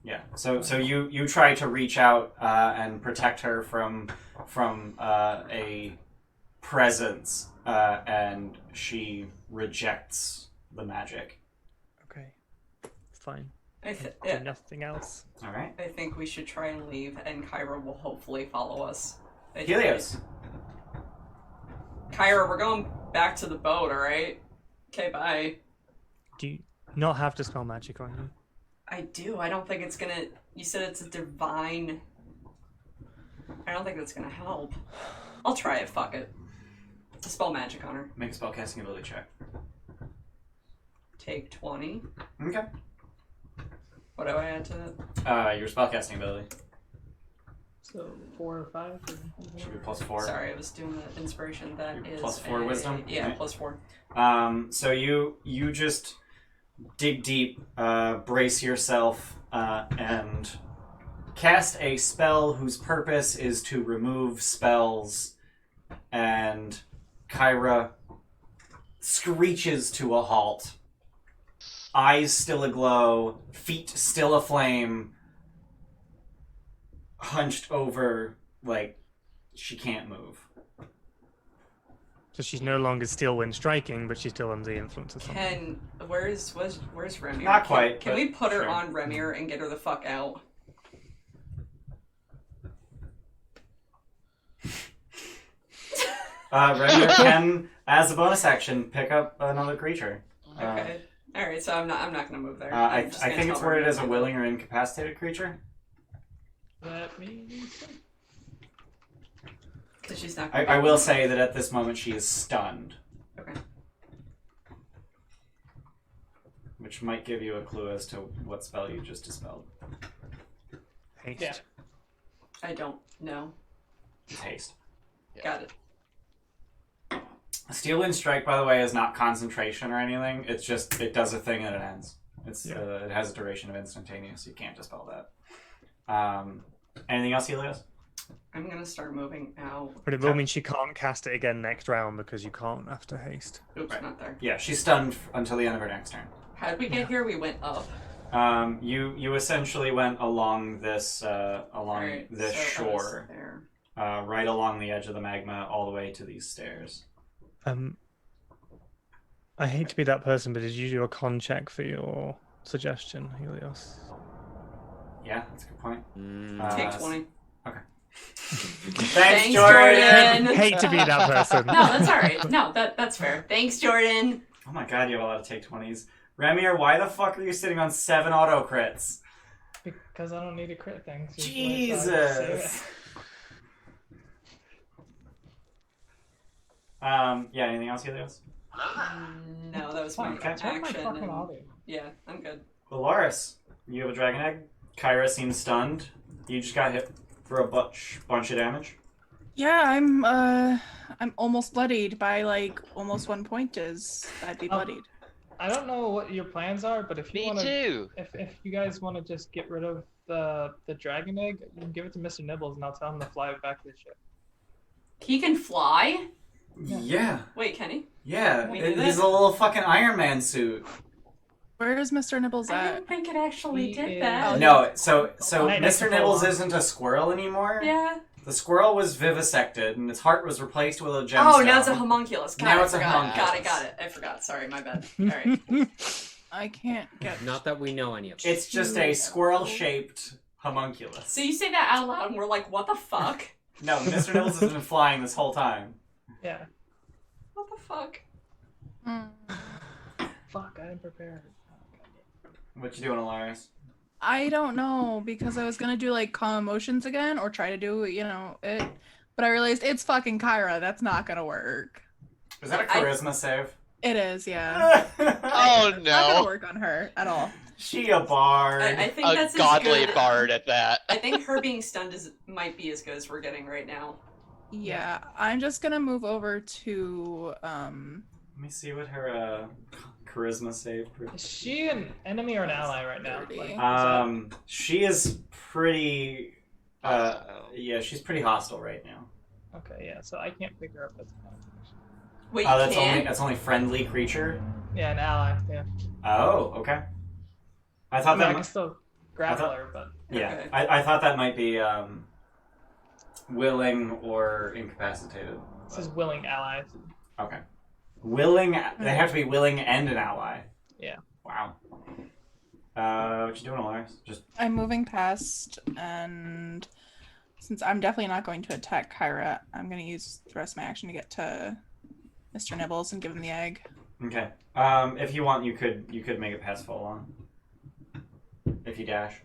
Yeah. So you try to reach out and protect her from a presence, and she rejects the magic. Okay. Fine. Yeah. Nothing else. All right. I think we should try and leave, and Kyra will hopefully follow us. Helios. Kyra, we're going back to the boat, alright? Okay, bye. Do you not have to spell magic on you? I do. I don't think it's gonna... You said it's a divine... I don't think that's gonna help. I'll try it, fuck it. Spell magic on her. Make a spellcasting ability check. Take 20. Okay. What do I add to that? Your spellcasting ability. So 4 or 5? Should be +4. Sorry, I was doing the inspiration. That Your is +4 wisdom? Yeah, Right. +4. So you just dig deep, brace yourself, and cast a spell whose purpose is to remove spells, and Kyra screeches to a halt. Eyes still aglow, feet still aflame, hunched over, like she can't move. So she's no longer still when striking, but she's still under the influence of something. Where's Remir? Not quite, Can but we put her sure. on Remir and get her the fuck out? Remir can, as a bonus action, pick up another creature. Okay. All right. So I'm not gonna move there. I I'm just gonna think it's tell her worded to as a do willing or incapacitated creature. That means... Because she's not. I will say that at this moment she is stunned. Okay. Which might give you a clue as to what spell you just dispelled. Haste. Yeah. I don't know. It's haste. Yeah. Got it. Steel Wind Strike, by the way, is not concentration or anything. It's just, it does a thing and it ends. It has a duration of instantaneous. You can't dispel that. Anything else, Helios? I'm gonna start moving out. But it will mean she can't cast it again next round because you can't after haste. Oops, Right. not there. Yeah, she's stunned until the end of her next turn. How did we get here? We went up. You essentially went along this Alright, so I was shore, there. right along the edge of the magma, all the way to these stairs. I hate to be that person, but did you do a con check for your suggestion, Helios? Yeah, that's a good point. Take 20. Thanks, Jordan. Hate to be that person. No, that's all right. No, that's fair. Thanks, Jordan. Oh my god, you have a lot of take 20s. Remir, why the fuck are you sitting on 7 auto crits? Because I don't need a crit thing. So Jesus. Yeah, anything else, Helios? No, that was my Fuck, turn my action. fucking and- audio. Yeah, I'm good. Dolores, you have a dragon egg. Kyra seems stunned. You just got hit for a bunch of damage. Yeah, I'm almost bloodied by like almost 1 point. I'd be bloodied. I don't know what your plans are, but if you Me want to, too. if you guys want to just get rid of the dragon egg, you can give it to Mr. Nibbles, and I'll tell him to fly it back to the ship. He can fly? Yeah. Wait, can he? Yeah. We did He's it? a little fucking Iron Man suit. Where is Mr. Nibbles I at? didn't think it actually He did is- that. No, so Right next to Mr. Nibbles Polar. isn't a squirrel anymore. Yeah. The squirrel was vivisected, and its heart was replaced with a gemstone. Oh, now it's a homunculus. Got Now it, it's a forgot. homunculus. Got it. I forgot. Sorry, my bad. All right. I can't get. Not that we know any of it. It's just a squirrel-shaped homunculus. So you say that out loud, and we're like, what the fuck? No, Mr. Nibbles has been flying this whole time. Yeah. What the fuck? Fuck, I didn't prepare. What you doing, Alaris? I don't know because I was gonna do like calm emotions again or try to do it, but I realized it's fucking Kyra. That's not gonna work. Is that a charisma save? It is, yeah. Oh Not gonna no. work on her at all. She a bard. I think A that's as godly good. bard at that. I think her being stunned might be as good as we're getting right now. Yeah, I'm just gonna move over to Let me see what her charisma save. Is she an enemy or an ally right now? 30. Like, is that- She is pretty Yeah, she's pretty hostile right now. Okay, yeah, so I can't pick her up. That's fine. Wait, Oh, you can? that's only friendly creature. Yeah, an ally. Yeah. Oh, okay. I thought I mean, I that. can still grapple her, but Yeah, Okay. I thought that might be willing or incapacitated. this is willing ally. Okay. Willing. They have to be willing and an ally. Yeah. Wow. What you doing, Alaris? Just. I'm moving past, and since I'm definitely not going to attack Kyra, I'm going to use the rest of my action to get to Mr. Nibbles and give him the egg. Okay. If you want, you could make it past full on. If you dash,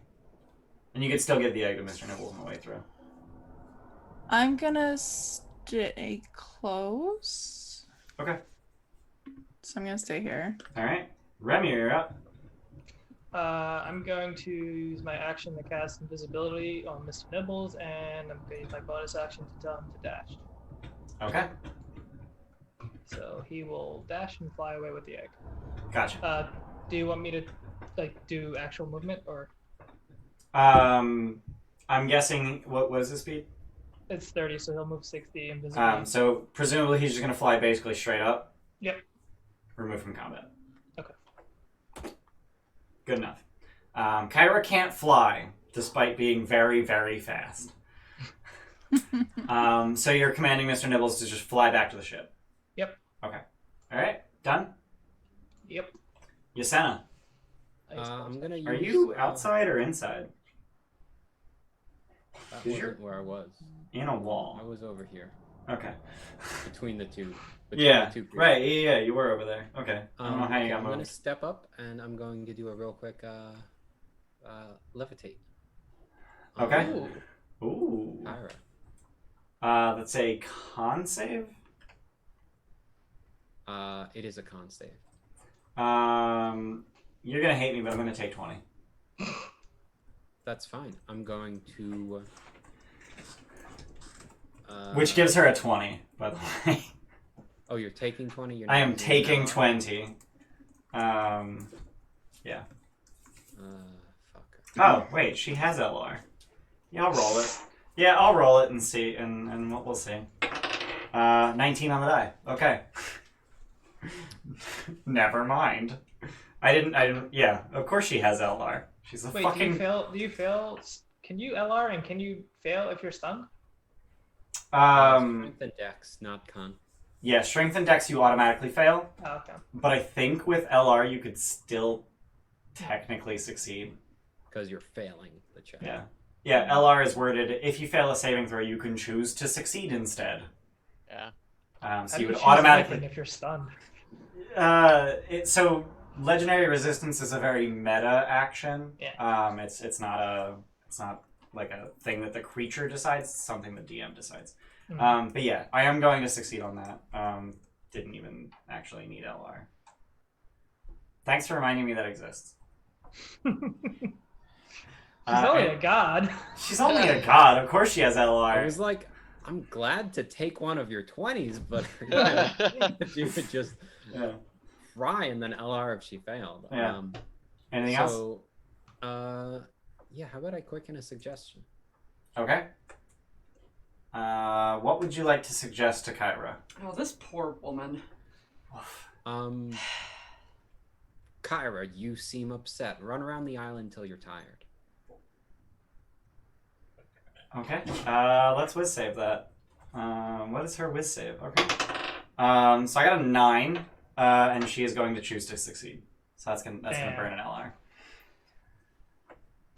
and you could still give the egg to Mr. Nibbles on the way through. I'm gonna stay close. Okay. So I'm gonna stay here. All right. Remy, you're up. I'm going to use my action to cast invisibility on Mr. Nibbles, and I'm going to use my bonus action to tell him to dash. Okay. So he will dash and fly away with the egg. Gotcha. Do you want me to do actual movement, or? I'm guessing what was his speed? It's 30, so he'll move 60 invisibly. So presumably he's just gonna fly basically straight up. Yep. Remove from combat. Okay. Good enough. Kyra can't fly, despite being very, very fast. So you're commanding Mr. Nibbles to just fly back to the ship. Yep. Okay. All right. Done. Yep. Yasena, I'm gonna use. are you outside or inside? That Is your- wasn't where I was. In a I wall. was over here Okay. between the two. Yeah. The two groups. Right. Yeah. You were over there. Okay. I don't know how you okay, got I'm gonna moved. step up and I'm going to do a real quick levitate. Okay. Ooh. Ooh. Kyra. That's a con save. It is a con save. You're gonna hate me, but I'm gonna take 20. That's fine. I'm going to. Which gives her a 20, by the way. Oh, you're taking 20. You're I not am using taking that? 20. Yeah. Fuck. Oh, wait, she has LR. Yeah, I'll roll it. Yeah, I'll roll it and see, and we'll see. 19 on the die. Okay. Never mind. I didn't. Yeah, of course she has LR. She's a Wait, fucking. do you fail? Can you LR and can you fail if you're stunned? Strength and dex, not con. Yeah, strength and dex you automatically fail, Oh, okay. but I think with LR you could still technically succeed. Because you're failing the check. Yeah. Yeah, LR is worded, if you fail a saving throw, you can choose to succeed instead. Yeah. So How do you would choose automatically. anything if you're stunned? So legendary resistance is a very meta action. Yeah. It's not like a thing that the creature decides. It's something the DM decides. Mhm. But yeah, I am going to succeed on that. Didn't even actually need LR. Thanks for reminding me that exists. She's only a god. She's only a god. Of course she has I LR. was like, I'm glad to take one of your 20s, but if you would just Yeah. try and then LR if she failed. Yeah. Anything else? So, yeah, how about I quicken a suggestion? Okay. What would you like to suggest to Kyra? Oh, this poor woman. Kyra, you seem upset. Run around the island till you're tired. Okay. Let's whiz save that. What is her whiz save? Okay. So I got a 9, and she is going to choose to succeed. So that's gonna burn an LR.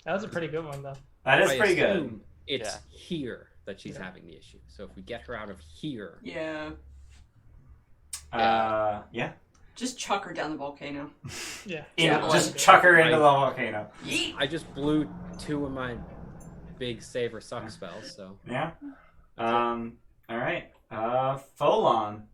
That was a pretty good one, though. That is I pretty good. assume It's Yeah. here that she's having the issue. So if we get her out of here, Yeah. Yeah. Just chuck her down the volcano. Yeah. Just chuck her into the volcano. Yeet! I just blew 2 of my big save or suck spells. So Yeah. All right. Folon.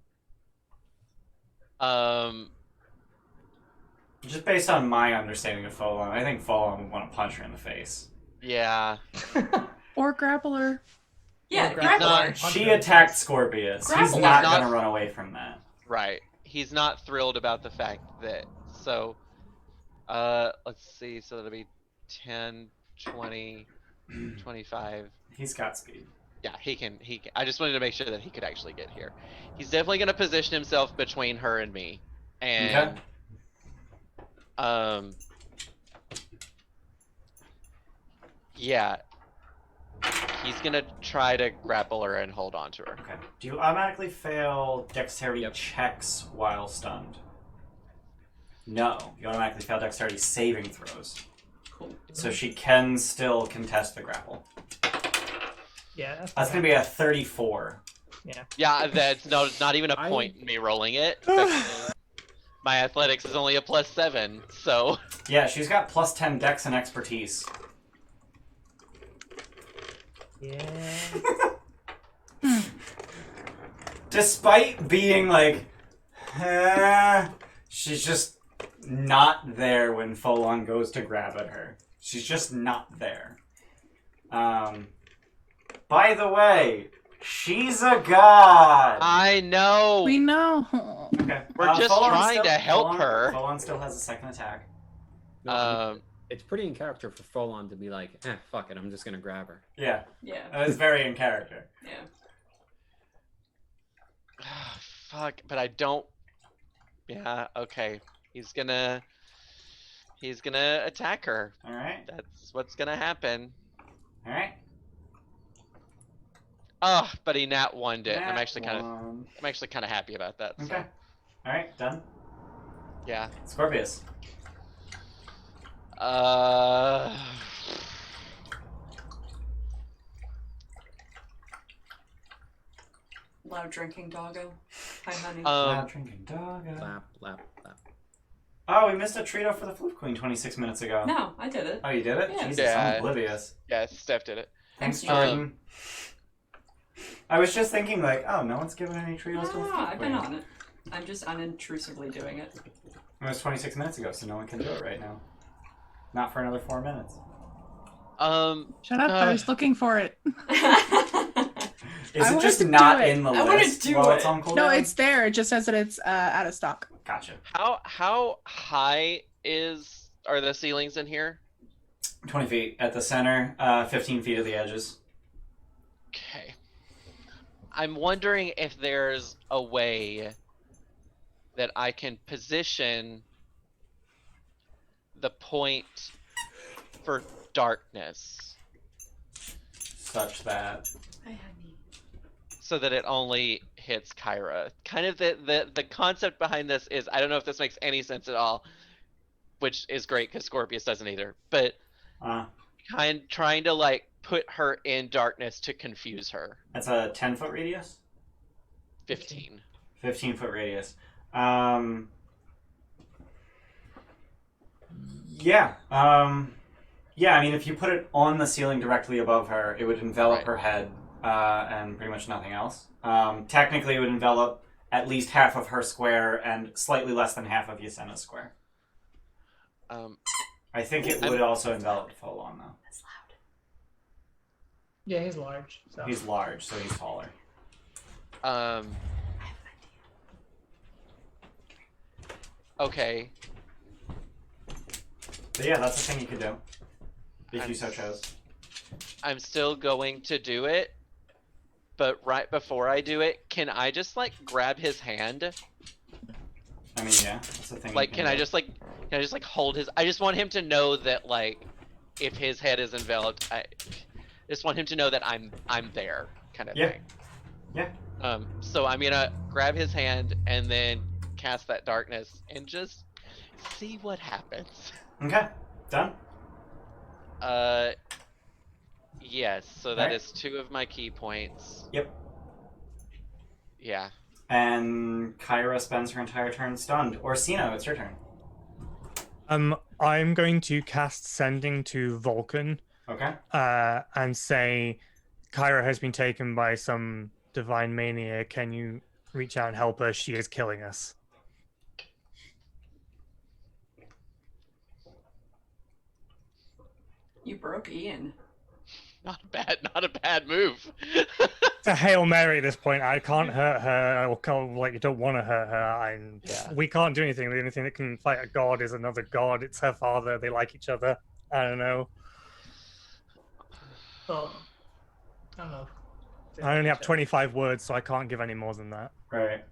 Just based on my understanding of Folon, I think Folon would want to punch her in the face. Yeah. Or grapple her. Yeah, Or grapple grapple her. her. She attacked Scorpius. He's Grapple not her. going to run away from that. Right. He's not thrilled about the fact that. So, let's see. So that'll be 10, 20, 25. He's got speed. Yeah, he can. I just wanted to make sure that he could actually get here. He's definitely going to position himself between her and me, and yeah, he's gonna try to grapple her and hold on to her. Okay. Do you automatically fail dexterity checks while stunned? No, you automatically fail dexterity saving throws. Cool. So she can still contest the grapple. Yeah, That's gonna be a 34. Yeah, that's not even a point in me rolling it. My athletics is only a +7, so. Yeah, she's got +10 dex and expertise. Yeah. Despite being like, she's just not there when Folon goes to grab at her. She's just not there. By the way, she's a god! I know! We know. Okay. We're just Folon trying to help her. Folon still has a second attack. No, it's pretty in character for Folon to be like, fuck it, I'm just gonna grab her. Yeah. Yeah. That is very in character. Yeah. Fuck, but I don't. Yeah, okay. He's gonna attack her. Alright. That's what's gonna happen. Alright. Oh, but he nat 1'd it. Nat I'm actually kind one. of happy about that. Okay. So. Alright, done. Yeah. Scorpius. Loud drinking doggo. Hi, honey. Loud drinking doggo. Lap, lap, lap. Oh, we missed a Trito for the Floof Queen 26 minutes ago. No, I did it. Oh, you did it? Yeah. Jesus, Yeah. I'm oblivious. Yeah, Steph did it. Thanks, Thanks, Jordan. I was just thinking, like, oh, no one's given any Tritos to the No, Floof I've been Queen. on it. I'm just unintrusively doing it. It was 26 minutes ago, so no one can do it right now. Not for another 4 minutes. Shut up! I was looking for it. Is I it wanted just to do not it. in the I wanted list to do while it. it's on cooldown? No, it's there. It just says that it's out of stock. Gotcha. How high are the ceilings in here? 20 feet at the center, 15 feet at the edges. Okay. I'm wondering if there's a way that I can position the point for darkness Such that... Hi, honey. so that it only hits Kyra. Kind of the concept behind this is, I don't know if this makes any sense at all, which is great because Scorpius doesn't either, but trying to like put her in darkness to confuse her. That's a 10-foot radius? 15. 15-foot radius. Yeah. Yeah, I mean, if you put it on the ceiling directly above her, it would envelop her head and pretty much nothing else. Technically, it would envelop at least half of her square and slightly less than half of Yasena's square. I think it would also envelop Folon, though. That's loud. Yeah, he's large. So. He's large, so he's taller. I have an Okay. But yeah, that's the thing you could do. If you so chose. I'm still going to do it, but right before I do it, can I just like grab his hand? I mean, yeah, that's the thing. Like, can I just like hold his? I just want him to know that like, if his head is enveloped, I just want him to know that I'm there, kind of thing. Yeah. So I'm gonna grab his hand and then cast that darkness and just see what happens. Okay, done. Yes. So that is 2 of my key points. Yep. Yeah. And Kyra spends her entire turn stunned. Orsino, it's your turn. I'm going to cast Sending to Vulcan. Okay. And say, Kyra has been taken by some divine mania. Can you reach out and help her? She is killing us. You broke Ian. Not a bad move. It's a Hail Mary at this point. I can't hurt her. Or you don't want to hurt her. We can't do anything. The only thing that can fight a god is another god. It's her father. They like each other. I don't know. Well, I don't know. I only have 25 words, so I can't give any more than that. Right.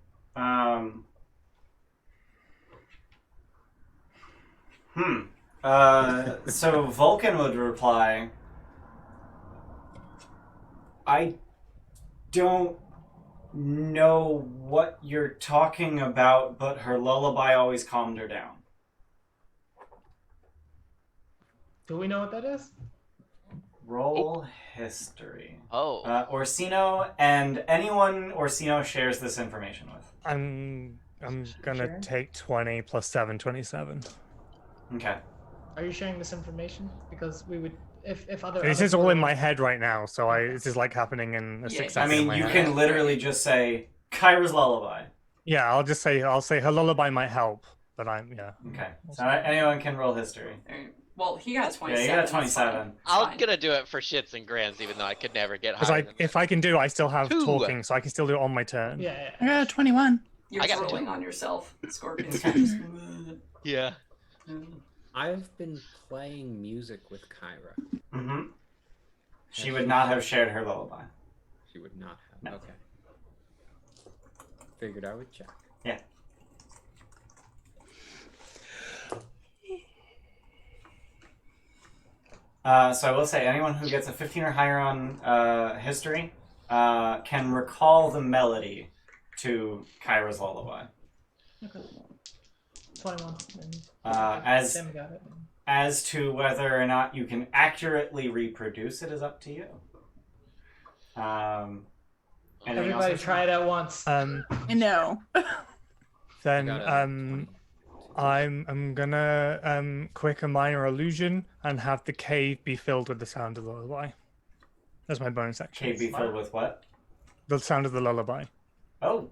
So Vulcan would reply, I don't know what you're talking about, but her lullaby always calmed her down. Do we know what that is? Roll history. Oh. Orsino, and anyone Orsino shares this information with. I'm gonna Sharon? take 20 plus 7, 27. Okay. Are you sharing this information? Because we would, if other. This other is all in people- my head right now, so this is like happening in a Yeah, 6 I seconds mean, in my you head. can literally just say Kyra's lullaby. Yeah, I'll say her lullaby might help, but yeah. Okay. So anyone can roll history. Alright. Well, he got 27. Yeah, you got that's 27. fine. It's I'm fine. gonna do it for shits and grins, even though I could never get Because higher than if I can do, I still have 2. talking, so I can still do it on my turn. Yeah. I got a 21. You're I got rolling two. on yourself, Scorpion. Yeah. I've been playing music with Kyra. Mm-hmm. She would not have shared her lullaby. She would not have. No. Okay. Figured I would check. Yeah. So I will say, anyone who gets a 15 or higher on history can recall the melody to Kyra's lullaby. Okay. 21. And As Sam got it. as to whether or not you can accurately reproduce it is up to you. Anything else? Everybody try it at once. No. Then I got a 20. I'm gonna quick a minor illusion and have the cave be filled with the sound of the lullaby. That's my bonus action. Cave be filled with what? The sound of the lullaby. Oh,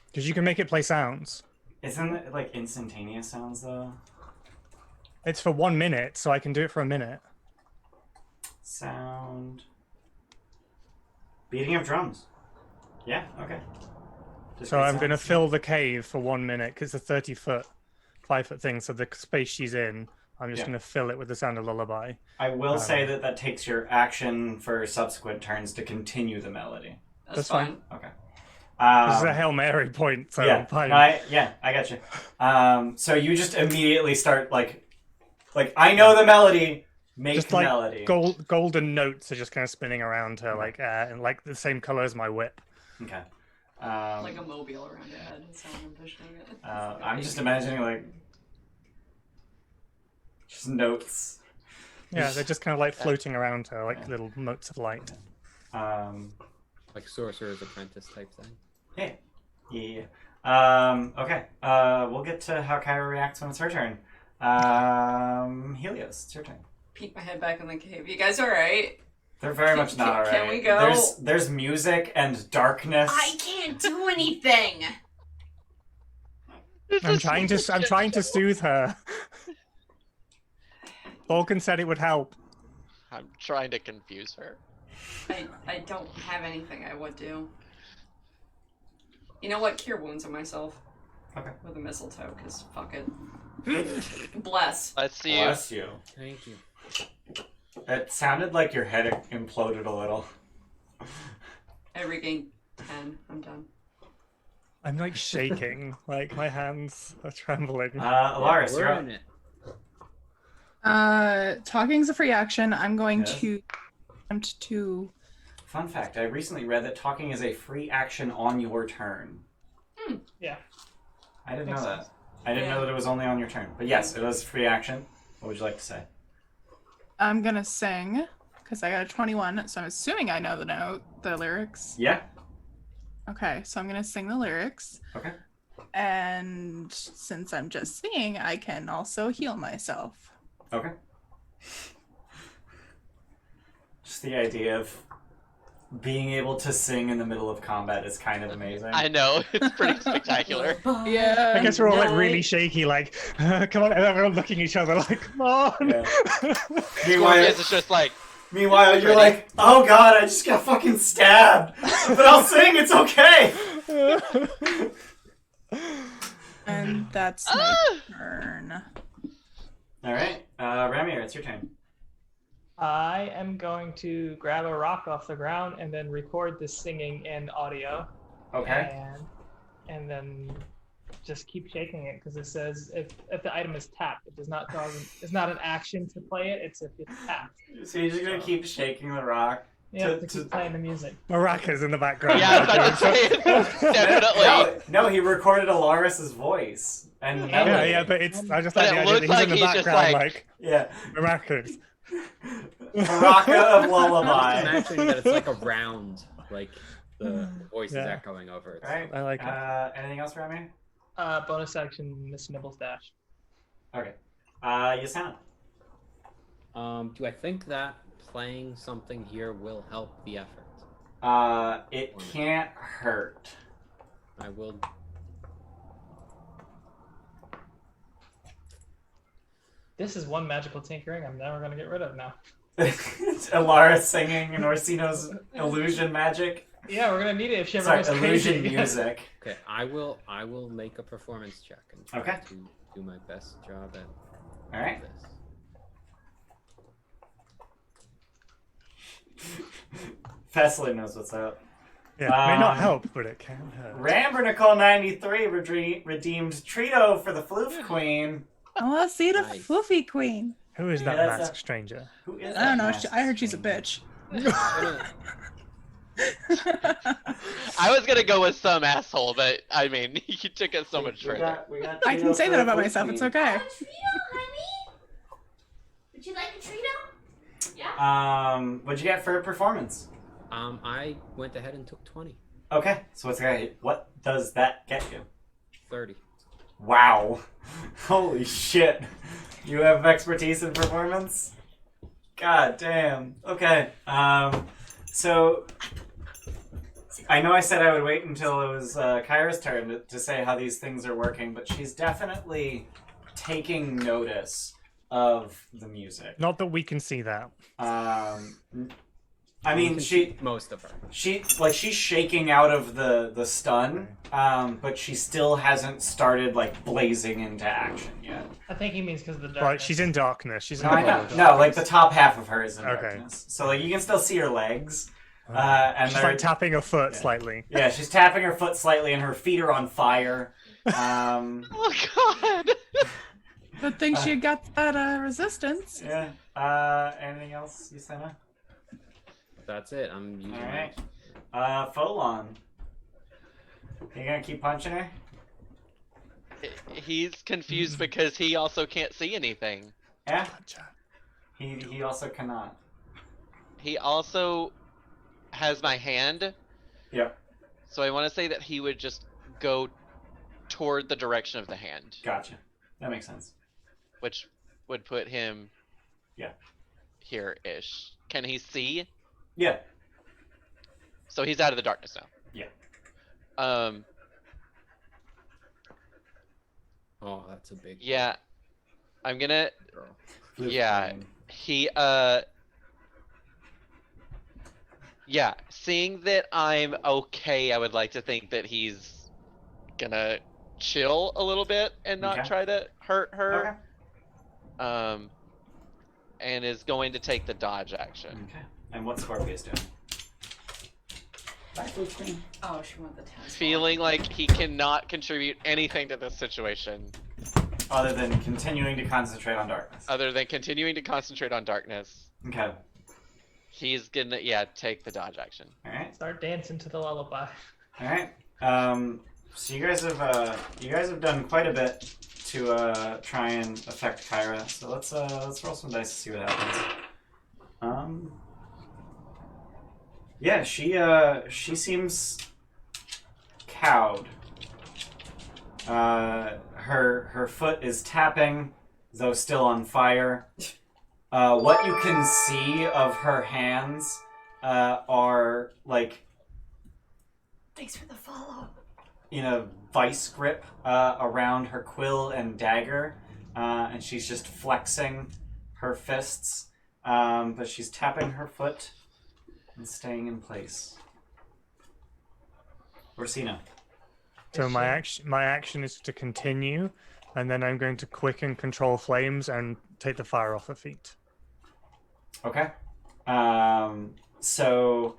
Because you can make it play sounds. isn't it like instantaneous sounds though? It's for 1 minute, so I can do it for a minute. Sound. Beating of drums. Yeah, okay. Just So good I'm gonna sounds. fill the cave for 1 minute because it's a 5-foot thing. So the space she's in, I'm just Yeah. gonna fill it with the sound of lullaby. I will say that takes your action for subsequent turns to continue the melody. That's That's fine. fine. Okay. This is a Hail Mary point, so yeah, fine. no, I got you. So you just immediately start like I know the melody. Make just the like melody. golden notes are just kind of spinning around her, like and like the same color as my whip. Okay. Like a mobile around your head. That's how I'm envisioning it. I'm just imagining like just notes. Yeah, they're just kind of like floating around her, like little motes of light. Like Sorcerer's Apprentice type thing. Yeah. Okay. We'll get to how Kyra reacts when it's her turn. Helios, it's your turn. Peek my head back in the cave. You guys alright? They're very much not alright. Can we go? There's music and darkness. I can't do anything! I'm trying to soothe her. Vulcan said it would help. I'm trying to confuse her. I don't have anything I would do. You know what? Cure wounds on myself. Okay. With a mistletoe, because fuck it. Bless. Let's see. Bless you. Thank you. It sounded like your head imploded a little. I regained 10. I'm done. I'm like shaking, like my hands are trembling. Alaris, We're you're up. in it. Talking's a free action. I'm going Yes. to attempt to. Fun fact, I recently read that talking is a free action on your turn. Yeah. I didn't Makes know that. sense. I didn't Yeah. know that it was only on your turn. But yes, it was free action. What would you like to say? I'm gonna sing because I got a 21, so I'm assuming I know the lyrics. Yeah. Okay, so I'm gonna sing the lyrics. Okay. And since I'm just singing, I can also heal myself. Okay. Just the idea of being able to sing in the middle of combat is kind of amazing. I know, it's pretty spectacular. Yeah. I guess we're all like really shaky, like, come on, and everyone looking at each other like, come on. Yeah. Scorpius is just like, Meanwhile, you're Ready? like, oh god, I just got fucking stabbed. But I'll sing, it's okay. And that's my turn. Alright, Ramir, it's your turn. I am going to grab a rock off the ground and then record the singing in audio. Okay. And then just keep shaking it because it says if the item is tapped, it does not cause. It's not an action to play it. It's if it's tapped. So you're just gonna keep shaking the rock. Yeah, to keep playing the music. Maracas in the background. Yeah, I was about to say, definitely. No, he recorded Alaris's voice and the melody. Yeah, but it's. I just But like it the idea looks that he's like in the he's just background, like- Yeah. maracas. Maraca of I'm lullaby. imagining that it's like a round, like the voice is Yeah. echoing over it. Right. I like it. Anything else around me? Bonus action, Mr. Nibbles dash. Okay. Yasana. Do I think that playing something here will help the effort? It can't hurt. I will. This is one magical tinkering I'm never gonna get rid of now. Alaris singing and Orsino's illusion magic. Yeah, we're gonna need it if she ever Sorry, goes crazy illusion again. music. Okay, I will make a performance check and try Okay. to do my best job at All right. this. Fessler knows what's up. Yeah, it may not Um, help, but it can hurt. Rambernicol 93 redeemed Trito for the Floof Queen. I want to see the Nice. Floofy Queen. Who is that Yeah, that's masked stranger? Who is I don't know. that I heard she's a masked bitch. I was gonna go with some asshole, but I mean, you took it so much We further. got I Trito can say for that the about Floof myself. It's Queen. okay. Trito, honey? Would you like a Trito? Yeah. What'd you get for performance? I went ahead and took 20, Okay, so what does that get you? 30. Wow. Holy shit. You have expertise in performance? God damn. Okay. So I know I said I would wait until it was Kyra's turn to say how these things are working, but she's definitely taking notice of the music. Not that we can see that. I mean, Most of her. she's shaking out of the stun, but she still hasn't started like blazing into action yet. I think he means because of the darkness. Right, she's in darkness. She's in No, I the know. world of No, like the top half of her is in Okay. darkness, so like you can still see her legs, and She's they're like tapping her foot slightly. yeah, she's tapping her foot slightly, and her feet are on fire. Oh God! Good thing she got that resistance. Yeah. Anything else, Yusena? That's it. I'm using All that. right. Folon. You gonna keep punching her? He's confused because he also can't see anything. Yeah. He also cannot. He also has my hand, Yep. so I want to say that he would just go toward the direction of the hand, Gotcha. That makes sense. which would put him Yeah. here-ish. Can he see? Yeah. So he's out of the darkness now. Yeah. Oh, that's a big Yeah. I'm gonna. girl. Yeah. He. Yeah. Seeing that I'm okay, I would like to think that he's gonna chill a little bit and not Okay. try to hurt her. Okay. And is going to take the dodge action. Okay. And what's Scorpius doing? Bye, Floof Queen. Oh, she wants the task. Feeling like he cannot contribute anything to this situation Other than continuing to concentrate on darkness. other than continuing to concentrate on darkness. Okay. He's gonna, take the dodge action. All right. Start dancing to the lullaby. All right. So you guys have done quite a bit to try and affect Kyra. So let's roll some dice to see what happens. Yeah, she seems cowed. Her foot is tapping, though still on fire. What you can see of her hands are like Thanks for the follow. in a vice grip around her quill and dagger, and she's just flexing her fists, but she's tapping her foot and staying in place. Orsino. So my action is to continue, and then I'm going to quicken control flames and take the fire off her feet. Okay. So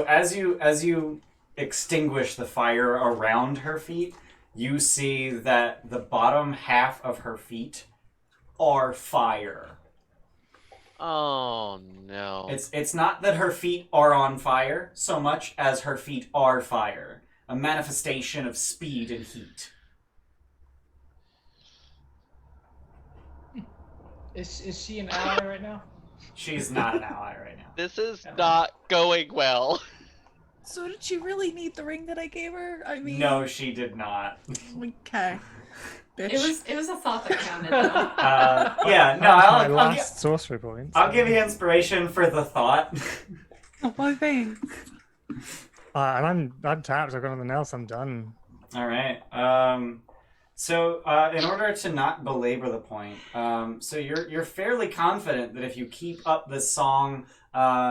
as you extinguish the fire around her feet, you see that the bottom half of her feet are fire. Oh no. It's not that her feet are on fire so much as her feet are fire. A manifestation of speed and heat. Is she an ally right now? She's not an ally right now. This is not going well. So did she really need the ring that I gave her? I mean, No, she did not. Okay. Bitch. It was a thought that counted though. Yeah, no, my last sorcery point. I'll give you inspiration for the thought. One thing. And I'm tapped. I've got nothing else. I'm done. All right. So in order to not belabor the point, so you're fairly confident that if you keep up this song,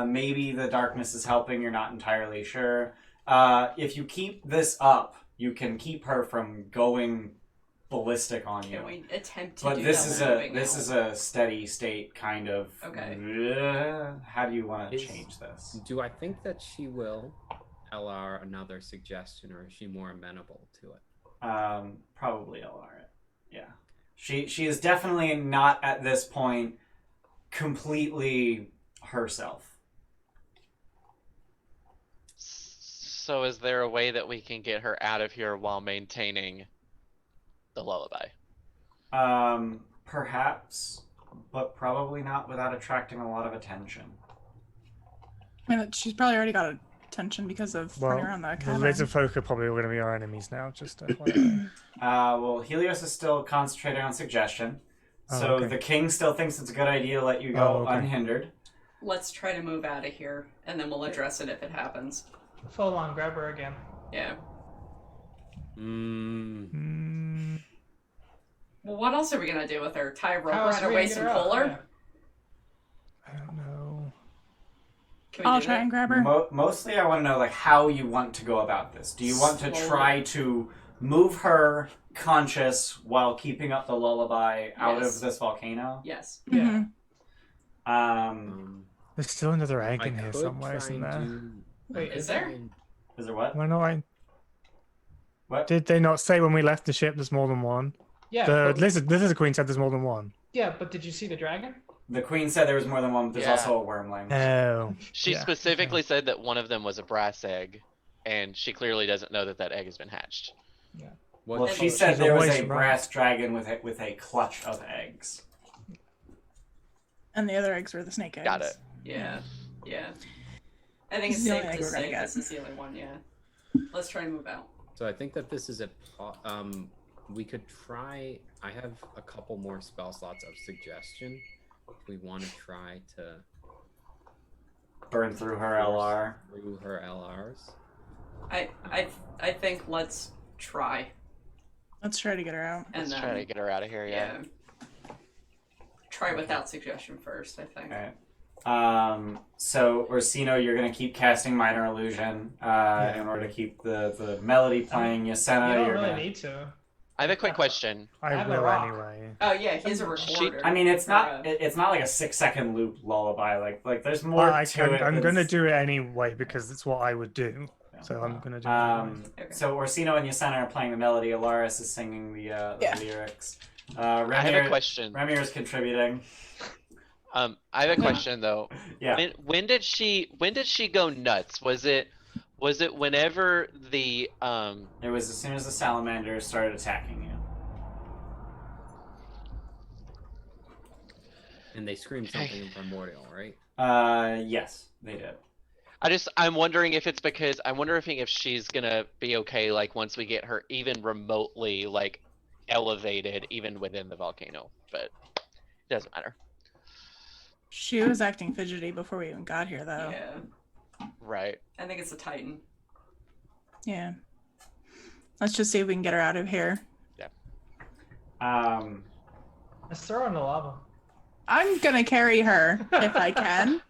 maybe the darkness is helping. You're not entirely sure. If you keep this up, you can keep her from going ballistic on you. Can we attempt to But do this that is a steady state kind of. Okay. How do you want to change this? Do I think that she will LR another suggestion, or is she more amenable to it? Probably LR it. Yeah. She is definitely not at this point completely herself. So is there a way that we can get her out of here while maintaining the lullaby? Perhaps, but probably not without attracting a lot of attention. I mean, she's probably already got attention because of running around the The cavern. lizard folk are probably all going to be our enemies now. Just FYI. Well, Helios is still concentrating on suggestion, so okay. the king still thinks it's a good idea to let you go okay. unhindered. Let's try to move out of here, and then we'll address it if it happens. Full on, grab her again. Yeah. Well, what else are we gonna do with her? Tie a rope How else around are her we gonna waist get and her out? pull her? Yeah. I don't know. Can we I'll do try that? and grab her. Mostly, I want to know like how you want to go about this. Do you want to Slowly. try to move her conscious while keeping up the lullaby out Yes. of this volcano? Yes. Yeah. There's still another egg I in here could somewhere, try isn't and there? do- Wait, Is there? Is there what? Why not? What? Did they not say when we left the ship there's more than one? Yeah. The but, lizard queen said there's more than one. yeah, but did you see the dragon? The queen said there was more than one, but there's Yeah. also a wormling. Oh. She Yeah, specifically said that one of them was a brass egg, and she clearly doesn't know that that egg has been hatched. What Well, she color- said She's there was always a right. brass dragon with a clutch of eggs. And the other eggs were the snake eggs. Got it. Yeah. Yeah. I think This it's is the safe only egg to we're gonna say get. this is the only one, yeah. Let's try and move out. So I think that this is we could try. I have a couple more spell slots of suggestion. If we want to try to Burn through her LR. through her LRs. I think let's try. Let's try to get her out. And Let's then try to get her out of here, yeah. Try without suggestion first, I think. Alright. So Orsino, you're gonna keep casting Minor Illusion in order to keep the melody playing. Yasena, You don't you're really gonna. need to. I have a quick question. I have a will rock. anyway. Oh yeah, he's a recorder. I mean, it's Or, not it's not like a 6-second loop lullaby. Like there's more I'm to it. going to that's- do it anyway because it's what I would do. So I'm going to do it. Anyway. Okay. So Orsino and Yasena are playing the melody. Alaris is singing the Yeah. lyrics. I have a question. Remir is contributing. I have a question though. Yeah. When did she go nuts? Was it whenever the It was as soon as the salamanders started attacking you. And they scream something primordial, right? Yes, they did. I'm wondering if it's because I'm wondering if she's gonna be okay like once we get her even remotely like elevated even within the volcano, but it doesn't matter. She was acting fidgety before we even got here, though. Yeah. Right. I think it's a Titan. Yeah. Let's just see if we can get her out of here. Let's throw her in the lava. I'm gonna carry her if I can.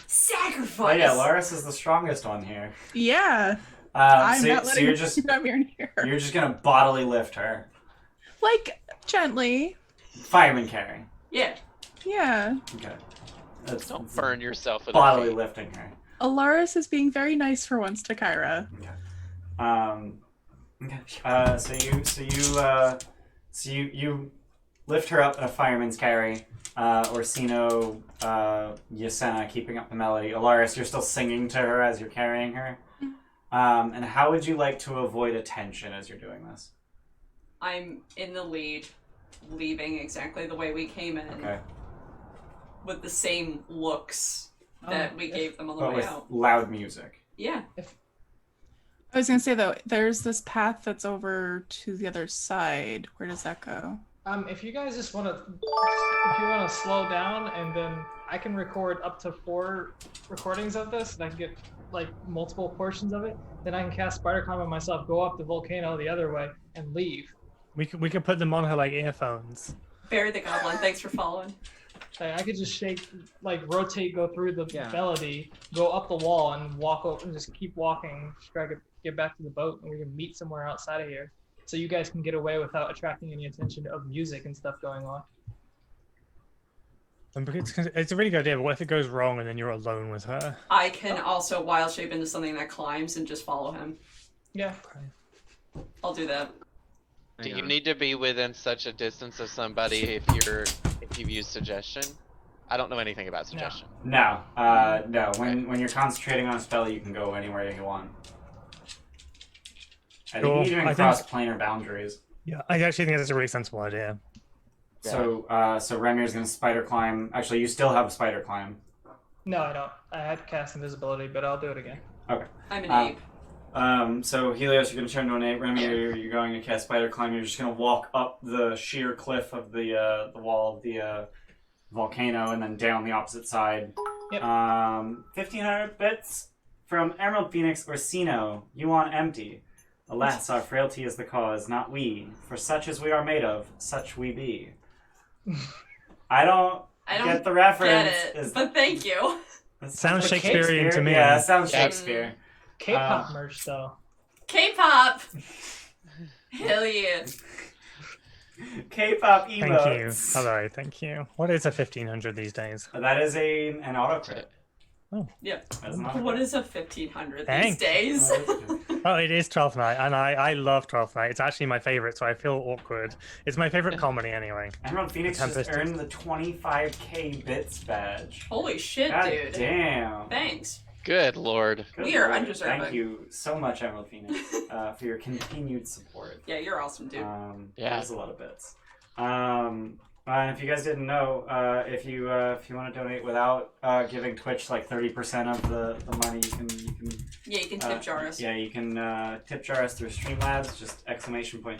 Sacrifice. Oh yeah, Laris is the strongest one here. Yeah. I'm So not letting you're her just come here near her. you're just gonna bodily lift her. Like, gently. Fireman carry. Yeah. Yeah. Okay. That's Don't burn yourself with bodily a feet. lifting her. Alaris is being very nice for once to Kyra. Okay. So you lift her up in a fireman's carry. Orsino, Yasena keeping up the melody. Alaris, you're still singing to her as you're carrying her. And how would you like to avoid attention as you're doing this? I'm in the lead, leaving exactly the way we came in. Okay. With the same looks that we gave them on the But way with out. loud music. Yeah. I was gonna say though, there's this path that's over to the other side. Where does that go? If you guys just want to slow down, and then I can record up to 4 recordings of this, and I can get like multiple portions of it. Then I can cast Spider Climb on myself, go up the volcano the other way, and leave. We could put them on her like earphones. Barry the Goblin, thanks for following. I could just shake, like rotate, go through the melody, go up the wall, and walk over, and just keep walking, try to get back to the boat, and we can meet somewhere outside of here, so you guys can get away without attracting any attention of music and stuff going on. It's a really good idea, but what if it goes wrong and then you're alone with her? I can also wild shape into something that climbs and just follow him. Yeah. I'll do that. Do you need to be within such a distance of somebody if you've used suggestion? I don't know anything about suggestion. No. No. When you're concentrating on a spell, you can go anywhere you want. I think you can cross planar boundaries. Yeah, I actually think that's a really sensible idea. So Remir's gonna spider climb. Actually, you still have spider climb. No, I don't. I had cast invisibility, but I'll do it again. Okay. I'm an ape. So Helios, you're gonna turn to an ape. Remir, you're going to cast spider climb. You're just gonna walk up the sheer cliff of the wall of the volcano, and then down the opposite side. Yep. 1,500 bits from Emerald Phoenix Orsino. You on empty. Alas, our frailty is the cause, not we. For such as we are made of, such we be. I don't get the reference. Get it, but thank you. Sounds Shakespearean to me. Yeah, it sounds Shakespeare. K-pop merch, though. K-pop. Hell yeah. K-pop emotes. Thank you. Hello, thank you. What is a 1,500 these days? That is an auto crit. Oh. Yeah. What What is a 1,500 Thanks. these days? Oh, it is 12th Night, and I love 12th Night. It's actually my favorite, so I feel awkward. It's my favorite comedy anyway. Emerald Phoenix just earned the 25k bits badge. Holy shit, God dude. Damn. Thanks. Good lord. We are undeserving. Thank you so much, Emerald Phoenix, for your continued support. Yeah, you're awesome, dude. That's a lot of bits. And if you guys didn't know, if you want to donate without giving Twitch like 30% of the money, you can tip jar us. Yeah, you can tip jar us through Streamlabs. Just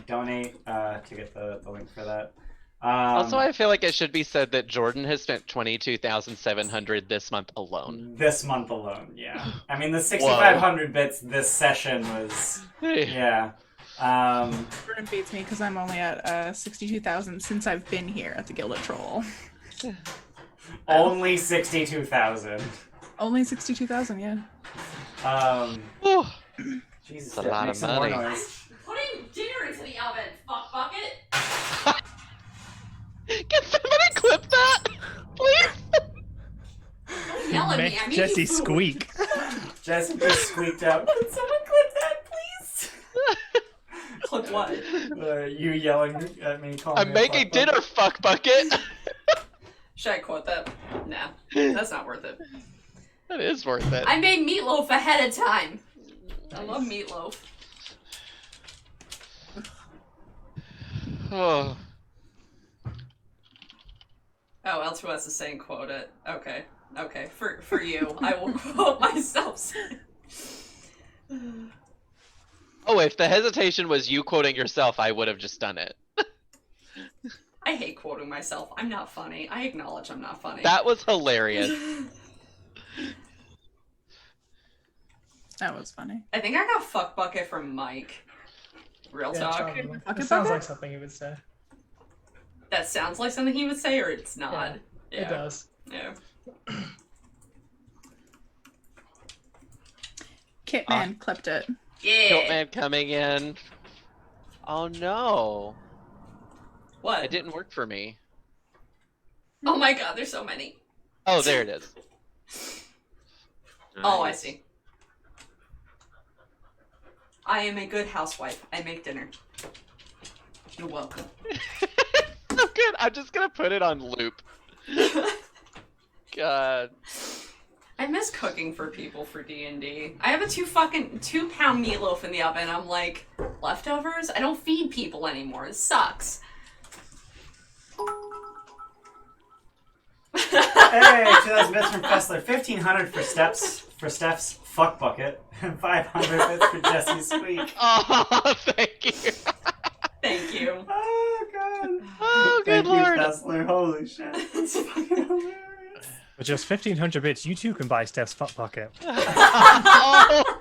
!donate to get the link for that. Also, I feel like it should be said that Jordan has spent 22,700 this month alone. This month alone, yeah. I mean, the 6,500 bits this session was, yeah. Jordan beats me because I'm only at 62,000 since I've been here at the Gilded Troll. Only 62,000. Only 62,000, yeah. Jesus, that's a lot of money. Putting dinner into the oven, fuck bucket. Can somebody clip that, please? Don't yell at me. I mean, Jesse you food. squeak. Jesse just squeaked out. Can someone clip that, please? Clip what? You yelling at me, calling I'm me making dinner, fuck bucket. Should I quote that? Nah, that's not worth it. That is worth it. I made meatloaf ahead of time. I love meatloaf. Oh. Oh, L2S is saying quote it. Okay. Okay. For you, I will quote myself. Oh, if the hesitation was you quoting yourself, I would have just done it. I hate quoting myself. I'm not funny. I acknowledge I'm not funny. That was hilarious. That was funny. I think I got fuck bucket from Mike. Real talk. Probably. Bucket It sounds bucket? like something you would say. That sounds like something he would say, or it's not. Yeah, it does. Yeah. Kitman clipped it. Yeah. Hiltman coming in. Oh no. What? It didn't work for me. Oh my god, there's so many. Oh, there it is. Oh, I Nice. see. I am a good housewife. I make dinner. You're welcome. So good. I'm just gonna put it on loop. God. I miss cooking for people for D&D. I have a 2-pound meatloaf in the oven. I'm like, leftovers? I don't feed people anymore. It sucks. Hey, 2,000 bits from Fessler. 1,500 for Steph's fuck bucket. And 500 bits for Jesse's squeak. Oh, thank you. Thank you. Oh, God. Oh, good Thank lord. you, Fessler. Holy shit. That's fucking hilarious. For just 1,500 bits, you too can buy Steph's fuck bucket. Oh.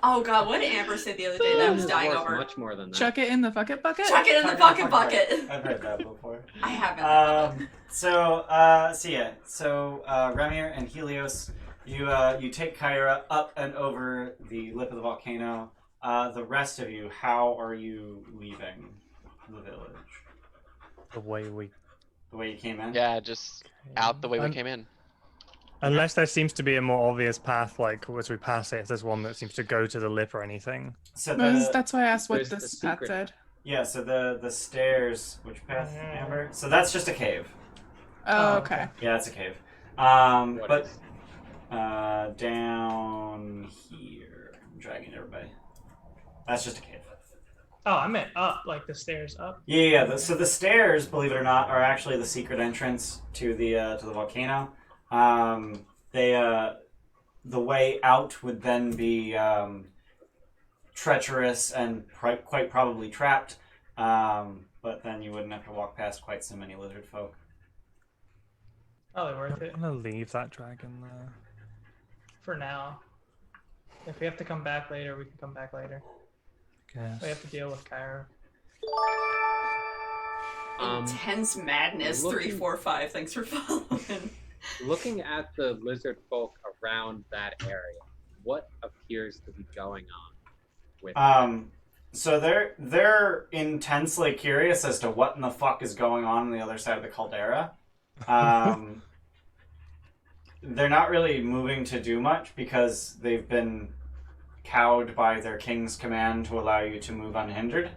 Oh god, what did Amber say the other day that I was It's dying worth over? much more than that. Chuck it in the bucket bucket? Chuck it in the bucket bucket. I've heard that before. I haven't. So Remir and Helios, you take Kyra up and over the lip of the volcano. The rest of you, how are you leaving the village? The way you came in? Yeah, just out the way we came in. Unless there seems to be a more obvious path, like as we pass it, if there's one that seems to go to the lip or anything. So That's why I asked what there's the this path secret. said. yeah, so the stairs, which path, Amber? So that's just a cave. Oh, okay. Yeah, it's a cave. What But is- down here, I'm dragging everybody. That's just a cave. Oh, I meant up, like the stairs up. Yeah. So the stairs, believe it or not, are actually the secret entrance to the volcano. The way out would then be treacherous and quite probably trapped. But then you wouldn't have to walk past quite so many lizard folk. Probably worth it I'm gonna leave that dragon there. for now. If we have to come back later, we can come back later. Guess. We have to deal with Kyra. Intense madness. looking- 3, 4, 5. Thanks for following. Looking at the lizard folk around that area, what appears to be going on with So they're intensely curious as to what in the fuck is going on the other side of the caldera. They're not really moving to do much because they've been cowed by their king's command to allow you to move unhindered.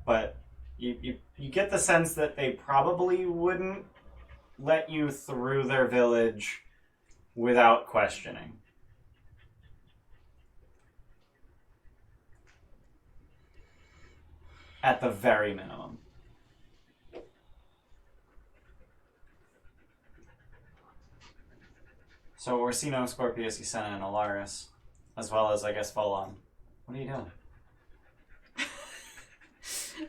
But you get the sense that they probably wouldn't let you through their village without questioning. At the very minimum. So Orsino, Scorpius, Ysena, and Alaris, as well as, I guess, Volon. What are you doing?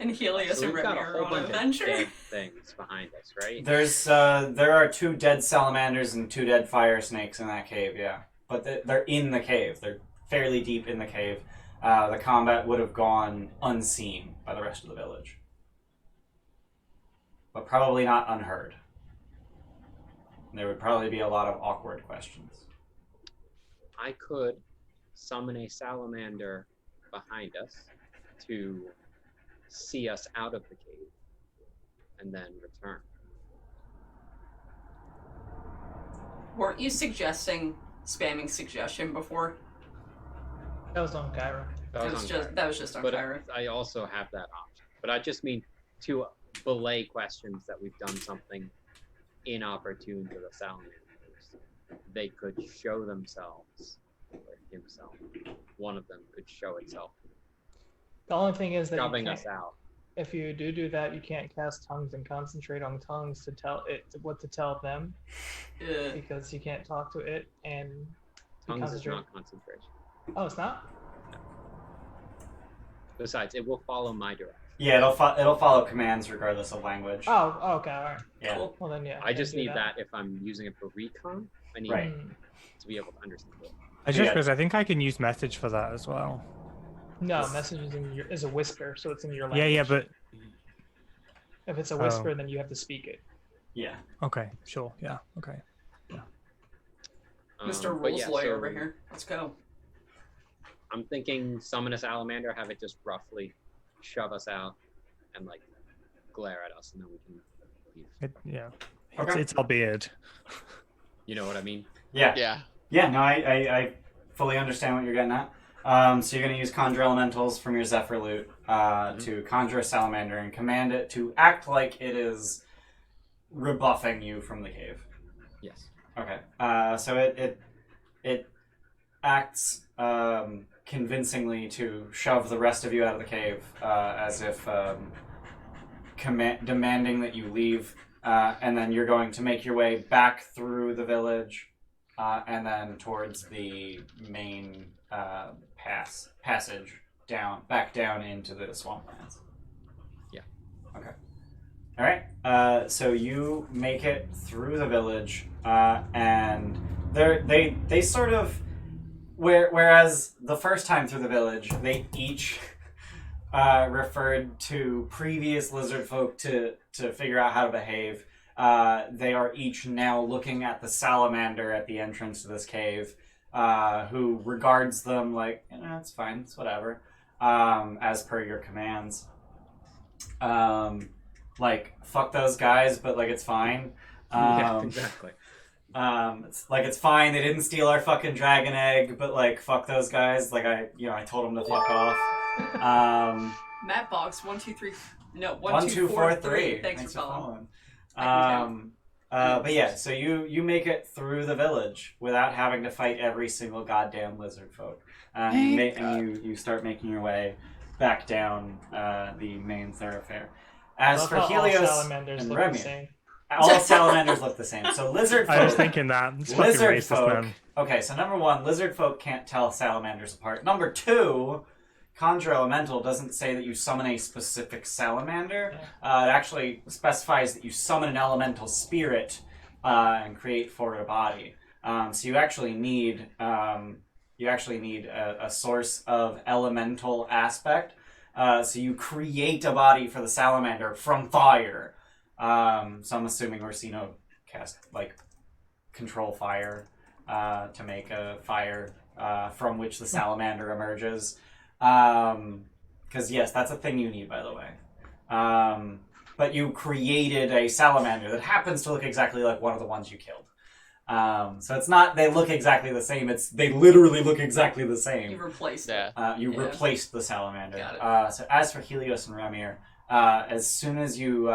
And Helios So and we've got a Remy are whole on bunch an of adventure. dead things behind us, right? There are 2 dead salamanders and 2 dead fire snakes in that cave, yeah. But they're in the cave. They're fairly deep in the cave. The combat would have gone unseen by the rest of the village. But probably not unheard. There would probably be a lot of awkward questions. I could summon a salamander behind us to see us out of the cave and then return. Weren't you suggesting spamming suggestion before? That was on Kyra. That was on Kyra. That was just on But Kyra. I also have that option. But I just mean to belay questions that we've done something inopportune to the salamanders. They could show themselves, or himself. One of them could show itself, The only thing is that you shoving can't, us out. if you do that, you can't cast tongues and concentrate on tongues to tell it what to tell them, because you can't talk to it and Tongues is concentrate. not concentration. Oh, it's not? Besides, it will follow my direction. Yeah, it'll follow commands regardless of language. Oh, okay, alright. Yeah. Cool. Well then, yeah. I just do need that if I'm using it for recon. I need Right. to be able to understand it. I just Yeah. because I think I can use message for that as well. No, message is a whisper, so it's in your Yeah, language. yeah, but If it's a whisper, then you have to speak it. Yeah. okay, sure, yeah, okay. Mr. But Rules yeah, Lawyer so over here. Let's go. I'm thinking summon a salamander, have it just roughly shove us out, and like glare at us, and then we can leave. Yeah. Okay. It's our beard. You know what I mean? Yeah. Yeah. Yeah, no, I fully understand what you're getting at. So you're going to use Conjure Elementals from your Zephyr loot to conjure a salamander and command it to act like it is rebuffing you from the cave. Yes. Okay. So it acts convincingly to shove the rest of you out of the cave, as if demanding that you leave, and then you're going to make your way back through the village, and then towards the main passage back down into the swamplands. Yeah. Okay. All right. So you make it through the village, and they sort of, whereas the first time through the village, they each referred to previous lizard folk to figure out how to behave. They are each now looking at the salamander at the entrance to this cave, who regards them like, it's fine, it's whatever, as per your commands. Like, fuck those guys, but like, it's fine. Yeah, exactly. It's fine, they didn't steal our fucking dragon egg, but like, fuck those guys. Like, I told them to fuck off. Matt Boggs, 1, 2, 3. No, 1, 2, 4, 3. Thanks for following. But yeah, so you make it through the village without having to fight every single goddamn lizard folk. You start making your way back down the main thoroughfare. As for Helios and Remy, all salamanders look the same. So lizard folk. I was thinking that. It's fucking lizard racist, folk. man. Okay, so number 1, lizard folk can't tell salamanders apart. Number 2, Conjure Elemental doesn't say that you summon a specific salamander. It actually specifies that you summon an elemental spirit and create for a body. So you actually need a source of elemental aspect. So you create a body for the salamander from fire. So I'm assuming Orsino cast control fire to make a fire from which the salamander emerges. Because yes, that's a thing you need, by the way. But you created a salamander that happens to look exactly like one of the ones you killed. So it's not they look exactly the same. It's they literally look exactly the same. You replaced it. You replaced the salamander. Got it. So as for Helios and Remir, as soon as you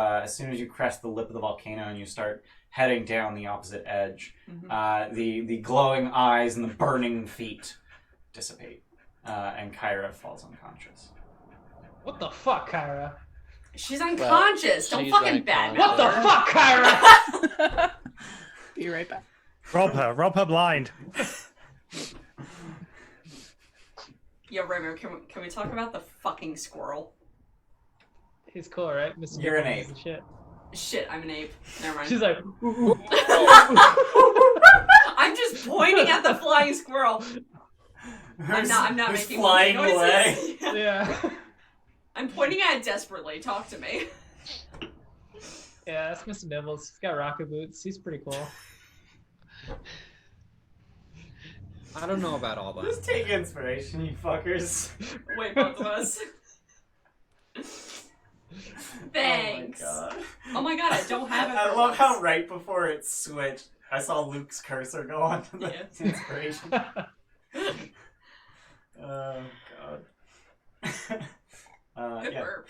crest the lip of the volcano and you start heading down the opposite edge, the glowing eyes and the burning feet dissipate. And Kyra falls unconscious. What the fuck, Kyra? She's unconscious. Don't fucking badmouth What the her. fuck, Kyra? Be right back. Rob her blind. Yo, Raymond, can we talk about the fucking squirrel? He's cool, right? Mr. You're an Nichols ape. is shit. Shit, I'm an ape. Never mind. She's like, I'm just pointing at the flying squirrel. I'm not who's making flying noises. away. yeah. I'm pointing at it desperately. Talk to me. Yeah, that's Mr. Nibbles. He's got rocket boots. He's pretty cool. I don't know about all that. Just take inspiration, you fuckers. Wait, both of us. Thanks. Oh my god, I don't have it. I for love once. how right before it switched, I saw Luke's cursor go on to the inspiration. Oh god. Good Yeah. burp.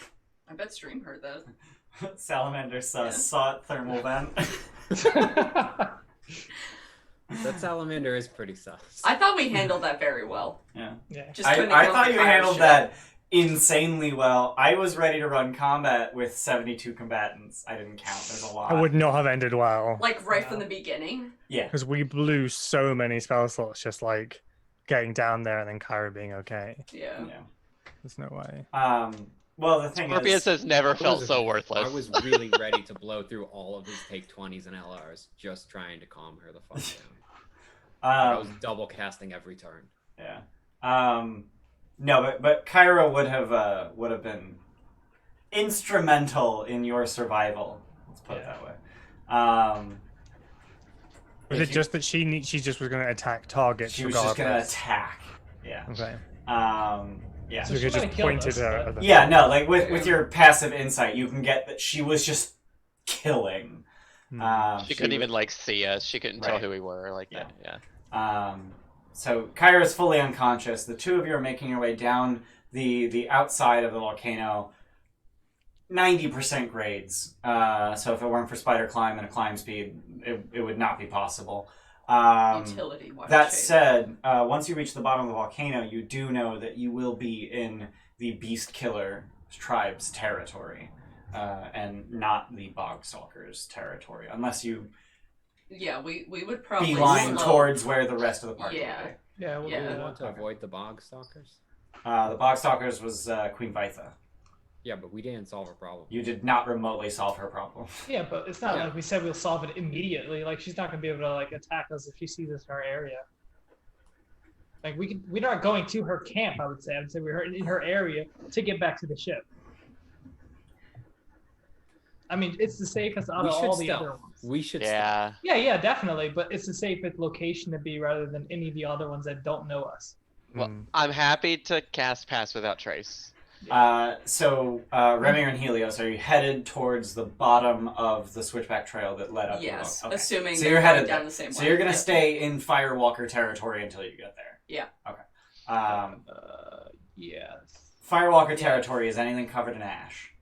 I bet stream heard that. Salamander sought thermal vent. That salamander is pretty sus. I thought we handled that very well. Yeah. Yeah. Just I couldn't account thought for you fire handled shit. that insanely well. I was ready to run combat with 72 combatants. I didn't count. There's a lot. I would not have ended well. Like right from the beginning. Yeah. Because we blew so many spell slots just like getting down there and then Kyra being okay. Yeah. Yeah. There's no way. Well, the thing Scorpius has never felt so I worthless. was really ready to blow through all of his take 20s and LRs, just trying to calm her the fuck down. I was double casting every turn. Yeah. No, but Kyra would have been instrumental in your survival. Let's put it that way. Was it just that she just was going to attack targets She was regardless? just going to attack. Yeah. Okay. Yeah. So So you could she just might have killed pointed us, her but- at the Yeah, no, like with your passive insight, you can get that she was just killing. She couldn't even like see us. She couldn't tell Right. who we were like that. Yeah. So Kyra is fully unconscious. The two of you are making your way down the outside of the volcano. 90% grades. So if it weren't for spider climb and a climb speed, it would not be possible. Utility. That said, once you reach the bottom of the volcano, you do know that you will be in the Beast Killer tribe's territory, and not the Bogstalker's territory, unless you Yeah, we would probably beeline slow- towards where the rest of the party Yeah. would be. Yeah, we'll Yeah. do We that. want to avoid the Bogstalkers. The Bogstalkers was Queen Vytha. Yeah, but we didn't solve a problem. You did not remotely solve her problem. Yeah, but it's not Yeah. like we said we'll solve it immediately. Like she's not gonna be able to like attack us if she sees us in our area. Like we're not going to her camp. I would say we're in her area to get back to the ship. I mean, it's the safest out We of should all the stealth. other ones. We should. Yeah. Yeah, definitely. But it's the safest location to be rather than any of the other ones that don't know us. Well, I'm happy to cast Pass Without Trace. So Remir and Helios, are you headed towards the bottom of the switchback trail that led up? Yes, to the assuming so they're you're going headed down there. the same So way. you're gonna Yeah. stay in Firewalker territory until you get there. Yeah. Okay. Yes. Firewalker territory is anything covered in ash.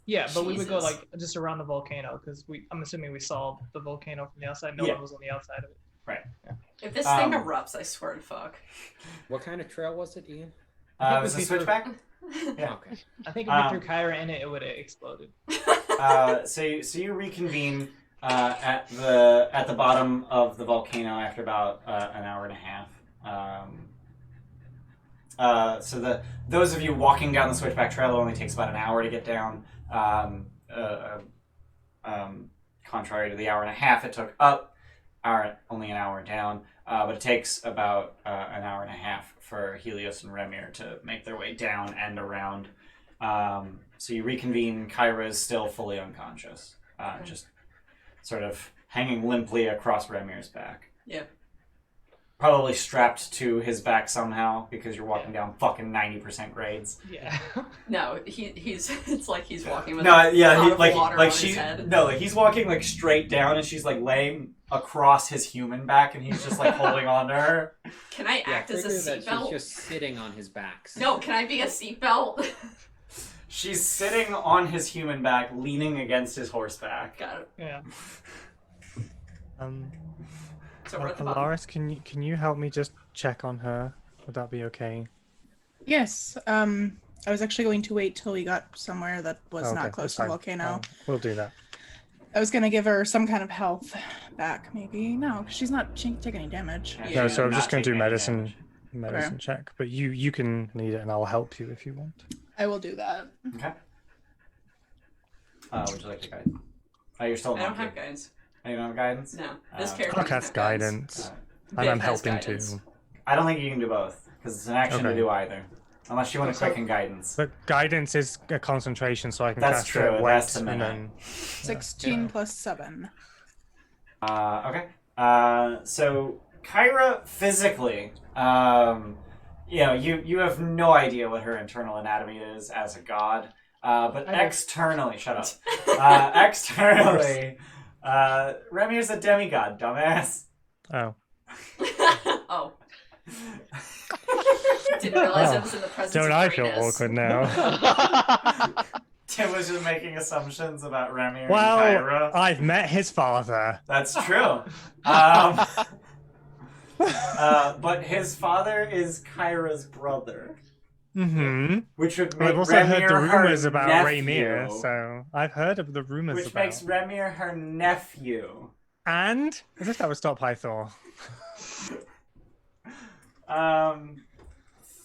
Yeah, but we would go Jesus. like just around the volcano because I'm assuming we saw the volcano from the outside. No Yeah. one was on the outside of it. If this thing Um, erupts, I swear to fuck. What kind of trail was it, Ian? It was we a threw- switchback. Yeah. Okay. I think if we threw Kyra in it, it would have exploded. So you reconvene at the bottom of the volcano after about an hour and a half. So those of you walking down the switchback trail, it only takes about an hour to get down. Contrary to the hour and a half it took up, only an hour down. But it takes about an hour and a half for Helios and Remir to make their way down and around. So you reconvene. Kyra is still fully unconscious, just sort of hanging limply across Remir's back. Yeah. Probably strapped to his back somehow because you're walking down fucking 90% grades. Yeah. No, he's. It's like he's walking with No, a yeah, pot he, of like water like on she his head. no, like he's walking like straight down and she's like laying across his human back and he's just like holding on to her. Can I act as a figure that she's seatbelt? just sitting on his back. No, can I be a seatbelt? She's sitting on his human back, leaning against his horseback. Got it. Yeah. So we're at the bottom. Alaris, can you help me just check on her? Would that be okay? Yes. I was actually going to wait till we got somewhere that was Okay, not close that's to the fine. volcano. We'll do that. I was gonna give her some kind of health back, maybe. No, 'cause she can't take any damage. Yeah, No, so I'm not just going to do taking any medicine damage. check, but you can lead it and I'll help you if you want. I will do that. Okay. Would you like to guide? Oh, you're still I don't monkey. have guidance. Oh, you don't have guidance? No, this Oh. character. I'll doesn't cast have guidance. guidance. Alright. And I'm Viv has helping guidance. too. I don't think you can do both because it's an action to Okay. do either, unless you want to So- quicken guidance. But guidance is a concentration, so I can That's cast true, it, it wait, lasts a and minute. then 16 plus 7. Okay. So Kyra physically, you have no idea what her internal anatomy is as a god. But I do. externally, shut up. Externally, Remir's a demigod, dumbass. oh. Oh. Didn't realize Oh. it was in the presence Don't of I feel greatness. awkward now? Tim was just making assumptions about Remir Well, and Kyra. I've met his father. That's true. But his father is Kyra's brother, Mm-hmm. which would make I've also heard the Remir her rumors about nephew, Raymir, so I've heard of the rumors which about. makes Remir her nephew. And as if that would stop Pythor.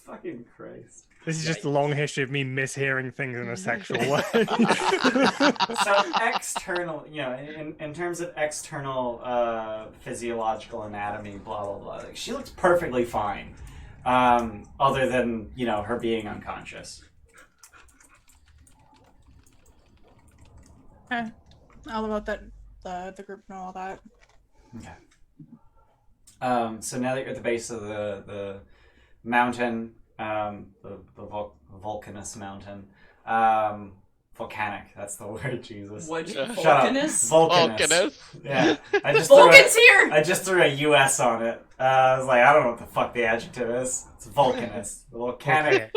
Fucking Christ. This is just a long history of me mishearing things in a sexual way. So external, in terms of external physiological anatomy, blah blah blah. Like, she looks perfectly fine, other than her being unconscious. Okay. All about that. The group know all that. Okay. So now that you're at the base of the mountain, Vulcanus mountain. Volcanic. That's the word. Jesus. Would you? Shut up. Vulcanus? Vulcanus. Yeah. Vulcan's here! I just threw a US on it. I was like, I don't know what the fuck the adjective is. It's Vulcanus. The volcanic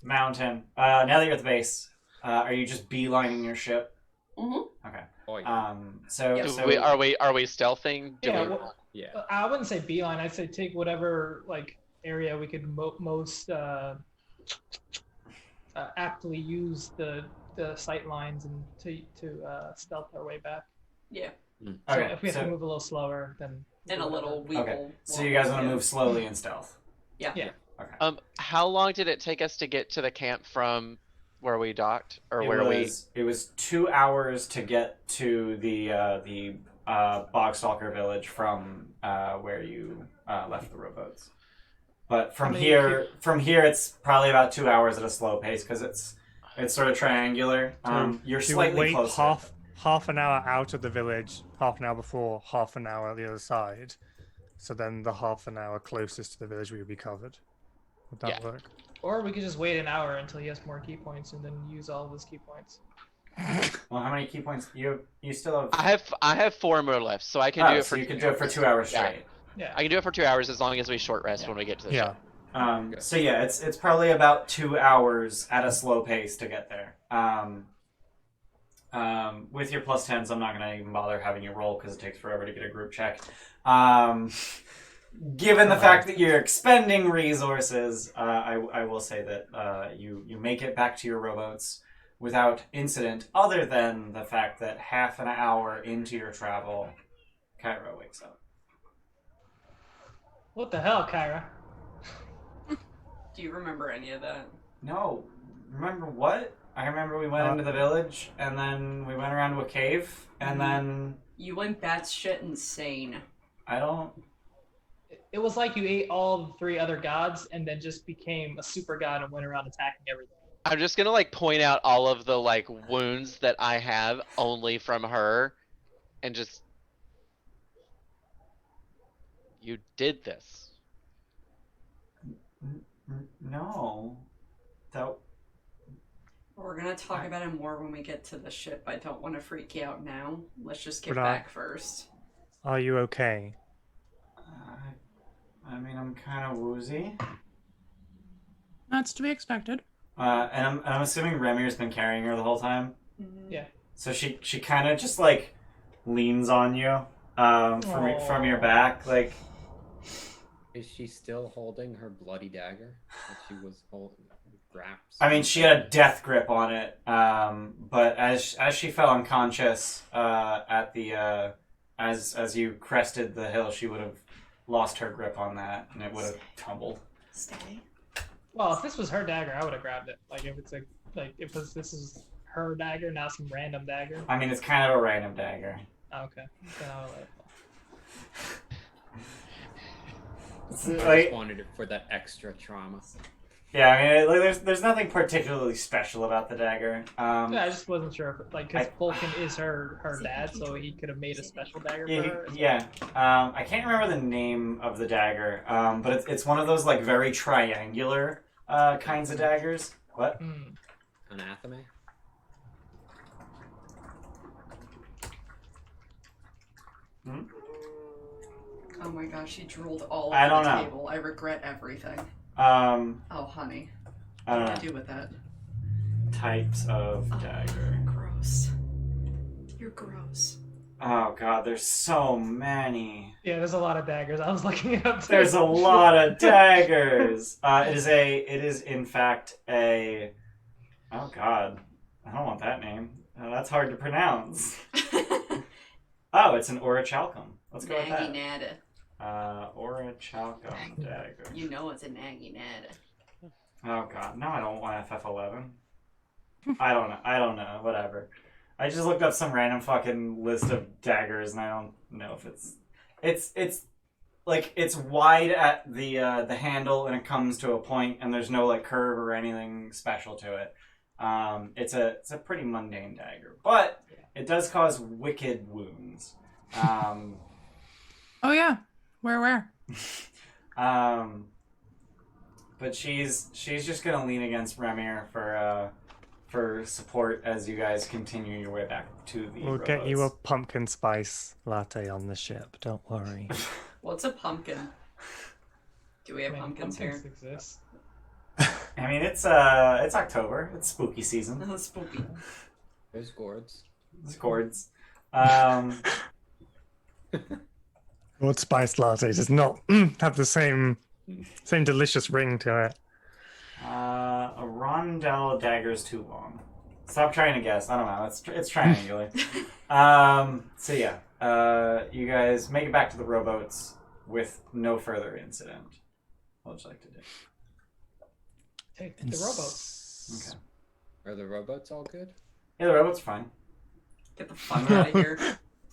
mountain. Now that you're at the base, are you just beelining your ship? Mm-hmm. Okay. Oh, yeah. So Are we stealthing? Yeah. I wouldn't say beeline. I'd say take whatever like area we could most aptly use the sight lines and to stealth our way back. Yeah. So okay, if we have to move a little slower, then And a little okay. weevil. So you guys want to move slowly in stealth? Yeah. Yeah. Okay. How long did it take us to get to the camp from where we docked, or It was 2 hours to get to the Bogstalker village from where you left the rowboats. But from here, it's probably about 2 hours at a slow pace because it's sort of triangular. You're slightly wait closer. half an hour out of the village, half an hour before, half an hour at the other side. So then the half an hour closest to the village we would be covered. Would that work? Or we could just wait an hour until he has more key points and then use all of his key points. Well, how many key points you still have? I have 4 more left, so I can do it for. So you can do it for 2 hours straight. Yeah. I can do it for 2 hours as long as we short rest when we get to the ship. So yeah, it's probably about 2 hours at a slow pace to get there. With your plus 10s, I'm not gonna even bother having you roll because it takes forever to get a group check. Given the fact that you're expending resources, I will say that you make it back to your rowboats without incident, other than the fact that half an hour into your travel, Kyra wakes up. What the hell, Kyra? Do you remember any of that? No. Remember what? I remember we went into the village, and then we went around to a cave, and then... You went batshit insane. I don't... It was like you ate all the 3 other gods and then just became a super god and went around attacking everything. I'm just gonna point out all of the wounds that I have only from her, and just... You did this. No. That... We're gonna talk about it more when we get to the ship. I don't want to freak you out now. Let's just get But back first. Are you okay? I mean, I'm kind of woozy. That's to be expected. And I'm assuming Remir's been carrying her the whole time. Mm-hmm. Yeah. So she kind of just leans on you from your back, Is she still holding her bloody dagger that she was holding? Grasp? I mean, she had a death grip on it, but as she fell unconscious at the as you crested the hill, she would have lost her grip on that, and it would have tumbled. Stay. Well, if this was her dagger, I would have grabbed it. This is her dagger, not some random dagger. I mean, it's kind of a random dagger. Oh, okay. Then I would let it fall. I just wanted it for that extra trauma. Yeah, I mean, there's nothing particularly special about the dagger. Yeah, I just wasn't sure if, because Vulcan is her dad, so he could have made a special dagger for her. Yeah. I can't remember the name of the dagger, but it's one of those very triangular kinds of daggers. What? Anathema? Oh my gosh, he drooled all I over don't the know. table. I regret everything. Oh, honey. I don't What know. do I do with that? Types of dagger. Gross. You're gross. Oh god, there's so many. Yeah, there's a lot of daggers. I was looking it up too. There's a lot of daggers. It is in fact a. Oh god, I don't want that name. That's hard to pronounce. Oh, it's an orichalcum. Let's go with that. Naggy nada. Orichalcum dagger. You know it's a naggy nada. Oh god, no, I don't want FF11. I don't know. Whatever. I just looked up some random fucking list of daggers, and I don't know if it's wide at the handle, and it comes to a point, and there's no curve or anything special to it. It's a pretty mundane dagger, but it does cause wicked wounds. Oh yeah, where? But but she's just gonna lean against Ramir for support as you guys continue your way back to the. We'll get you a pumpkin spice latte on the ship. Don't worry. What's a pumpkin? Do we have pumpkins here? Exist. I mean, it's October. It's spooky season. Spooky. There's gourds. There's gourds. What spice latte does not have the same delicious ring to it. A rondel dagger is too long. Stop trying to guess. I don't know. It's triangular. So yeah, you guys make it back to the rowboats with no further incident. What would you like to do? Take the rowboats. Okay. Are the rowboats all good? Yeah, the rowboats are fine. Get the fuck out of here.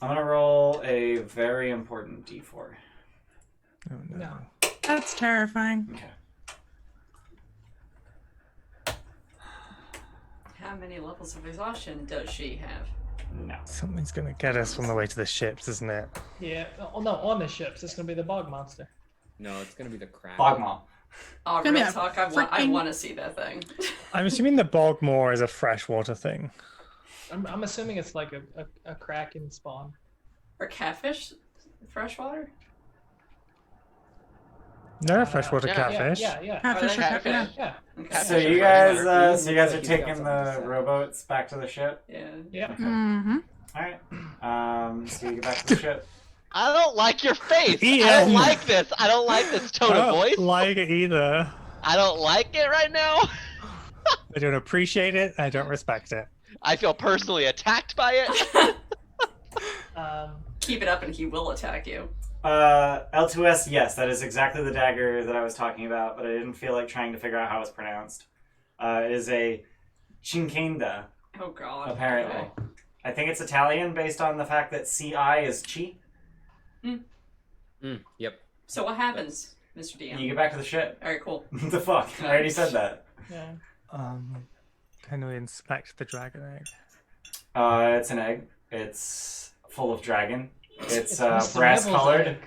I'm gonna roll a very important d4. Oh, no. That's terrifying. Okay. How many levels of exhaustion does she have? No. Something's gonna get us on the way to the ships, isn't it? Yeah. Oh no, on the ships. It's gonna be the bog monster. No, it's gonna be the crab. Bogmaw. Oh, Give me real a talk. I freaking- want to see that thing. I'm assuming the Bogmore is a freshwater thing. I'm assuming it's like a kraken spawn. Or catfish? Freshwater? They're a freshwater yeah, catfish. Yeah. Catfish or Catfish. Yeah. Okay. So you guys, He's are got taking something to the say. rowboats back to the ship. Yeah. Yeah. Mm-hmm. All right. So you get back to the ship. I don't like your face. I Ian. don't like this. I don't like this tone I of don't voice. like it either. I don't like it right now. I don't appreciate it. I don't respect it. I feel personally attacked by it. Keep it up and he will attack you. L2S, yes, that is exactly the dagger that I was talking about, but I didn't feel like trying to figure out how it's pronounced. It is a Cinkenda, Oh god. apparently. Okay. I think it's Italian based on the fact that CI is chi. Yep. So what happens, Mr. DM? You get back to the ship. Alright, cool. The fuck? I already said that. Yeah. Can we inspect the dragon egg? It's an egg. It's full of dragon. It's Mr. brass Nibble's colored.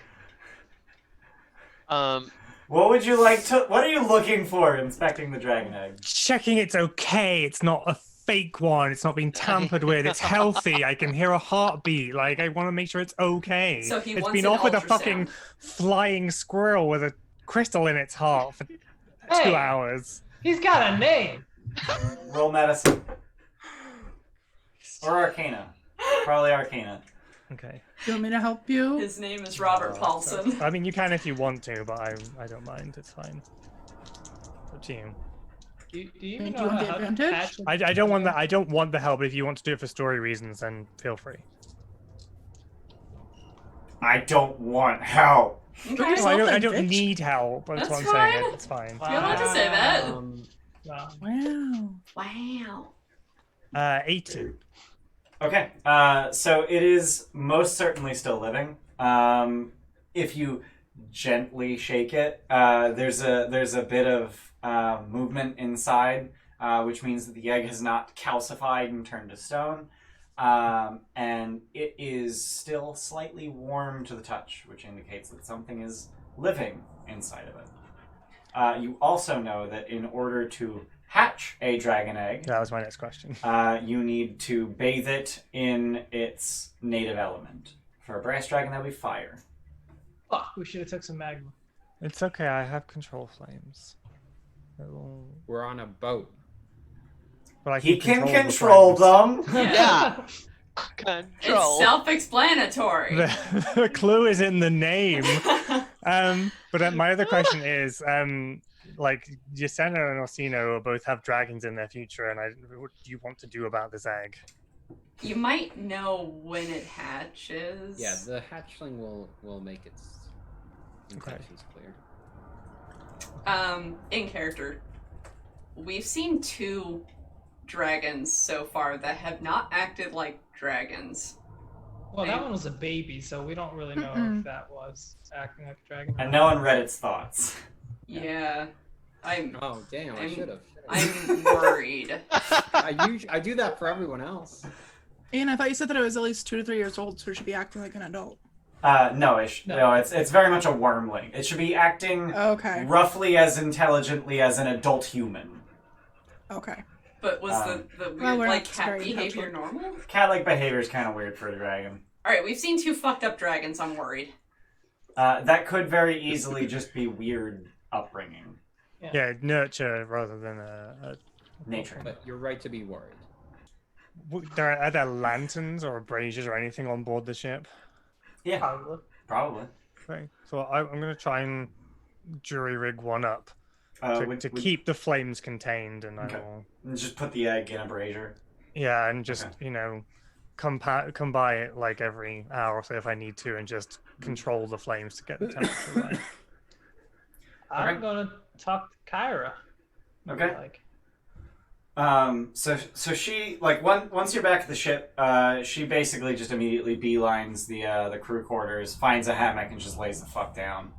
egg. What would you like to? What are you looking for inspecting the dragon egg? Checking it's okay. It's not a fake one. It's not being tampered with. It's healthy. I can hear a heartbeat. Like, I want to make sure it's okay. So he It's wants been an off with a ultrasound. fucking flying squirrel with a crystal in its heart for 2 Hey. hours. He's got a name. Roll medicine or Arcana. Probably Arcana. Okay. Do you want me to help you? His name is Robert Paulson. I mean, you can if you want to, but I don't mind. It's fine. Up to you. Do you Do even you know want the how to advantage? patch it? I don't want that. I don't want the help. If you want to do it for story reasons, then feel free. I don't want help. Okay. Yourself No, I don't. I then, don't bitch. need help. That's what I'm That's saying. fine. It's fine. You're allowed to say that. Wow. Wow. Wow. 18. Okay. So it is most certainly still living. If you gently shake it, there's a bit of movement inside, which means that the egg has not calcified and turned to stone. And it is still slightly warm to the touch, which indicates that something is living inside of it. You also know that in order to hatch a dragon egg, That was my next question. you need to bathe it in its native element. For a brass dragon, that would be fire. Fuck, we should have took some magma. It's okay. I have control flames. It'll- We're on a boat. But I He can the control flames. them. Yeah. It's Control. self-explanatory. The clue is in the name. But my other question is, like, Yasena and Orsino both have dragons in their future, and what do you want to do about this egg? You might know when it hatches. Yeah, the hatchling will make its intentions clear. In character, we've seen 2 dragons so far that have not acted like dragons. Well, that one was a baby, so we don't really know if that was acting like a dragon. And no one read its thoughts. Yeah. Oh damn! I should have. I'm worried. I do that for everyone else. Ian, I thought you said that it was at least 2 to 3 years old, so it should be acting like an adult. No, it's very much a wormling. It should be acting Okay. roughly as intelligently as an adult human. Okay. But was the weird, well, we're like, not cat very behavior intelligent. normal? Cat-like behavior is kind of weird for a dragon. Alright, we've seen 2 fucked up dragons, I'm worried. That could very easily just be weird upbringing. Yeah, nurture rather than a Nature. But you're right to be worried. Are there lanterns or braziers or anything on board the ship? Yeah, Probably. probably. Okay. So I'm going to try and jury rig one up to Would keep the flames contained, and Okay. I will. and just put the egg in a brazier. Yeah, and just Okay. come by it like every hour or so if I need to, and just control the flames to get the temperature right. I'm Okay. gonna talk to Kyra. Okay. Like, So she once you're back at the ship, she basically just immediately beelines the crew quarters, finds a hammock, and just lays the fuck down.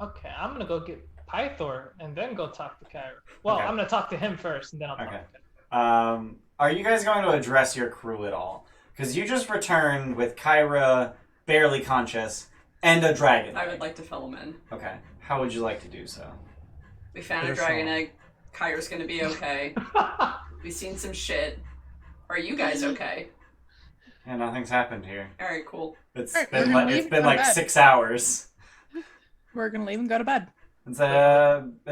okay, I'm gonna go get Pythor and then go talk to Kyra. Well, Okay. I'm gonna talk to him first, and then I'll talk Okay. to Kyra. Are you guys going to address your crew at all? Because you just returned with Kyra barely conscious and a dragon. I would like to fill them in. Okay. How would you like to do so? We found a Get a dragon song. egg. Kyra's gonna be okay. We've seen some shit. Are you guys okay? Yeah, nothing's happened here. Alright, cool. It's Alright, been we're gonna like leave it's and been go to like bed. 6 hours. We're gonna leave and go to bed. It's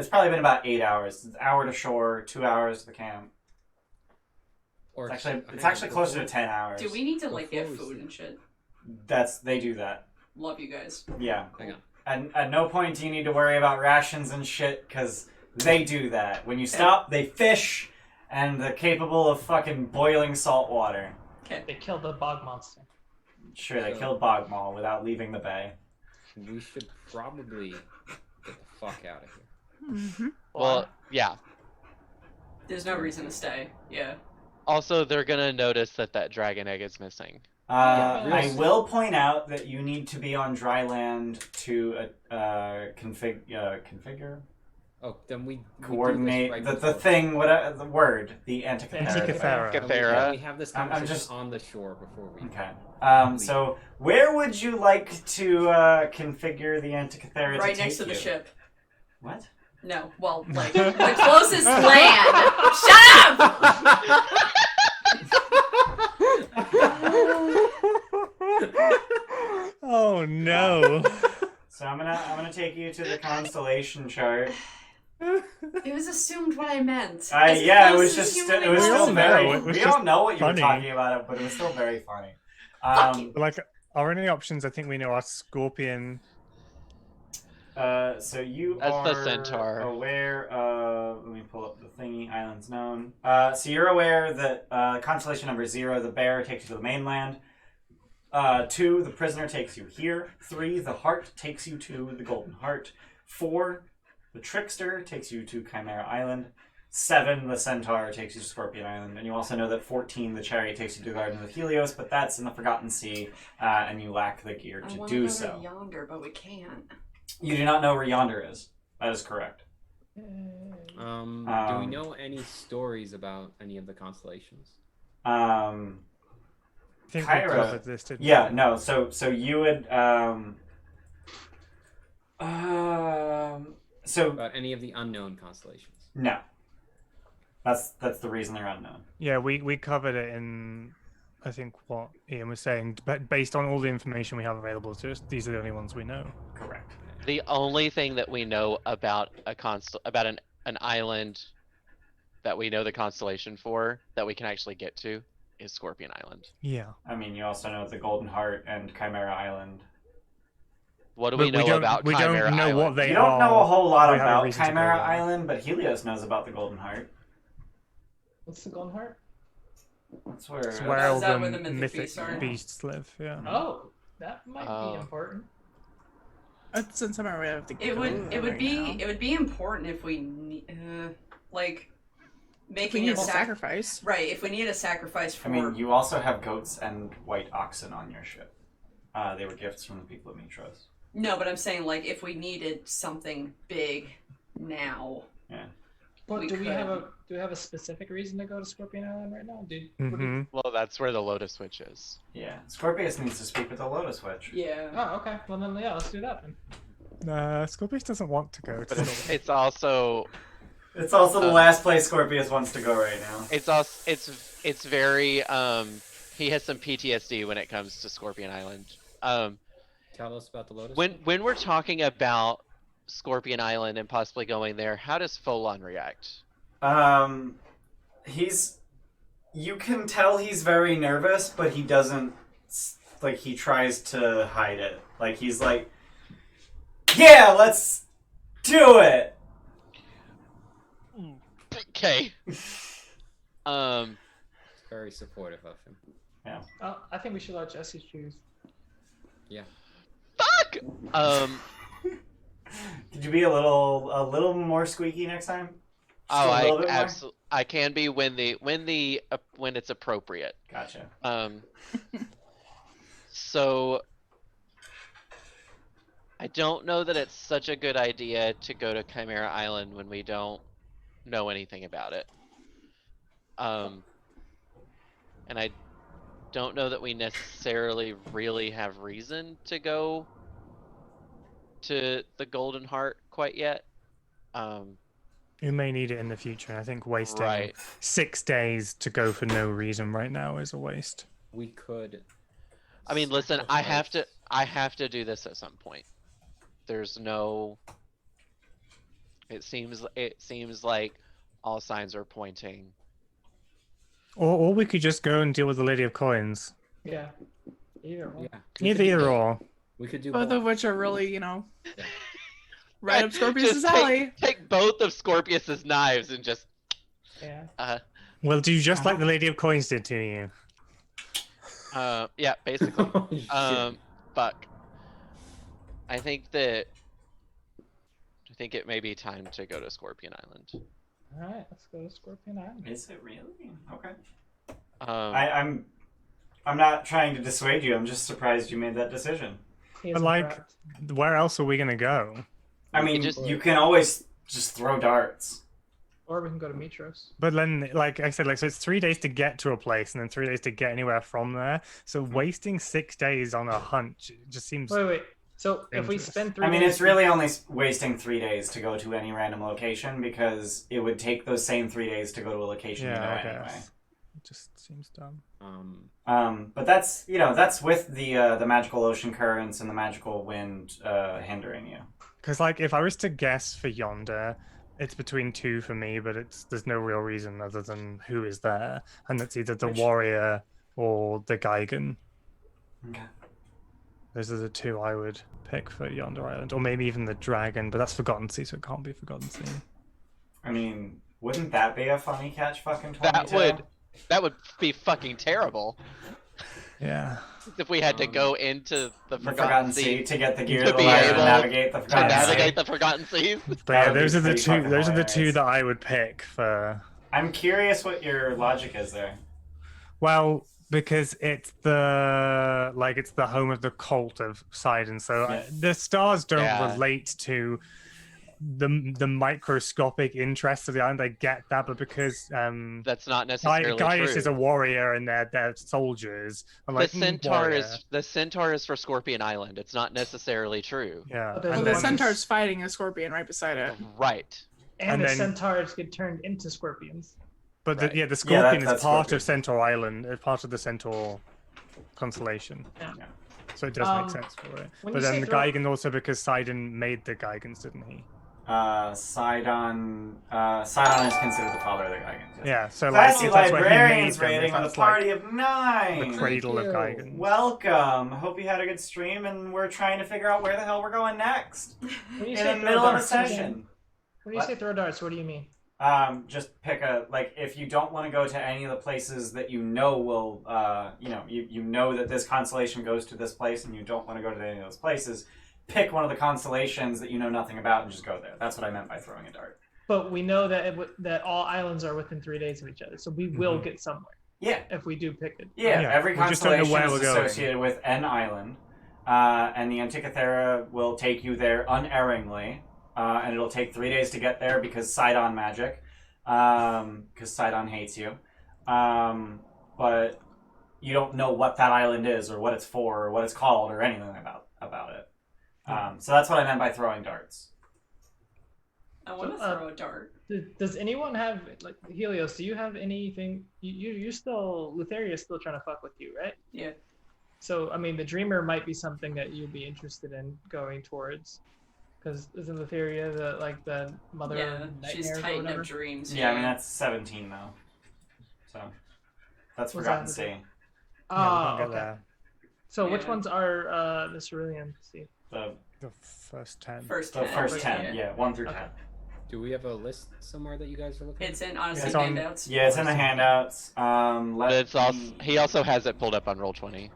probably been about 8 hours. It's an hour to shore, 2 hours to the camp. Or It's actually closer to 10 hours. Do we need to, like, get Before we food sleep. and shit? They do that. Love you guys. Yeah. Hang on. And at no point do you need to worry about rations and shit, because they do that. When you stop, they fish, and they're capable of fucking boiling salt water. They killed the bog monster. Sure, they So- killed Bogmaw without leaving the bay. We should probably get the fuck out of here. Mm-hmm. Well, yeah. There's no reason to stay. Yeah. Also, they're gonna notice that that dragon egg is missing. I will point out that you need to be on dry land to configure, Oh, then we coordinate do this the before- thing, whatever the word, the Antikythera. Antikythera. Cathera. We have this I'm conversation just- on the shore before we. Okay. So where would you like to configure the Antikythera Right to next to take the you? ship. What? No. Well, like, the closest land. Shut up! Oh no! So I'm gonna take you to the constellation chart. It was assumed what I meant. Yeah, it was still very. It was We just all know what you funny. were talking about, but it was still very funny. Fuck you. Like, are any options? I think we know are scorpion. So you That's are the centaur. aware of. Let me pull up the thingy. Islands known. So you're aware that constellation number 0, the bear, takes you to the mainland. 2, the prisoner takes you here. 3, the heart takes you to the golden heart. 4, the trickster takes you to Chimera Island. 7, the centaur takes you to Scorpion Island. And you also know that 14, the chariot takes you to the Garden of Helios, but that's in the Forgotten Sea, and you lack the gear I to wanna do go so. to yonder, but we can't. You do not know where yonder is. That is correct. Do we know any stories about any of the constellations? I think we Kyra. covered this, didn't we? Yeah, no. So you would. So About any of the unknown constellations? no. That's the reason they're unknown. Yeah, we covered it in, I think, what Ian was saying. But based on all the information we have available to us, these are the only ones we know. Correct. The only thing that we know about an island that we know the constellation for that we can actually get to is Scorpion Island. Yeah. I mean, you also know the Golden Heart and Chimera Island. What do But we know about we Chimera don't know Island? what they You don't are. know a whole lot We have a about reason to go Chimera there. Island, but Helios knows about the Golden Heart. What's the golden heart? That's where. It's where all Is that the where the mythic mythic beasts are? beasts live. Yeah. Oh, that might Oh. be important. Since I'm aware of the It would right be now. it would be important if we like If we making need a a sacrifice. right. If we need a sacrifice for I mean, you also have goats and white oxen on your ship. They were gifts from the people of Mitros. no, but I'm saying like if we needed something big now. Yeah. Well, We do we have could. a specific reason to go to Scorpion Island right now? Mm-hmm. Well, that's where the Lotus Switch is. Yeah, Scorpius needs to speak with the Lotus Witch. Yeah. Oh, okay. Well then, yeah, let's do that then. Scorpius doesn't want to go. But it's also It's also the last place Scorpius wants to go right now. it's very he has some PTSD when it comes to Scorpion Island. Tell us about the Lotus. When we're talking about Scorpion Island and possibly going there, how does Folon react? You can tell he's very nervous, but he doesn't, like, he tries to hide it. Like, he's like, yeah, let's do it! Okay. Very supportive of him. Yeah. I think we should let Jesse choose. Yeah. Fuck! Could you be a little more squeaky next time? I can be when it's appropriate. Gotcha. So I don't know that it's such a good idea to go to Chimera Island when we don't know anything about it. And I don't know that we necessarily really have reason to go to the Golden Heart quite yet. You may need it in the future. I think wasting Right. 6 days to go for no reason right now is a waste. We could. I mean, listen, I have to do this at some point. There's no. It seems like all signs are pointing. Or we could just go and deal with the Lady of Coins. Yeah. Either one. Yeah. Either or. We could do Both of which are really, right up Just Scorpius' alley. take both of Scorpius's knives and just. Yeah. We'll do just like the Lady of Coins did to you. Yeah, basically. Oh, shit. Fuck. I think it may be time to go to Scorpion Island. All right, let's go to Scorpion Island. Is it really? Okay. Um, I'm not trying to dissuade you. I'm just surprised you made that decision. He But isn't like, correct. where else are we gonna go? I mean, you can always just throw darts. Or we can go to Mitros. But then, like I said, so it's 3 days to get to a place, and then 3 days to get anywhere from there. So wasting 6 days on a hunt just seems. Wait. So if we Dangerous. spend 3 I mean, days... it's really only wasting 3 days to go to any random location because it would take those same 3 days to go to a location you know Yeah, I anyway. guess. It just seems dumb. But that's that's with the magical ocean currents and the magical wind hindering you. Because like, if I was to guess for Yonder, it's between 2 for me, but there's no real reason other than who is there, and it's either the warrior or the Geigen. Okay. Those are the 2 I would pick for Yonder Island, or maybe even the dragon, but that's Forgotten Sea, so it can't be Forgotten Sea. I mean, wouldn't that be a funny catch? Fucking 22? that would be fucking terrible. Yeah. If we had to go into the The Forgotten Sea to get the gear to to be able navigate the to Forgotten navigate Sea. the Forgotten Seas. But That yeah, would be those are the pretty two. fucking Those are the 2 hilarious. that I would pick for. I'm curious what your logic is there. Well, because it's the home of the cult of Sidon, so Yeah. the stars don't Yeah. relate to the microscopic interest of the island. I get that, but because That's not necessarily Gaius true. is a warrior and they're soldiers. I'm like, warrior. The centaur is for Scorpion Island. It's not necessarily true. Yeah. But there's Well, and the one- then- centaur's fighting a scorpion right beside it. Right. And And the then- centaurs get turned into scorpions. But Right. the scorpion that's is part Scorpion. of Centaur Island, part of the Centaur constellation. Yeah. So it does make sense for it. when But you then say the throw- Geigen also because Sidon made the Geigens, didn't he? Sidon is considered the father of the Geigens. Yes. Yeah, so like Classy if that's where he made librarians them, if rating on the that's like party of 9. the cradle of you. Geigen. Welcome. Hope you had a good stream, and we're trying to figure out where the hell we're going next When you in say the throw middle of a darts, what do you- session. When you What? say throw darts, what do you mean? Just pick if you don't want to go to any of the places that you know will, you know that this constellation goes to this place, and you don't want to go to any of those places, pick one of the constellations that you know nothing about and just go there. That's what I meant by throwing a dart. But we know that that all islands are within 3 days of each other, so we will get somewhere Yeah. if we do pick it. Yeah, Yeah, every we just don't know constellation where is we're going. associated with an island, and the Antikythera will take you there unerringly, and it'll take 3 days to get there because Sidon magic. because Sidon hates you. But you don't know what that island is, or what it's for, or what it's called, or anything about it. So that's what I meant by throwing darts. I want to throw a dart. Does anyone have, like, Helios, do you have anything? You're still, Lutheria's still trying to fuck with you, right? Yeah. So, I mean, the Dreamer might be something that you'd be interested in going towards. Because isn't Lutheria the mother of she's nightmares or Titan whatever? of Dreams. Yeah, I mean, that's 17, though. So, that's What's Forgotten that? Sea. Oh, okay. There. So which ones are the Cerulean Sea? The first 10. First The 10. first 10, yeah, 1 through 10. Okay. Do we have a list somewhere that you guys are looking at? It's in Odyssey It's on- handouts. Yeah, it's in the handouts. But it's also, he also has it pulled up on Roll20.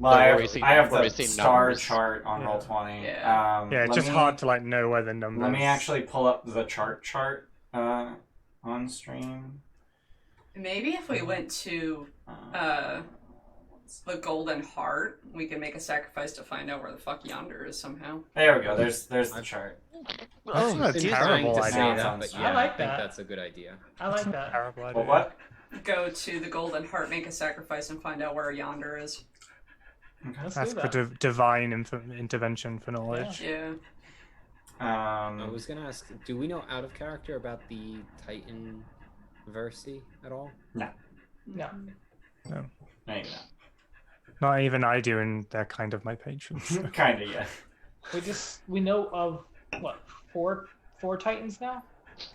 Well, So I where we have, see- I have where we the see star numbers. chart on Yeah. Roll20. Yeah. Yeah, it's just hard to know where the numbers. Let me actually pull up the chart on stream. Maybe if we went to the Golden Heart, we could make a sacrifice to find out where the fuck yonder is somehow. There we go. There's the chart. That's not a I've been trying terrible to idea. say that, but yeah, I like think that. that's a good idea. I like that. Terrible idea. Well, what? Go to the Golden Heart, make a sacrifice, and find out where yonder is. Let's That's do for that. divine intervention for knowledge. Yeah. I was gonna ask, do we know out of character about the Titan Versi at all? No. No, you don't. Not even I do, and they're kind of my patrons. Kind of, yeah. We know of what, four Titans now?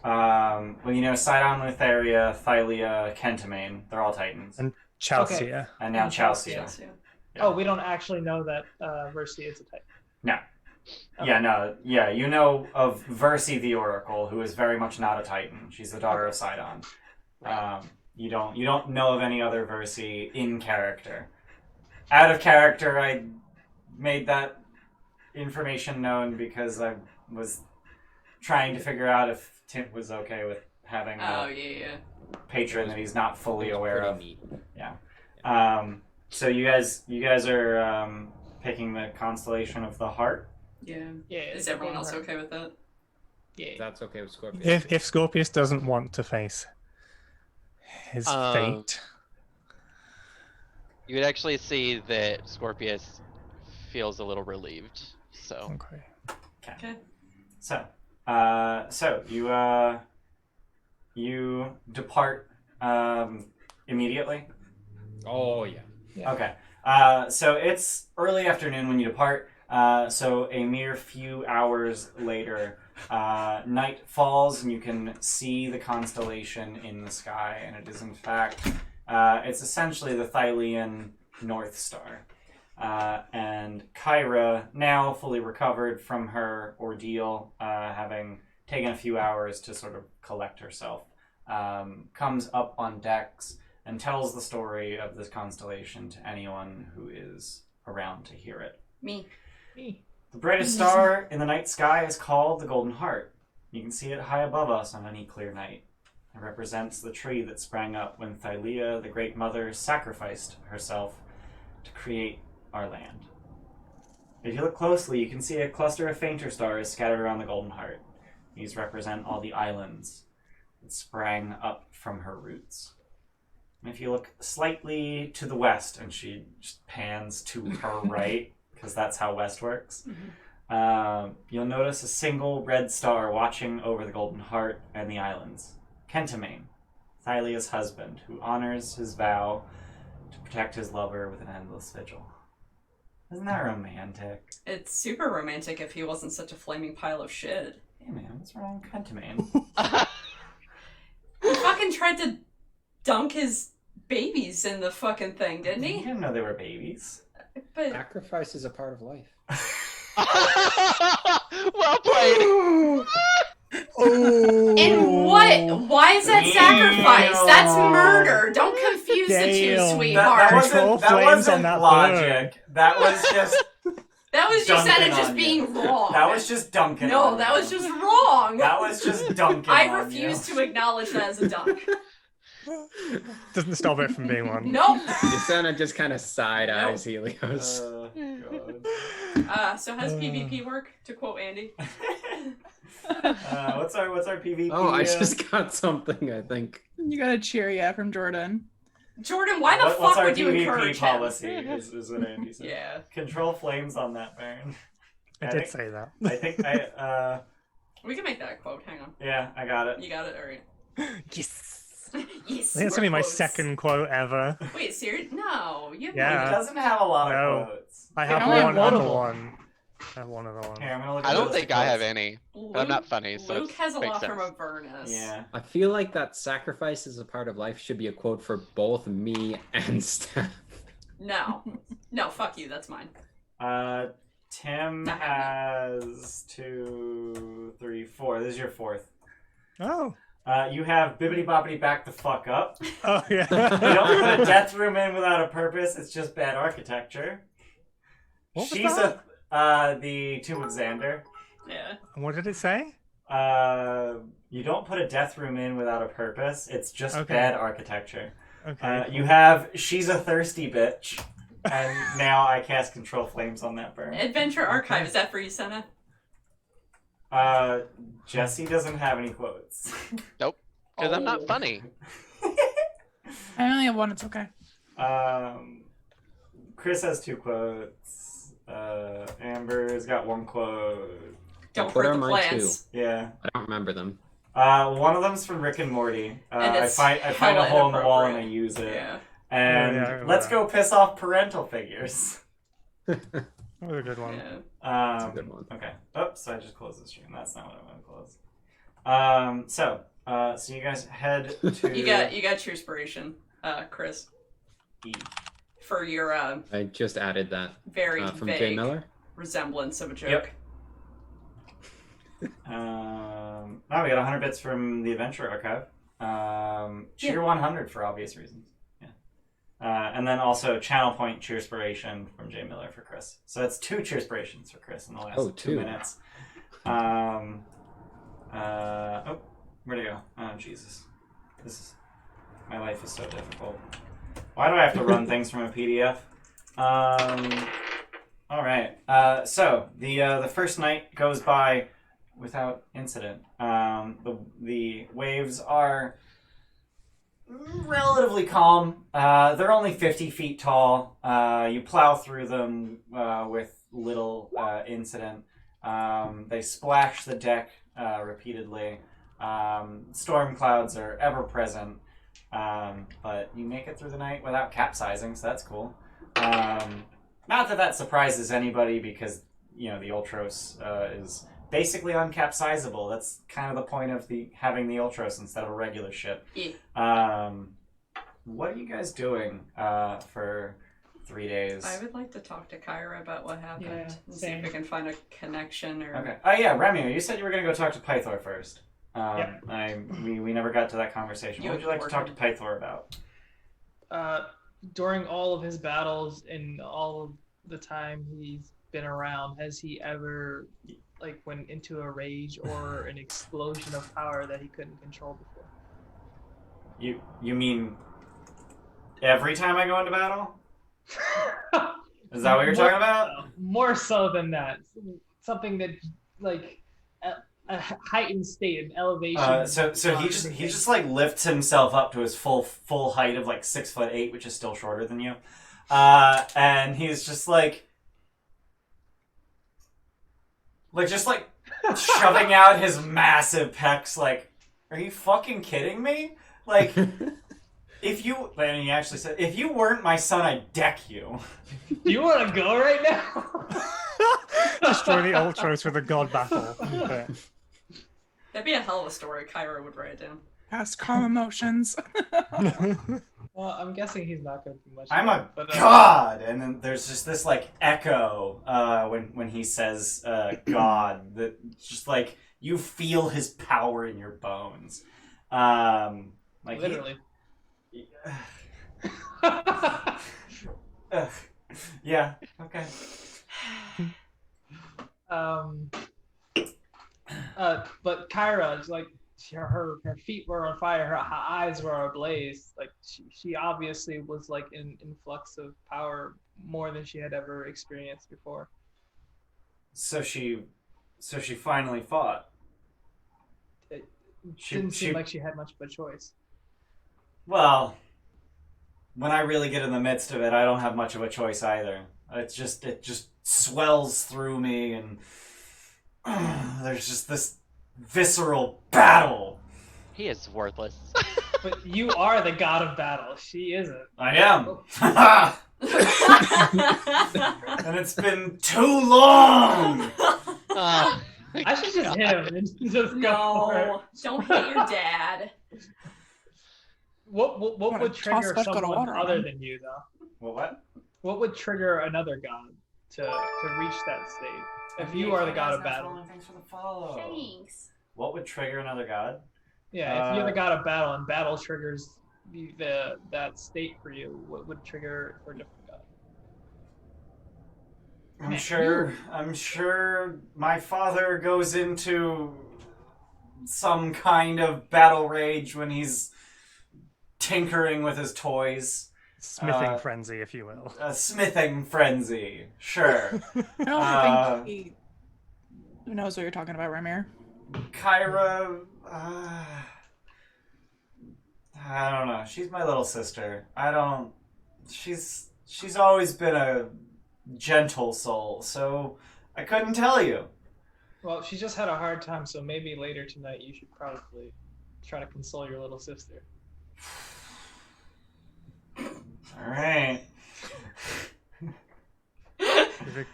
Well, you know, Sidon, Lutheria, Thylia, Kentamane, they're all Titans. And Chelsea. And now And Chelsea. Chelsea. Yeah. Oh, we don't actually know that Versi is a Titan. No. Okay. Yeah, no. Yeah, you know of Versi the Oracle, who is very much not a Titan. She's the daughter of Sidon. You don't know of any other Versi in character. Out of character, I made that information known because I was trying to figure out if Tint was okay with having Oh, a yeah. patron that he's not fully aware of. Neat. So you guys are picking the constellation of the Heart. Yeah. Yeah. Is everyone else okay with that? Yeah. That's okay with Scorpion. If Scorpius doesn't want to face his fate, You would actually see that Scorpius feels a little relieved. So okay. Okay. So you depart immediately. Oh yeah. Yeah. Okay. So it's early afternoon when you depart. So a mere few hours later, night falls and you can see the constellation in the sky, and it is in fact, it's essentially the Thylian North Star. And Kyra, now fully recovered from her ordeal, having taken a few hours to sort of collect herself, comes up on decks and tells the story of this constellation to anyone who is around to hear it. Me. The brightest star in the night sky is called the Golden Heart. You can see it high above us on any clear night. It represents the tree that sprang up when Thylia, the Great Mother, sacrificed herself to create our land. If you look closely, you can see a cluster of fainter stars scattered around the Golden Heart. These represent all the islands that sprang up from her roots. And if you look slightly to the west, and she just pans to her right, because that's how west works, you'll notice a single red star watching over the Golden Heart and the islands. Kentamane, Thylia's husband, who honors his vow to protect his lover with an endless vigil. Isn't that romantic? It's super romantic if he wasn't such a flaming pile of shit. Hey man, what's wrong with Kentamane? He fucking tried to dunk his babies in the fucking thing, didn't You he? didn't know they were babies. But Sacrifice is a part of life. well played. and what? Why is that sacrifice? That's murder. Don't confuse the two, Damn. sweetheart. Control flames on that logic. That was just That was just dunking at it just on being you. wrong. That was just dunking. No, on that you. was just wrong. That was just dunking. I on refuse you. to acknowledge that as a dunk. Doesn't stop it from being one. Nope. Yasena just kind of side eyes Nope. Helios. God. So how's PvP work? To quote Andy. What's our PvP? Oh, I just got something, I think. You got a cheer, yeah, from Jordan. Jordan, why the what's fuck our would you PvP encourage policy? him? Is what Andy said. Yeah. Control flames on that burn. I did say that. I think We can make that a quote. Hang on. yeah, I got it. You got it. All right. Yes. Yes. I think it's gonna be my second quote ever. Wait, serious? No, you have Yeah. He doesn't have a lot No. of quotes. I have only have one one other of them. one. I have one other one. Here, I'm gonna look I at don't those think I have quotes. any. Luke, I'm not funny, so Luke has a makes lot sense. from Avernus. Yeah. I feel like that sacrifice is a part of life should be a quote for both me and Steph. No. No, fuck you. That's mine. Tim Not has 2, 3, 4. This is your fourth. Oh. You have bibbity boppity back the fuck up. Oh yeah. You don't put a death room in without a purpose. It's just bad architecture. What was She's that? the Tomb of Xander. Yeah. What did it say? You don't put a death room in without a purpose. It's just Okay. bad architecture. Okay. You have she's a thirsty bitch, and now I cast control flames on that burn. Adventure Archive. Is that for you, Senna? Jesse doesn't have any quotes. Nope. Because I'm Oh. not funny. I only have one. It's okay. Chris has 2 quotes. Amber's got 1 quote. Don't What hurt are the mine plants. Yeah. I don't remember them. One of them's from Rick and Morty. And I it's find a hella hole in the wall and I inappropriate. use it. Yeah. And Yeah, I remember let's that. go piss off parental figures. That was a good one. Yeah. That's a good one. Okay. Oops, I just closed the stream. That's not what I want to close. So you guys head to You got your inspiration, Chris, E. for your I just added that very from vague Jay Miller. resemblance of a joke. Yep. Now we got 100 bits from the Adventure Archive. Cheer 100 for obvious reasons. Yeah. And then also Channel Point Cheerspiration from Jay Miller for Chris. So it's 2 Cheerspirations for Chris in the last 2 2. minutes. Where'd it go? Oh, Jesus. My life is so difficult. Why do I have to run things from a PDF? All right. So the first night goes by without incident. The waves are relatively calm. They're only 50 feet tall. You plow through them with little incident. They splash the deck repeatedly. Storm clouds are ever present. But you make it through the night without capsizing, so that's cool. Not that that surprises anybody because, you know, the Ultros is basically uncapsizable. That's kind of the point of having the Ultros instead of a regular ship. Yeah. What are you guys doing for 3 days? I would like to talk to Kyra about what happened Yeah, and see same. if we can find a connection or. Okay. Oh yeah, Remy, you said you were going to go talk to Pythor first. Yep. We never got to that conversation. What would you like to talk to Pythor about? During all of his battles and all of the time he's been around, has he ever went into a rage or an explosion of power that he couldn't control before? You mean every time I go into battle? Is that what you're talking about? More so than that. Something that a heightened state, an elevation. So he just like lifts himself up to his full height of like 6'8", which is still shorter than you, and he's just like shoving out his massive pecs. Like, are you fucking kidding me? Like, and he actually said, if you weren't my son, I'd deck you. Do you want to go right now? Destroy the Ultros with a god battle. Yeah. That'd be a hell of a story. Kyra would write it down. Past calm emotions. Well, I'm guessing he's not going to do much. I'm of a it, but, god, and then there's just this like echo when he says god, that just like you feel his power in your bones. Like literally. Yeah. Okay. But Kyra is like, her feet were on fire, her eyes were ablaze. Like she obviously was like in flux of power more than she had ever experienced before. So she finally fought. It didn't seem like she had much of a choice. Well, when I really get in the midst of it, I don't have much of a choice either. It just swells through me, and there's just this visceral battle. He is worthless. But you are the god of battle. She isn't. I am. And it's been too long. I should just hit him and just go for it. No, don't hit your dad. What would toss trigger a bucket of someone water on other him. than you, though? Well, what? What would trigger another god to reach that state? If you are the god of battle. Thanks for the follow. Thanks. What would trigger another god? Yeah, if you're the god of battle and battle triggers that state for you, what would trigger for a different god? I'm sure my father goes into some kind of battle rage when he's tinkering with his toys. Smithing frenzy, if you will. A smithing frenzy, sure. I don't think who knows what you're talking about, Ramir? Kyra, I don't know. She's my little sister. She's always been a gentle soul, so I couldn't tell you. Well, she just had a hard time, so maybe later tonight you should probably try to console your little sister. Alright.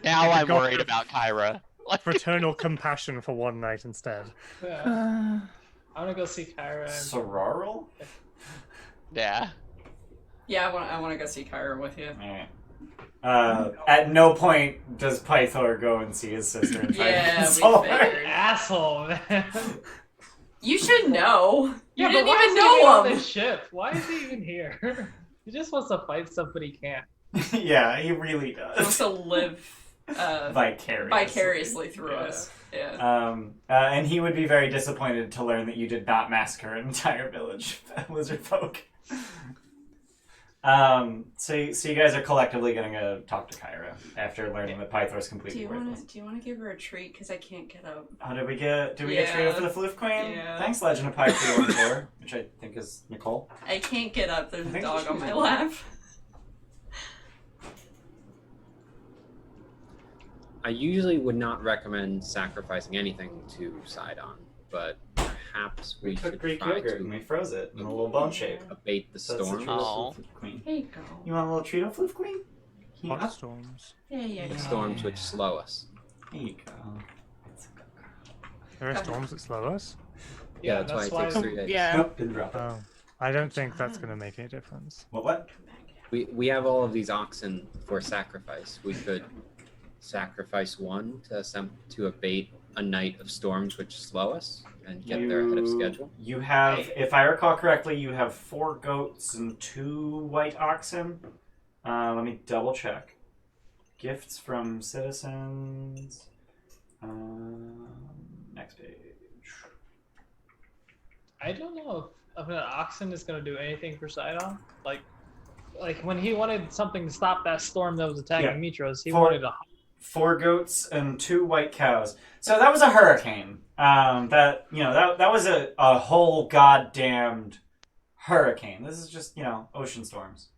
Now I'm worried about Kyra. Fraternal compassion for one night instead. Yeah. I'm gonna go see Kyra. Sororal? Yeah. Yeah, I want to go see Kyra with you. Alright. At no point does Pythor go and see his sister and try to console we her. figured. Asshole, man. You should know. You Yeah, didn't but why even is he even on know him. this ship? Why is he even here? He just wants to fight stuff, but he can't. Yeah, he really He wants does. to live vicariously through us. Yeah. And he would be very disappointed to learn that you did not massacre an entire village of lizard folk. So you guys are collectively going to go talk to Kyra after learning that Pythor's completely worthless. Do you want to give her a treat? Because I can't get up. Oh, did we get treated for the Floof Queen? Yeah. Thanks, Legend of Pie 314, which I think is Nicole. I can't get up. There's a think dog she's on my cool. lap. I usually would not recommend sacrificing anything to Sidon, but perhaps we took should Greek try yogurt and we froze it in a little bone shape. abate the So that's the storm. treat of Aw. Floof Queen. Here you go. You want a little treat of Floof Queen? Here Hot storms. There you The go. storms which slow us. you go. There are storms that slow us. Yeah, that's why it takes 3 days. Yeah. Nope, didn't drop it. Oh, I don't think that's going to make any difference. What? We have all of these oxen for sacrifice. We could sacrifice one to abate a night of storms which slow us and get there ahead of schedule. You have, if I recall correctly, you have 4 goats and 2 white oxen. Let me double check. Gifts from citizens. Next page. I don't know if an oxen is going to do anything for Sidon. Like when he wanted something to stop that storm that was attacking Mitros, he wanted a 4 goats and 2 white cows. So that was a hurricane. That was a whole goddamned hurricane. This is just, ocean storms.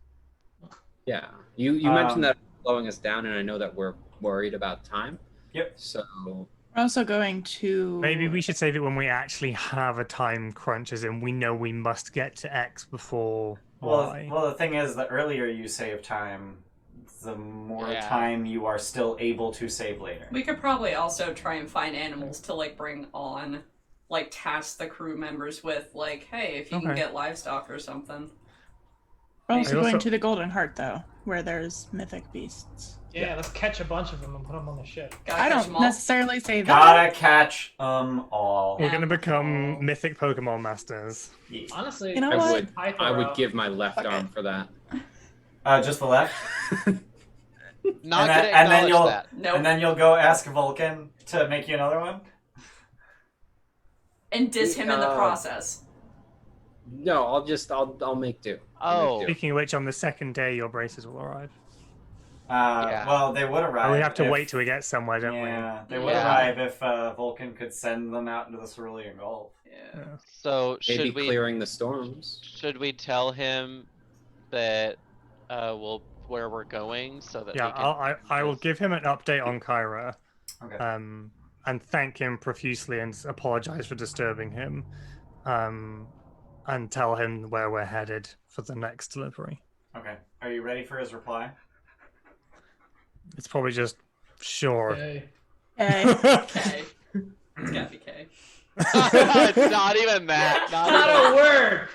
Yeah. You mentioned that slowing us down, and I know that we're worried about time. Yep. So We're also going to. Maybe we should save it when we actually have a time crunch, as in we know we must get to X before Y. Well, the thing is, the earlier you save time, the more time you are still able to save later. We could probably also try and find animals to bring on, task the crew members with, hey, if you can get livestock or something. We're also I going also- to the Golden Heart, though, where there's mythic beasts. Yeah, let's catch a bunch of them and put them on the ship. Gotta I catch don't 'em all. necessarily say that. Gotta catch 'em all. We're going to become mythic Pokemon masters. Yeah. Honestly, You know I what? would Pythor I would out. give my left Okay. arm for that. Just the left, Not and gonna then acknowledge you'll that. Nope. and then you'll go ask Vulcan to make you another one. And diss him in the process. No, I'll make do. Oh. Speaking of which, on the second day, your braces will arrive. Well, they would arrive. Oh, we have to if- wait till we get somewhere, don't we? Yeah, they would arrive if Vulcan could send them out into the Cerulean Gulf. Yeah. So Maybe should we clearing the storms. should we tell him that where we're going so that Yeah, we can... I will give him an update on Kyra. Okay. And thank him profusely and apologize for disturbing him. And tell him where we're headed for the next delivery. Okay. Are you ready for his reply? It's probably just sure. Hey. Hey. K. It's gotta be K. It's not even that. Not a word.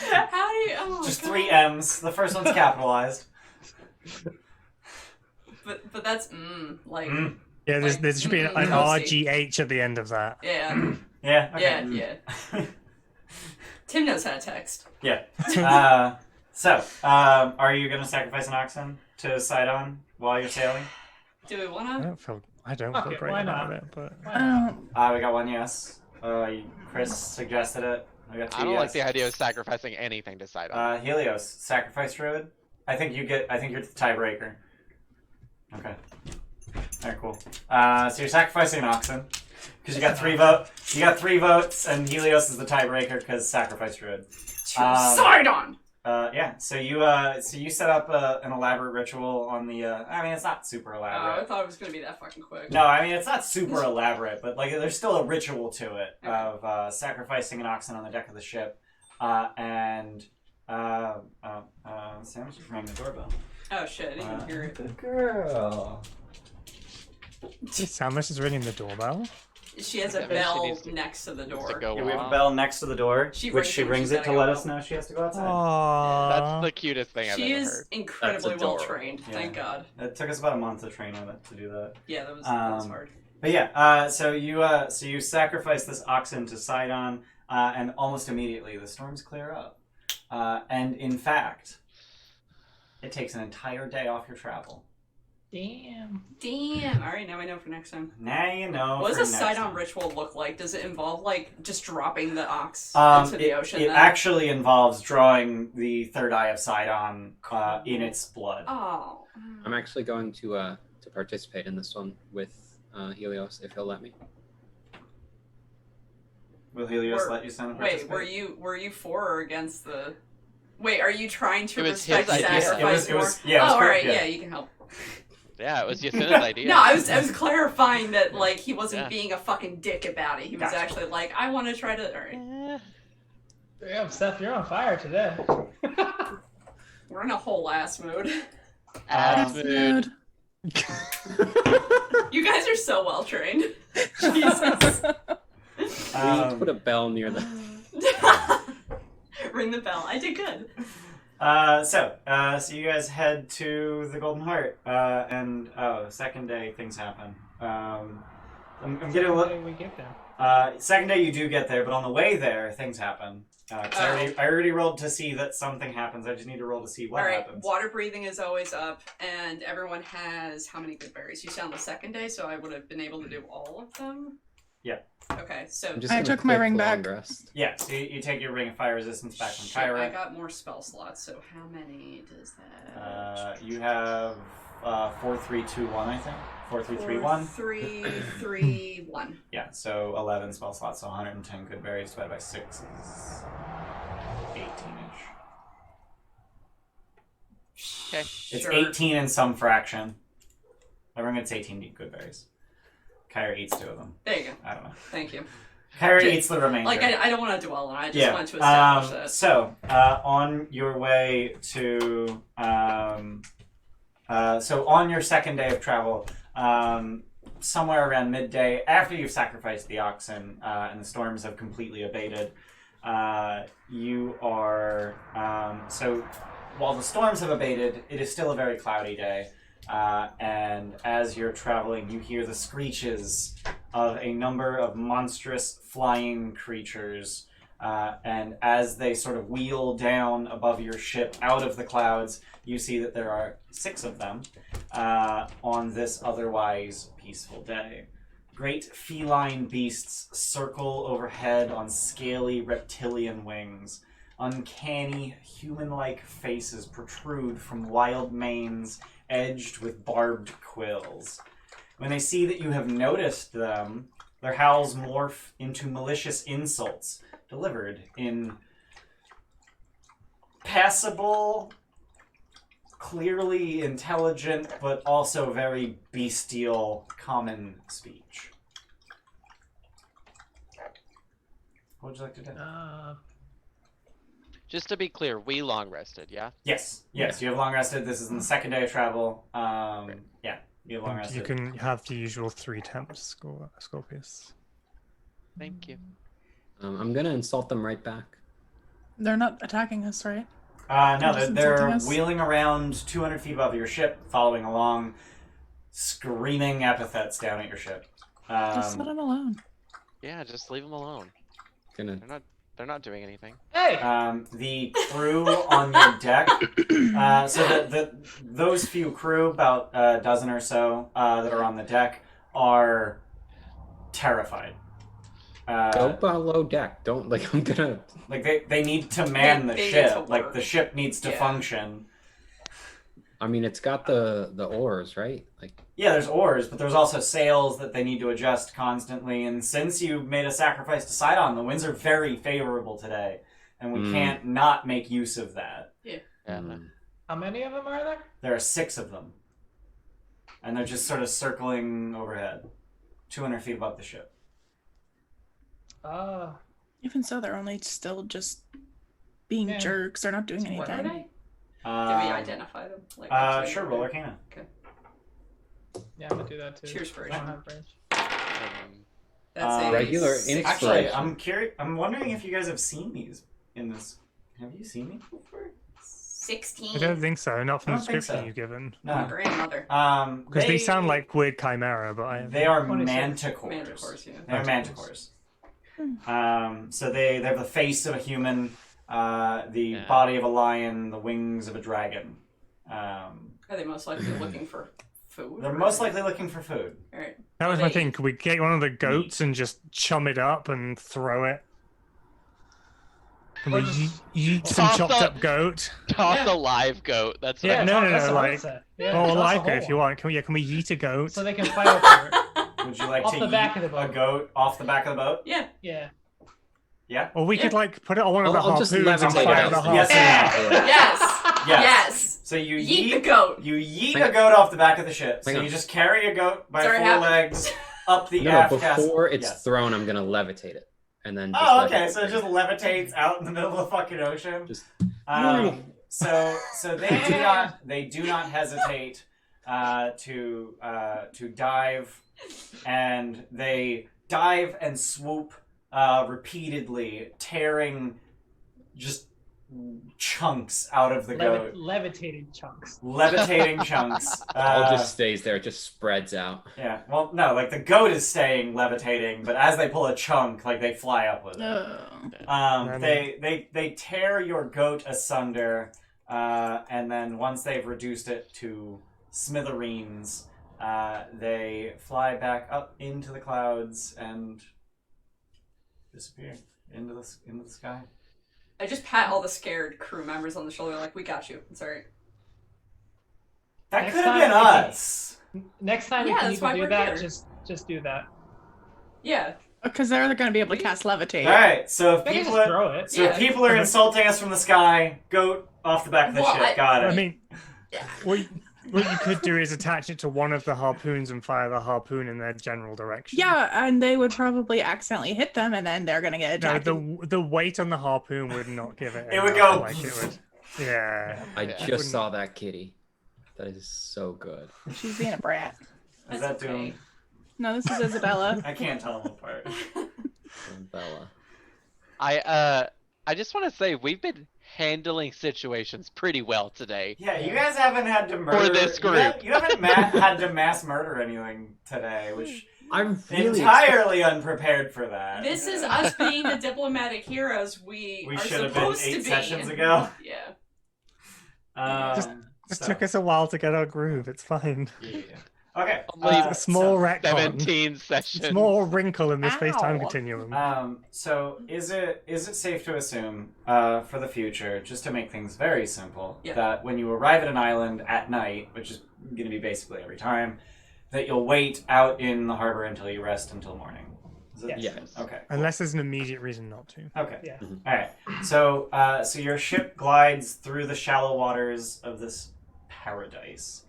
How do you? Oh, Just God. 3 M's. The first one's capitalized. But that's like. Mm. Yeah, there should be an Toasty. RGH at the end of that. Yeah. Yeah. Okay. Yeah. Tim knows how to text. Yeah. So, are you gonna sacrifice an oxen to Sidon while you're sailing? Do we I wanna? don't Fuck feel it, great why about not? it, but We got 1 yes. Chris suggested it. I got 2 I don't yes. like the idea of sacrificing anything to Sidon. Helios, sacrifice druid. I think you're the tiebreaker. Okay. Alright, cool. So you're sacrificing an oxen because you got 3 votes. You got 3 votes, and Helios is the tiebreaker because sacrifice druid. Sidon. Yeah. So you set up an elaborate ritual on the. I mean, it's not super I elaborate. thought it was gonna be that fucking quick. No, I mean it's not super elaborate, but like there's still a ritual to it of sacrificing an oxen on the deck of the ship, and Sam's just ringing the doorbell. Oh shit! I didn't even hear it. The girl. Samus is ringing the doorbell. She has a Maybe she bell needs to- next to the Needs to door. go Yeah, we have a off. bell next to the door, She which rings she it when rings she's it to gotta let go us out. know she has to go outside. Aww. That's the cutest thing I've She ever is heard. incredibly That's well adorable. trained. Yeah. Thank God. It took us about a month to train on it to do that. Yeah, that was Um, hard. But yeah, so you sacrifice this oxen to Sidon, and almost immediately the storms clear up. And in fact, it takes an entire day off your travel. Damn. Damn. All right, now I know for next time. Now you know. What for does a next Sidon time. ritual look like? Does it involve like just dropping the ox into the ocean? It then? actually involves drawing the third eye of Sidon in its blood. Oh. I'm actually going to participate in this one with Helios if he'll let me. Will Helios Were- let you send a Wait, participate? were you for or against the? Wait, are you trying to It was respect his idea. sacrifice It was- more? yeah, it was oh, all correct, right, yeah. yeah, you can help. Yeah, it was Yasina's idea. No, I was clarifying that like he wasn't Yeah. being a fucking dick about it. He was Gotcha. actually like, I want to try to. All right, Damn, Seth, you're on fire today. we're in a whole ass mood. Ass mood. You guys are so well trained. Jesus. We put a bell near the. Ring the bell. I did good. So you guys head to the Golden Heart, and second day things happen. I'm getting a little. We get there. Second day you do get there, but on the way there things happen. 'Cause I already rolled to see that something happens. I just need to roll to see what All right, happens. water breathing is always up, and everyone has how many good berries? You said on the second day, so I would have been able to do all of them. Yeah. Okay, so I'm just I gonna took my click ring long back. rest. Yeah, so you take your Ring of Fire Resistance back from shit, I Kyra. got more spell slots. So how many does that? You have 4, 3, 2, 1, I think. 4, 3, 3, 1. 3, 3, 1. Yeah, so 11 spell slots, so 110 good berries divided by 6 is 18-ish. Okay. It's Sure. 18 in some fraction. I remember it's 18 good berries. Kyra eats 2 of them. There you go. I don't know. Thank you. Kyra Just- eats the remainder. Like I don't want to dwell on it. I just yeah. wanted to establish that. So, on your way to, so on your second day of travel, somewhere around midday, after you've sacrificed the oxen and the storms have completely abated, you are, so while the storms have abated, it is still a very cloudy day. And as you're traveling, you hear the screeches of a number of monstrous flying creatures. And as they sort of wheel down above your ship out of the clouds, you see that there are 6 of them on this otherwise peaceful day. Great feline beasts circle overhead on scaly reptilian wings. Uncanny, human-like faces protrude from wild manes edged with barbed quills. When they see that you have noticed them, their howls morph into malicious insults, delivered in passable, clearly intelligent, but also very bestial common speech. What would you like to do? Just to be clear, we long rested, yeah? Yes, you have long rested. This is on the second day of travel. Yeah, you have long rested. You can have the usual 3 temps, Scorpius. Thank you. I'm gonna insult them right back. They're not attacking us, right? No, just they're insulting us? wheeling around 200 feet above your ship, following along, screaming epithets down at your ship. Just let them alone. Yeah, just leave them alone. Gonna They're not doing anything. Hey! The crew on your deck, so those few crew, about a dozen or so, that are on the deck, are terrified. go below deck. Don't like. I'm gonna. Like they need to man the They need ship. to Like work. the ship needs to Yeah. function. I mean, it's got the oars, right? Like. Yeah, there's oars, but there's also sails that they need to adjust constantly. And since you made a sacrifice to Sidon, the winds are very favorable today, and we can't not make use of that. Yeah. How many of them are there? There are 6 of them, and they're just sort of circling overhead, 200 feet above the ship. Even so, they're only still just being Yeah. jerks. They're not doing What are anything. they? Did we identify them? Like, actually? Sure, roll Arcana. Yeah, I'm gonna do that too. Cheers for I it. don't have range. That's a Regular six. Actually, inexpiration. I'm curious. I'm wondering if you guys have seen these in this. Have you seen these before? 16. I don't think so. Not from I the don't think description so. you've given. No. Grandmother. Because they sound like weird chimera, but I. They are 26. manticores. Manticores, yeah. They're manticores. So they have the face of a human, the body of a lion, the wings of a dragon. Are they most likely looking for food? They're most likely looking for food. Alright. That was my thing. Could we get one of the goats and just chum it up and throw it? Can we eat some Toss chopped up- up goat? Toss Yeah. a live goat. That's what Yeah, I'm no, that's no, what I like- said. Or Yeah, toss a like whole it if you one. want. Can we eat a goat? So they can fight over it. Would you like Off to the eat back of the a boat. goat off the back of the boat? Yeah. Yeah. Yeah? Or we could like put it on one of the I'll just harpoons and levitate fire it the out. harpoon. Yes and no. Yes. Yes. So you Yeet the yeet goat. You yeet Hang a on. goat off the back of the ship. So Hang on. you just carry a goat by Sorry, 4 how- legs up the No, aft castle. before it's Yes. thrown, I'm gonna levitate it, and then. Just Oh, let okay. it- So it just levitates out in the middle of the fucking ocean. Just. So they do not hesitate to dive, and they dive and swoop repeatedly, tearing just chunks out of the goat, Levitating chunks. levitating chunks. All just stays there. It just spreads out. Yeah. Well, no, like the goat is staying levitating, but as they pull a chunk, like they fly up with it. They tear your goat asunder, and then once they've reduced it to smithereens, they fly back up into the clouds and disappear into the sky. I just pat all the scared crew members on the shoulder like, we got you. It's alright. That Next could have time been we can- us. Next time Yeah, if you that's need why to do we're that, here. just do that. Yeah. Because they're going to be able to cast levitate. All right. So if They can people just are, throw it. so if Yeah. people are insulting us from the sky, goat off the back of the Well, ship. Got it. I mean, what you could do is attach it to one of the harpoons and fire the harpoon in their general direction. Yeah, and they would probably accidentally hit them, and then they're going to get No, attacked. the weight on the harpoon would not give it. It would enough, go- like it would. Yeah. I Yeah. just saw that kitty. That is so good. She's being a brat. Is That's that doing? okay. No, this is Isabella. I can't tell them apart. Bella. I just want to say we've been handling situations pretty well today. Yeah, you guys haven't had to murder. this You, group. you haven't had to mass murder anything today, which I'm really entirely unprepared for that. This is us being the diplomatic heroes we are should have been supposed to 8 be. sessions ago. Yeah. Just took us a while to get our groove. It's fine. Yeah. Okay. Only a small retcon. 17 sessions. Small wrinkle in the Ow. space-time continuum. So is it safe to assume, for the future, just to make things very simple, Yeah. that when you arrive at an island at night, which is going to be basically every time, that you'll wait out in the harbor until you rest until morning? Is it- Yes. Yes. Okay. Unless there's an immediate reason not to. Okay. Yeah. All right. So, so your ship glides through the shallow waters of this paradise,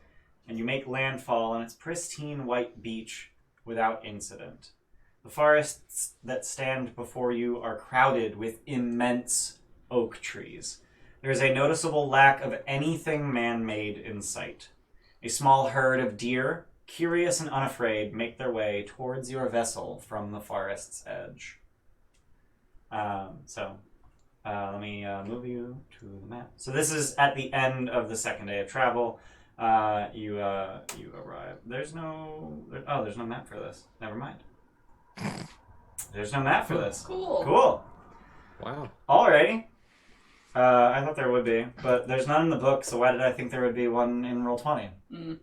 and you make landfall on its pristine white beach without incident. The forests that stand before you are crowded with immense oak trees. There is a noticeable lack of anything man-made in sight. A small herd of deer, curious and unafraid, make their way towards your vessel from the forest's edge. Let me move you to the map. So this is at the end of the second day of travel. You arrive. There's no map for this. Never mind. There's no map for this. Cool. Cool. Wow. Alrighty. I thought there would be, but there's none in the book. So why did I think there would be one in Roll20? Mm.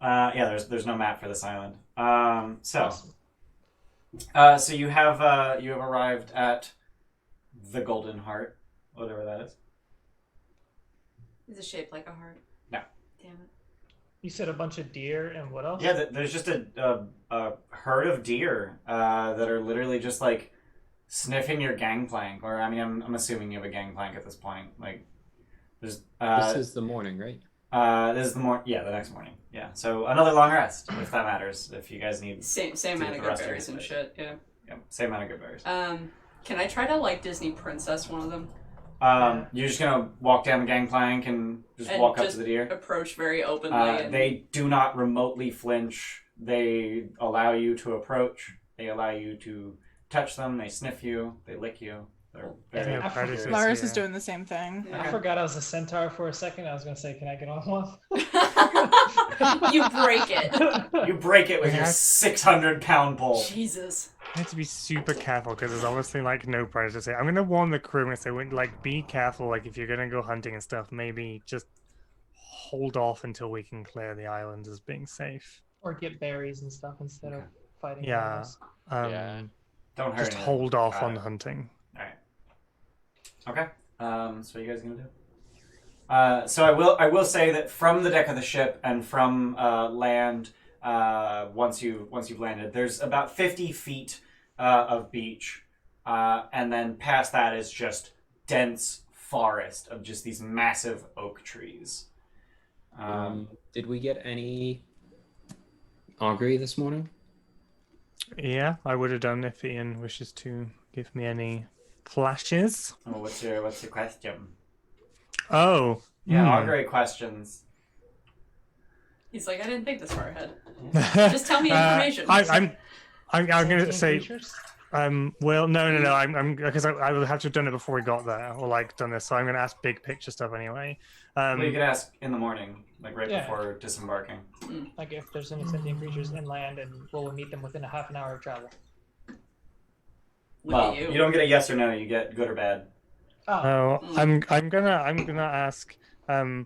Yeah, there's no map for this island. So you have arrived at the Golden Heart, whatever that is. Is it shaped like a heart? No. Damn it. You said a bunch of deer and what else? Yeah, there's just a herd of deer that are literally just like sniffing your gangplank. Or I mean, I'm assuming you have a gangplank at this point. Like, there's This is the morning, right? this is the next morning. Yeah, so another long rest if that matters. If you guys need Same to amount get of the rest good of berries your and day. shit. Yeah. Yeah, same amount of good berries. Can I try to like Disney princess one of them? You're just gonna walk down the gangplank and just And walk up just to the deer. Approach very openly. And... They do not remotely flinch. They allow you to approach. They allow you to touch them. They sniff you. They lick you. They're very Yeah, curious. predators. Lars Yeah. is doing the same thing. I forgot I was a centaur for a second. I was gonna say, can I get on one? You break it. You break it with your Yeah. 600-pound pole. Jesus. I have to be super careful because there's obviously like no predators here. I'm gonna warn the crew and say, like, be careful. Like, if you're gonna go hunting and stuff, maybe just hold off until we can clear the island as being safe. Or get berries and stuff instead of fighting Yeah. animals. Yeah. Don't hurt Just anything. hold off Got on it. the hunting. All right. Okay. So what are you guys gonna do? So I will say that from the deck of the ship and from land, once you've landed, there's about 50 feet of beach, and then past that is just dense forest of just these massive oak trees. Did we get any augury this morning? Yeah, I would have done if Ian wishes to give me any flashes. Oh, what's your question? Oh. Yeah, all great questions. He's like, I didn't think this far ahead. Just tell me information. I'm gonna say, Creatures? well, no. I'm because I would have to have done it before we got there, or like done this. So I'm gonna ask big picture stuff anyway. Well, you could ask in the morning, like right Yeah. before disembarking. Like if there's any sentient creatures inland, and will we meet them within a half an hour of travel? Look Well, at you. you don't get a yes or no. You get good or bad. Oh, I'm gonna ask. I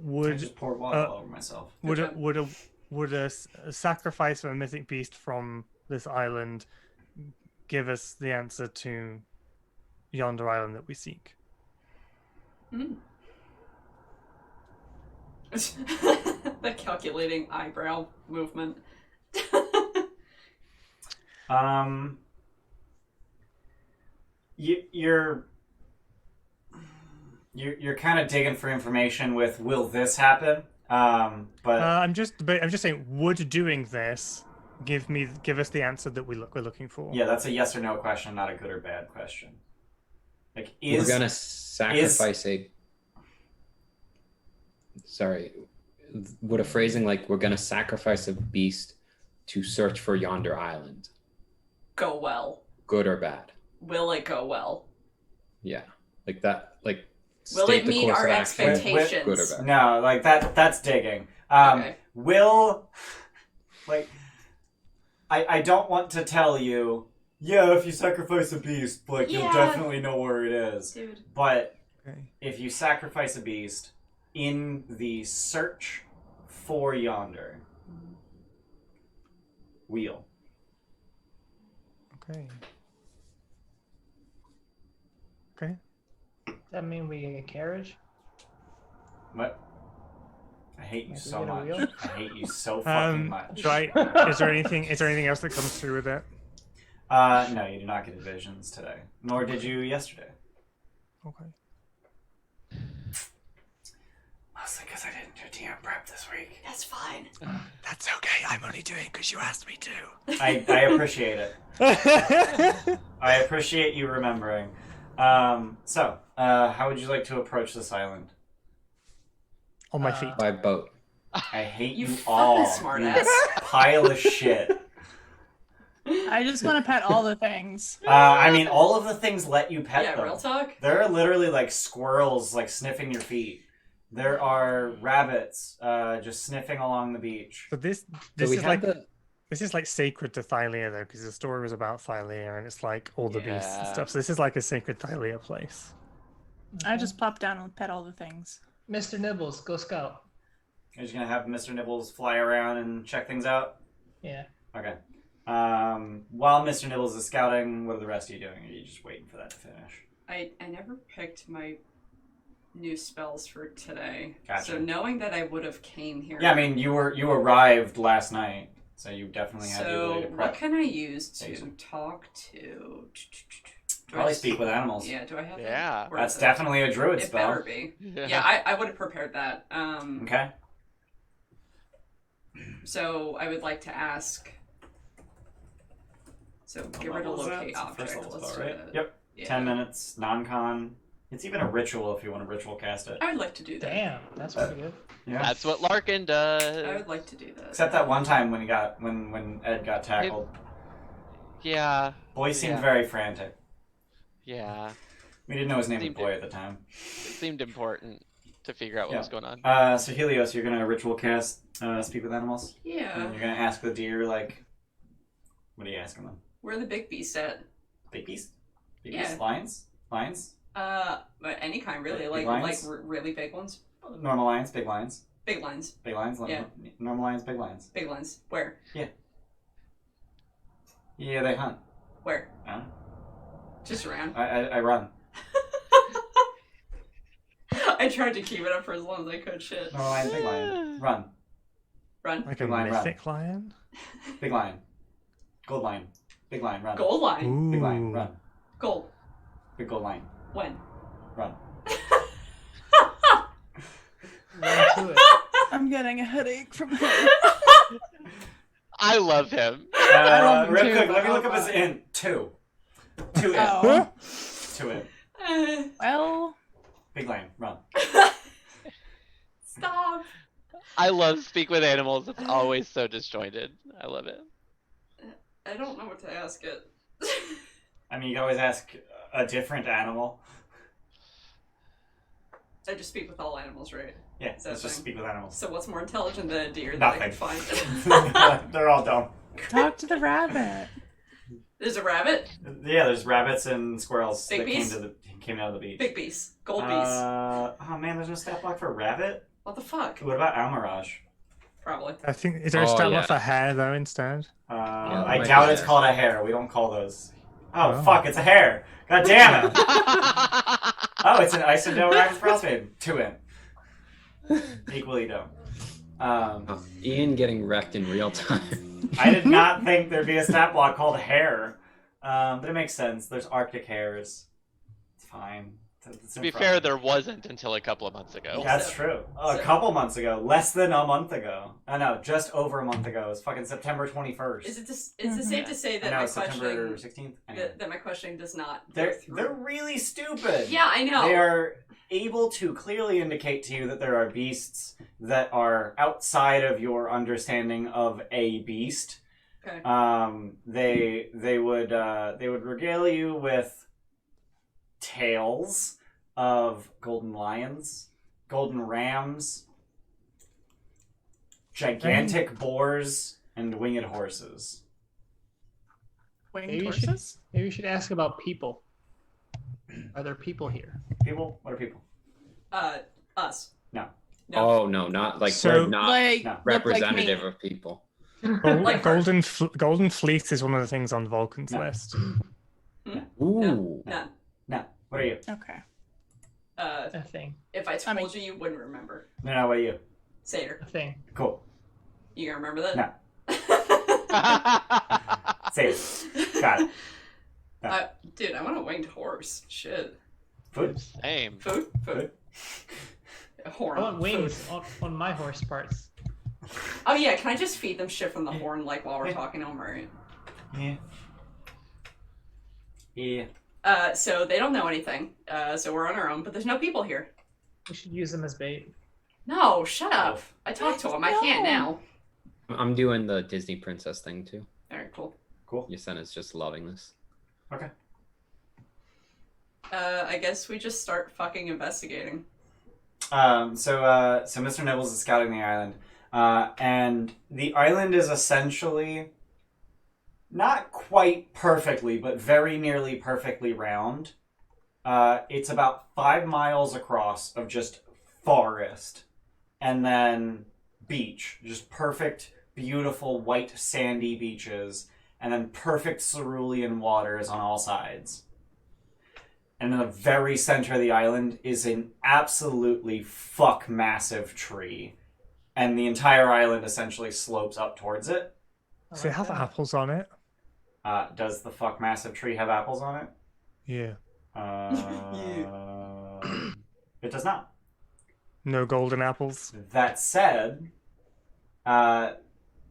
Would just poured water all over myself. would a sacrifice of a mythic beast from this island give us the answer to yonder island that we seek? The calculating eyebrow movement. You're kind of digging for information with will this happen? But I'm just saying, would doing this give us the answer that we're looking for? yeah, that's a yes or no question, not a good or bad question. Like, We're gonna sacrifice a. Sorry, would a phrasing like "we're gonna sacrifice a beast to search for yonder island" Go well. good or bad? Will it go well? Yeah, like that. Like, Will state it the meet course our of action, expectations? good or bad? No, like that's digging. Okay. Will, like, I don't want to tell you, yeah, if you sacrifice a beast, like, you'll Yeah. definitely know where it is. Dude. But Okay. if you sacrifice a beast in the search 4 yonder. Wheel. Okay. Okay. Does that mean we get a carriage? What? I hate you Like we so get a much. wheel? I hate you so fucking much. Do I, is there anything else that comes through with it? No, you do not get visions today. Nor did you yesterday. Okay. Mostly because I didn't do TM prep this week. That's fine. That's okay. I'm only doing because you asked me to. I appreciate it. I appreciate you remembering. So, how would you like to approach this island? On my feet. By boat. I hate You you fucking all. You smartass. pile of shit. I just want to pet all the things. I mean, all of the things let you pet Yeah, them. real talk. There are literally like squirrels like sniffing your feet. There are rabbits just sniffing along the beach. So this So we is have like this is like sacred to Thylea though, because the story was about Thylea and it's like all the beasts and Yeah. stuff. So this is like a sacred Thylea place. I just plop down and pet all the things. Mr. Nibbles, go scout. You're just gonna have Mr. Nibbles fly around and check things out? Yeah. Okay. While Mr. Nibbles is scouting, what are the rest of you doing? Are you just waiting for that to finish? I never picked my new spells for today. Gotcha. So knowing that I would have came here. Yeah, I mean, you arrived last night, so you definitely had the ability So to prep. what can I use to Jason. talk to? Do I Probably speak with animals. Yeah, do I have that? Yeah. Or That's is it- definitely a druid It spell. better be. Yeah, I would have prepared that. Okay. So I would like to ask. So get rid of level is that? locate It's the first object. level Let's spell, do right? that. Yep. Yeah. 10 minutes, non-con. It's even a ritual if you want to ritual cast it. I would like to do that. Damn, that's pretty good. Yeah. That's what Larkin does. I would like to do that. Except that one time when when Ed got tackled. Yeah. Boy seemed Yeah. very frantic. Yeah. We didn't know his name was Seemed Boy at the time. It seemed important to figure out what Yeah. was going on. So Helios, you're gonna ritual cast Speak with Animals? Yeah. And you're gonna ask the deer, like, what are you asking them? Where are the big beasts at? Big beast? Big Yeah. beast? Lions? Lions? But any kind really, Big like lions? really big ones. Normal lions? Big lions? Big lions. Big lions? Yeah. Normal lions? Big lions? Big lions. Where? Yeah, they hunt. Where? I don't know. Just around. I run. I tried to keep it up for as long as I could. Shit. Normal lion, big lion. Run. Run. Like a Big lion, mythic lion? Big lion. Gold lion. Big lion, run. Gold line. Ooh. Big lion, run. Gold. Big gold lion, When? run. Run to it. I'm getting a headache from him. I love him. love him Real too, quick, but let me look oh up his god. int. 2. 2 int. Oh. 2 int. Well, Big lion, run. Stop. I love Speak with Animals. It's always so disjointed. I love it. I don't know what to ask it. I mean, you can always ask a different animal. I just speak with all animals, right? Yeah, Is that let's just thing? speak with animals. So what's more intelligent than a deer that Nothing. I can find? They're all dumb. talk to the rabbit. There's a rabbit. Yeah, there's rabbits and squirrels Big that bees? came out of the beach. Big beast. Gold beast. Oh man, there's no stat block for rabbit? What the fuck? What about Almirage? Probably. I think is there a Oh, stat yeah. block for hair though instead? that I might doubt be it's there. called a hare. We don't call those. Oh, Oh. fuck, it's a hare. God damn it. Oh, it's an Isodorax Frostbane. 2 int. Equally dumb. Ian getting wrecked in real time. I did not think there'd be a stat block called hare. But it makes sense. There's Arctic hares. It's fine. It's To in be front fair, of me. there wasn't until a couple of months ago. That's So- true. A so- couple months ago. Less than a month ago. I know, just over a month ago. It was fucking September 21st. Is it safe to say I that know, my September question 16th. Anyway. that my question does not go They're through? really stupid. Yeah, I know. They are able to clearly indicate to you that there are beasts that are outside of your understanding of a beast. Okay. They would regale you with tales of golden lions, golden rams, gigantic boars, and winged horses. Winged Maybe horses? you should ask about people. Are there people here? People? What are people? Us. No. No. Oh no, not like So- we're not Like no. look like representative me. of people. Like her. Golden Fleece is one of the things on Vulcan's No. list. Ooh. None. No. What are you? Okay. A thing. If I I told mean- you, you wouldn't remember. No, what are you? Satyr. A thing. Cool. You gonna remember that? No. Say it. Got it. Dude, I want a winged horse. Shit. Food. Same. Food? Food. A horn. I want wings Food. on my horse parts. Oh yeah, can I just feed them shit from the horn like while we're talking to them, right? Yeah. Yeah. So they don't know anything. So we're on our own, but there's no people here. We should use them as bait. No, shut up. I talked to him. I can't now. I'm doing the Disney princess thing too. Alright, cool. Cool. Yasena's just loving this. Okay. I guess we just start fucking investigating. So Mr. Nibbles is scouting the island, and the island is essentially not quite perfectly, but very nearly perfectly round. It's about 5 miles across of just forest, and then beach, just perfect, beautiful white sandy beaches, and then perfect cerulean waters on all sides. And in the very center of the island is an absolutely fuck massive tree. And the entire island essentially slopes up towards it. I Does it like have that. apples on it? Does the fuck massive tree have apples on it? Yeah. It does not. No golden apples. That said,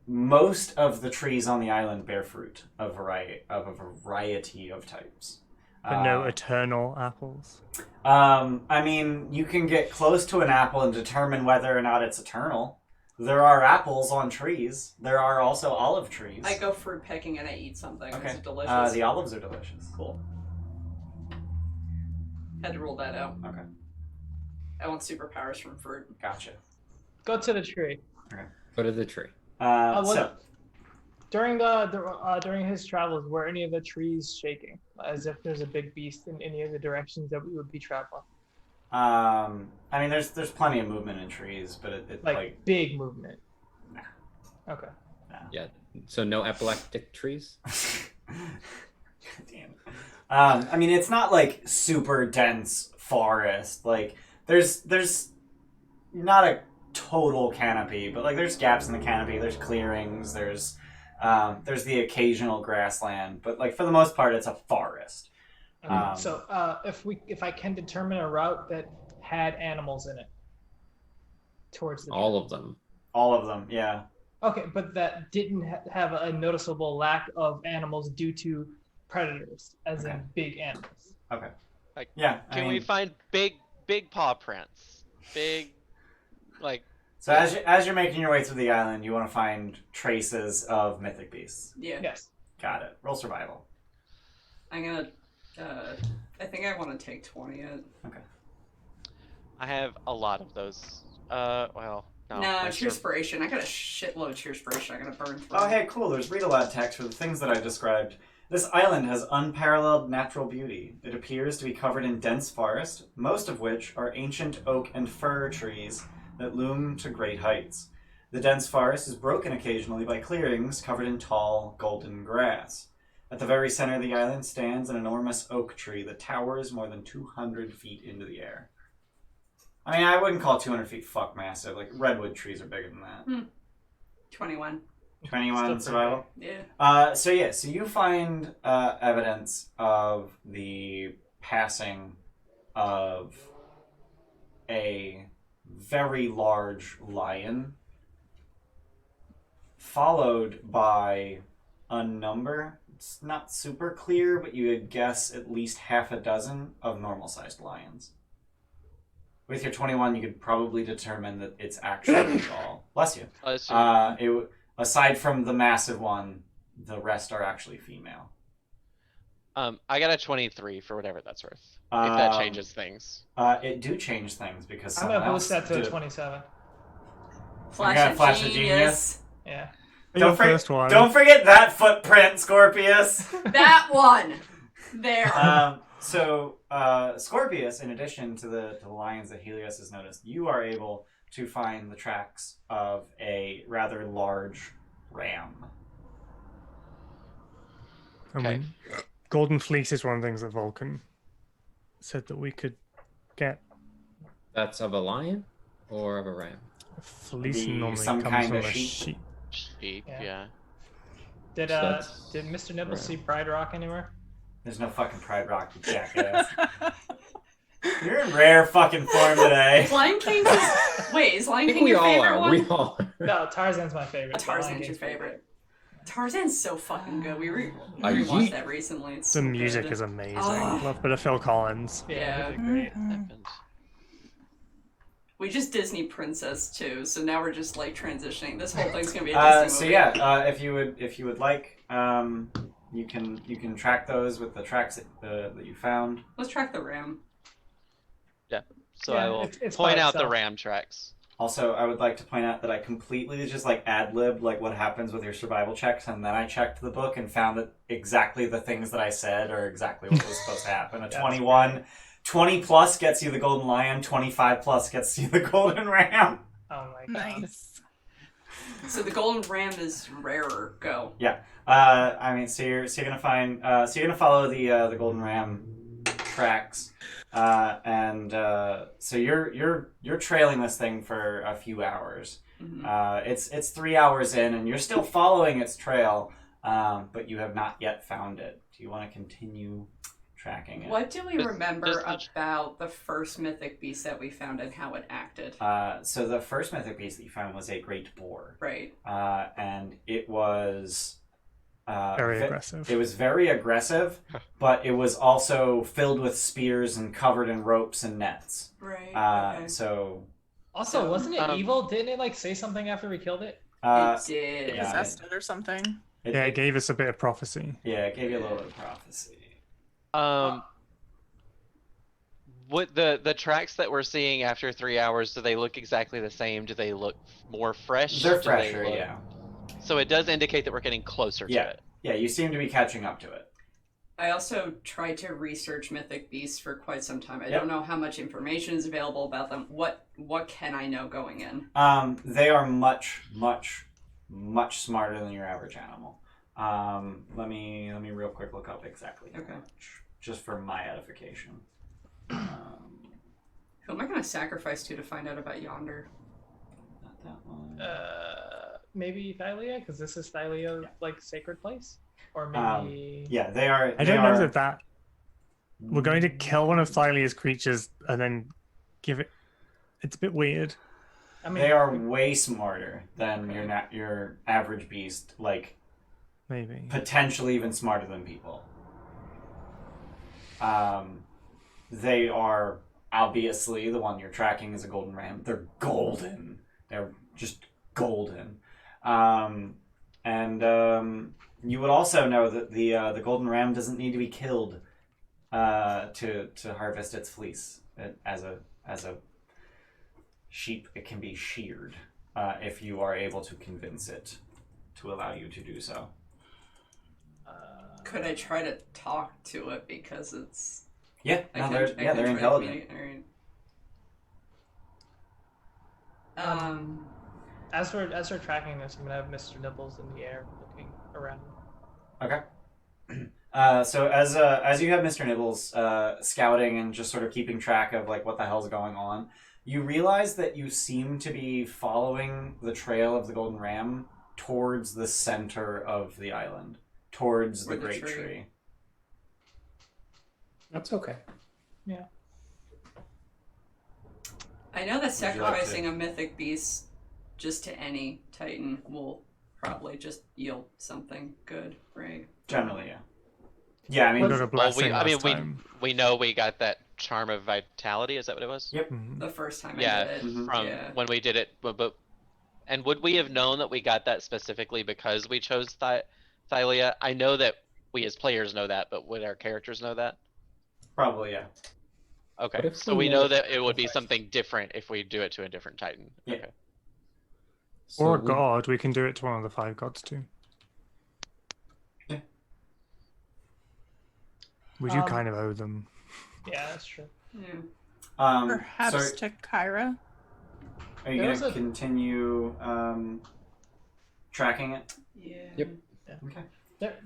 most of the trees on the island bear fruit of a variety of types. But no eternal apples. I mean, you can get close to an apple and determine whether or not it's eternal. There are apples on trees. There are also olive trees. I go fruit picking and I eat something. Okay. It's delicious. The olives are delicious. Cool. Had to rule that out. Okay. I want superpowers from fruit. Gotcha. Go to the tree. Go to the tree. During his travels, were any of the trees shaking, as if there's a big beast in any of the directions that we would be traveling? I mean, there's plenty of movement in trees, but it Like big movement. Nah. Okay. Yeah. So no epileptic trees? Damn. I mean, it's not like super dense forest. Like there's not a total canopy, but like there's gaps in the canopy. There's clearings. There's the occasional grassland, but like for the most part, it's a forest. So if I can determine a route that had animals in it towards the All of them. All of them, yeah. Okay, but that didn't have a noticeable lack of animals due to predators, as in big animals. Okay. Like, yeah. Can we find big paw prints? So as you're making your way through the island, you want to find traces of mythic beasts. Yeah. Yes. Got it. Roll survival. I'm gonna. I think I want to take 20 it. Okay. I have a lot of those. Well, no. No, my cheerspiration. I got a shitload of cheerspiration. I gotta burn through. Oh, hey, cool. There's read-aloud text for the things that I described. This island has unparalleled natural beauty. It appears to be covered in dense forest, most of which are ancient oak and fir trees that loom to great heights. The dense forest is broken occasionally by clearings covered in tall, golden grass. At the very center of the island stands an enormous oak tree that towers more than 200 feet into the air. I mean, I wouldn't call 200 feet fuck massive. Like, redwood trees are bigger than that. 21. 21 survival? Yeah. So you find evidence of the passing of a very large lion, followed by a number. It's not super clear, but you would guess at least half a dozen of normal-sized lions. With your 21, you could probably determine that it's actually all. Bless you. Aside from the massive one, the rest are actually female. I got a 23 for whatever that's worth. If that changes things. It do change things because I'm someone gonna else boost that to did a it. 27. Flash of genius. Yeah. Your first one. Don't forget that footprint, Scorpius. That one. There. So, Scorpius, in addition to the lions that Helios has noticed, you are able to find the tracks of a rather large ram. I Okay. mean, Golden Fleece is one of the things that Vulcan said that we could get. That's of a lion or of a ram? Fleece Be normally some comes kind from of a sheep. Sheep, Yeah. yeah. Did So that's did Mr. Nibbles right. see Pride Rock anywhere? There's no fucking Pride Rock, you jackass. You're in rare fucking form today. Is Lion King is Lion I think King we your all favorite are. one? We all are. No, Tarzan's my favorite. but Lion Tarzan's your King's favorite. Tarzan's so fucking good. We I rewatched yeet. that recently. It's The so music good. is amazing. Oh. Love a bit of Phil Collins. Yeah, Yeah. great. Happened. We just Disney Princess too, so now we're just like transitioning. This whole thing's gonna be a Disney So movie. yeah, if you would like, you can track those with the tracks that you found. Let's track the ram. So Yeah, I will it's point by out the itself. ram tracks. Also, I would like to point out that I completely just like ad-libbed like what happens with your survival checks, and then I checked the book and found that exactly the things that I said are exactly what was supposed to happen. A 21, 20 plus gets you the golden lion, 25 plus gets you the golden ram. Oh my god. Nice. So the golden ram is rarer. Go. I mean, so you're gonna find, so you're gonna follow the golden ram tracks, and so you're trailing this thing for a few hours. Mm-hmm. It's 3 hours in, and you're still following its trail, but you have not yet found it. Do you want to continue tracking it? What do we Just- remember just- about the first mythic beast that we found and how it acted? So the first mythic beast that you found was a great boar, Right. and it was Very aggressive. It was very aggressive, but it was also filled with spears and covered in ropes and nets. Right. Okay. So Also, wasn't it Um, evil? Didn't it like say something after we killed it? It did. yeah. Possessed it or something. Yeah, it gave us a bit of prophecy. Yeah, it gave you a little bit of prophecy. What the tracks that we're seeing after 3 hours, do they look exactly the same? Do they look more fresh? They're Do fresher, look- yeah. So it does indicate that we're getting closer Yeah. to it. Yeah, you seem to be catching up to it. I also tried to research mythic beasts for quite some time. I Yep. don't know how much information is available about them. What can I know going in? They are much, much, much smarter than your average animal. Let me real quick look up exactly how Okay. much, just for my edification. Who am I going to sacrifice to find out about yonder? Not that one. Maybe Thylia, because this is Thylia's like sacred place, or maybe. Yeah, they are. I don't know that we're going to kill one of Thylia's creatures and then give it. It's a bit weird. I mean, They are way smarter than your average beast. Like Maybe. potentially even smarter than people. They are obviously the one you're tracking is a golden ram. They're golden. They're just golden. You would also know that the golden ram doesn't need to be killed to harvest its fleece. As a sheep, it can be sheared if you are able to convince it to allow you to do so. Could I try to talk to it because it's... Yeah, I no, can- they're I can they're try to intelligent. communicate, alright. as we're tracking this, I'm gonna have Mr. Nibbles in the air looking around. Okay. So as you have Mr. Nibbles scouting and just sort of keeping track of like what the hell's going on, you realize that you seem to be following the trail of the golden ram towards the center of the island, towards the Toward the great tree. tree. That's okay. Yeah. I know that you like to- sacrificing a mythic beast just to any titan will probably just yield something good, right? Generally, yeah. Yeah, I mean, We got a Well, blessing I mean, last time. we know we got that charm of vitality. Is that what it was? Yep. Mhm. The first time Yeah, I did it. Mhm. From Yeah. when we did it, but and would we have known that we got that specifically because we chose Thylia? I know that we as players know that, but would our characters know that? Probably, yeah. Okay, What if so we we know know that it would be sacrifice? something different if we do it to a different Titan. Yeah. Okay. So Or a we- god. We can do it to one of the 5 gods too. Yeah. We do Um, kind of owe them. Yeah, that's true. Yeah. Perhaps So to Kyra. are you gonna continue tracking it? Yeah. Yep. Yeah. Okay.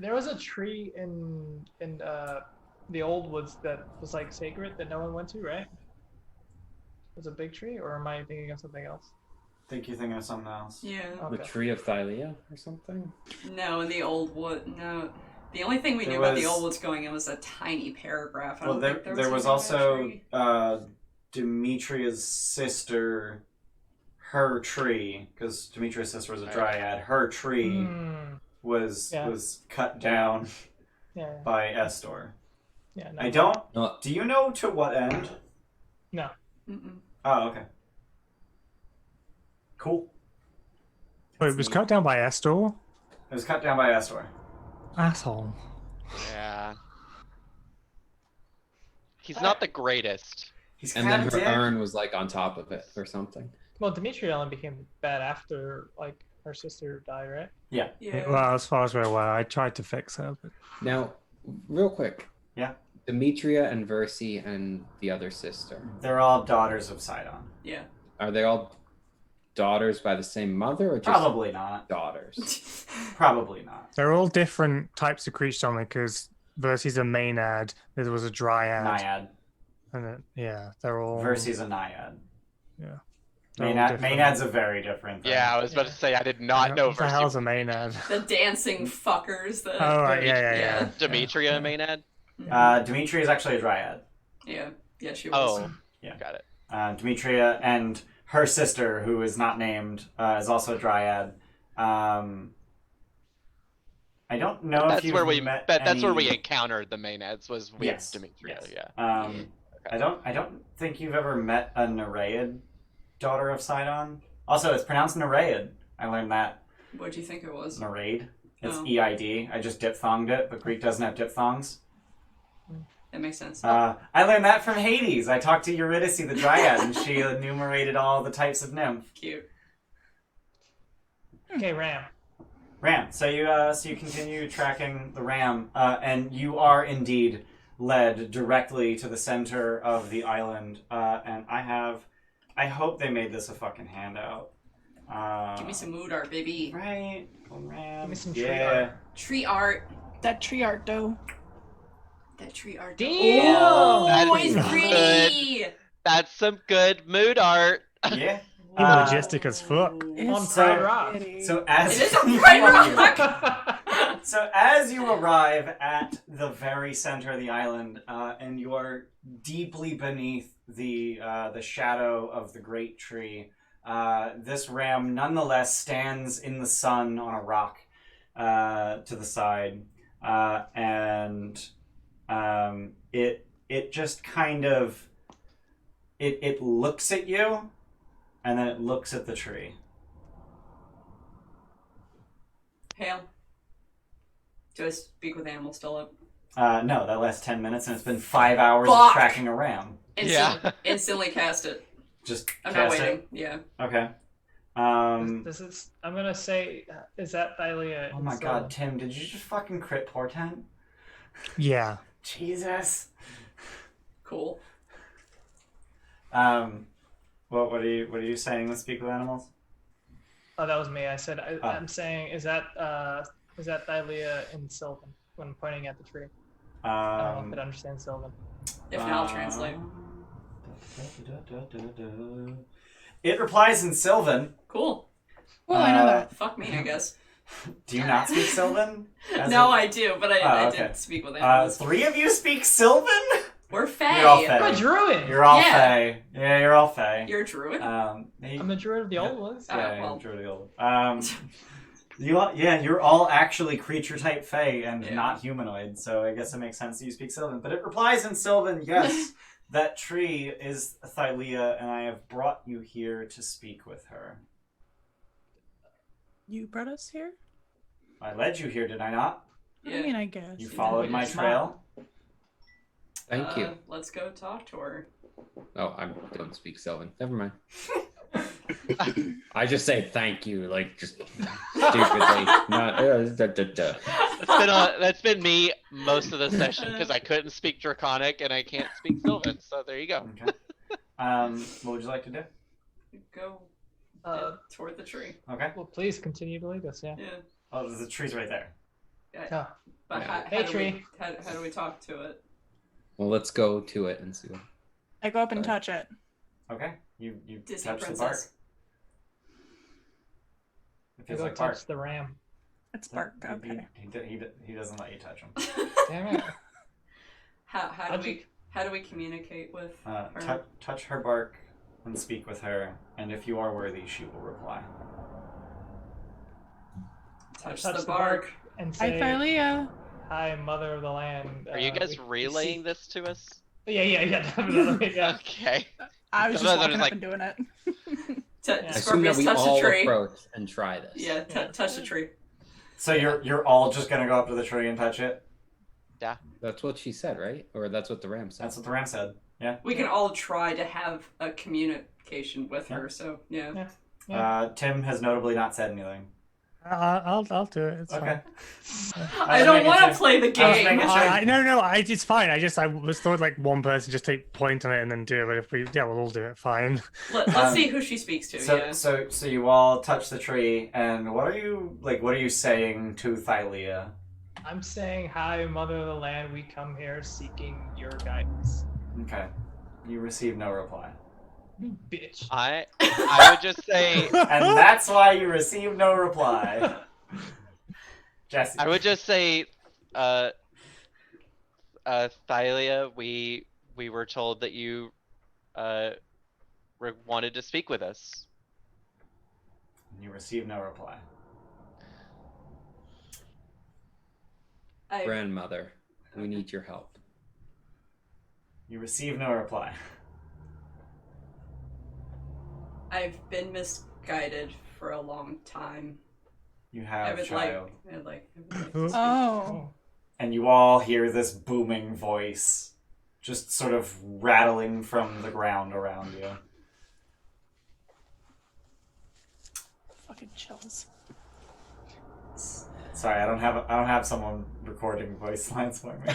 There was a tree in the old woods that was like sacred that no one went to, right? It was a big tree, or am I thinking of something else? I think you're thinking of something else. Yeah. The Tree of Thylea or something? No, in the old wood. No. The only thing we knew about the old woods going in was a tiny paragraph. I don't think there was also Demetria's sister, her tree, because Demetria's sister was a dryad. Her tree was cut down by Estor. Yeah. No. I don't. Do you know to what end? No. Mm-mm. Oh, okay. Cool. Wait, it was cut down by Estor? It was cut down by Estor. Asshole. Yeah. He's not the greatest. And then her urn was like on top of it or something. Well, Demetria only became bad after like her sister died, right? Yeah. Well, as far as we're aware, I tried to fix her. But... Now, real quick. Yeah. Demetria and Versi and the other sister. They're all daughters of Sidon. Yeah. Are they all daughters by the same mother or just Probably not. daughters? Probably not. They're all different types of creatures on it because Versi's a Maenad, there was a Dryad. Naiad. And they're all... Versi's a Naiad. Yeah. Maenad's a very different thing. Yeah, I was about to say I did not know What the Versi. hell's a Maenad? The dancing fuckers. Oh, right, yeah. Demetria Maenad? Demetria is actually a dryad. Yeah, she was. Oh, yeah. Got it. Demetria and her sister, who is not named, is also a dryad. I don't know if you've met That's where any- we encountered the Maenads was with Yes, Demetria. yes. Yeah. I don't think you've ever met a Nereid daughter of Sidon. Also, it's pronounced Nereid. I learned that. What do you think it was? Nereid. It's Oh. EID. I just diphthonged it, but Greek doesn't have diphthongs. That makes sense. I learned that from Hades. I talked to Eurydice the Dryad, and she enumerated all the types of nymph. Cute. Okay, Ram. Ram. So you continue tracking the ram, and you are indeed led directly to the center of the island. And I hope they made this a fucking handout. Give me some mood art, baby. Right. Oh, Ram. Give me some tree art. Tree art. That tree art, though. That tree art. Damn! Oh, That it's is pretty. That's some good mood art. Yeah. Majestic as fuck. On Pride Rock. So as It is a bright rock. So as you arrive at the very center of the island, and you are deeply beneath the shadow of the great tree, this ram nonetheless stands in the sun on a rock to the side, and it just kind of it looks at you, and then it looks at the tree. Hail. Do I speak with animals still up? No, that lasts 10 minutes, and it's been 5 hours Fuck! of tracking a ram. Instantly cast it. Just I'm cast not waiting. it. Yeah. Okay. This is. I'm gonna say. Is that Thylea? Oh my god, Tim, did you just fucking crit portent? Yeah. Jesus. Cool. What are you saying with speak with animals? Oh, that was me. I said. I'm saying. Is that Thylea in Sylvan when pointing at the tree? I don't know if it understands Sylvan. If not, I'll translate. It replies in Sylvan. Cool. Well, I know that. Fuck me, I guess. Do you not speak Sylvan? I do, but I okay. did speak with animals. 3 of you speak Sylvan? We're Fae. You're all Fae. I'm a druid. You're all Yeah. Fae. Yeah, you're all Fae. You're a druid? I'm a druid of the old ones. Yeah, well. you're a druid of the old ones. You're all actually creature type Fae and not humanoid, so I guess it makes sense that you speak Sylvan. But it replies in Sylvan, yes, that tree is Thylea, and I have brought you here to speak with her. You brought us here? I led you here, did I not? Yeah. I mean, I guess. You followed my trail. Thank you. Let's go talk to her. Oh, I don't speak Sylvan. Never mind. I just say thank you, like just stupidly. Not, That's been me most of the session because I couldn't speak Draconic and I can't speak Sylvan. So there you go. Okay. What would you like to do? Go toward the tree. Okay. Well, please continue to lead us. Yeah. Yeah. Oh, the tree's right there. Oh. But Hey, tree. How do we talk to it? Well, let's go to it and see what. I go up and touch it. Okay. You Disney touch princess. the bark. It You feels go like touch bark. the ram. It's bark. Okay. He doesn't let you touch him. Damn it. How do we communicate with her? Touch her bark and speak with her, and if you are worthy, she will reply. Touch the bark and say, Hi, Thalia. Hi, mother of the land. Are you guys relaying this to us? Yeah, definitely. Yeah. Okay. I was just Sometimes I'm walking just up and doing it. I assume that we touch all the tree. approach and try this. Yeah, touch the tree. So you're all just gonna go up to the tree and touch it? Yeah. That's what she said, right? Or that's what the ram said. That's what the ram said. Yeah. We can all try to have a communication with her. So yeah. Tim has notably not said anything. I'll do it. It's Okay. fine. I don't want to play the game. No, it's fine. I was thought like one person just take point on it and then do it. But if we'll all do it. Fine. Let's see who she speaks to. So you all touch the tree, and what are you saying to Thalia? I'm saying, hi, mother of the land. We come here seeking your guidance. Okay. You receive no reply. Bitch. I would just say, and that's why you receive no reply. Jesse. I would just say, Thalia, we were told that you wanted to speak with us. You receive no reply. Grandmother, we need your help. You receive no reply. I've been misguided for a long time. You have, child. I would like Oh. And you all hear this booming voice just sort of rattling from the ground around you. Fucking chills. Sorry, I don't have someone recording voice lines for me.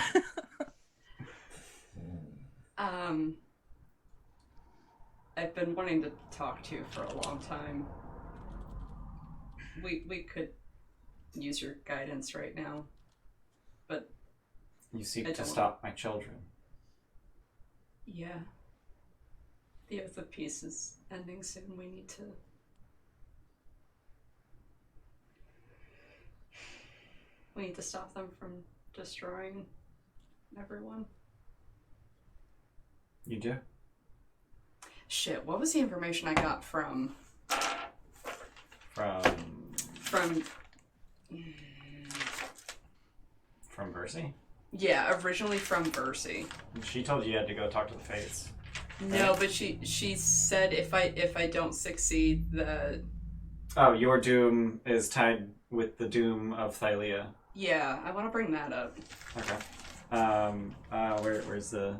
I've been wanting to talk to you for a long time. We could use your guidance right now, but you seek to stop my children. Yeah. The Oath of Peace is ending soon. We need to stop them from destroying everyone. You do? Shit, what was the information I got from Bercy? Yeah, originally from Bercy. She told you had to go talk to the Fates. No, but she said if I don't succeed, your doom is tied with the doom of Thalia. Yeah, I want to bring that up. Okay. Where's the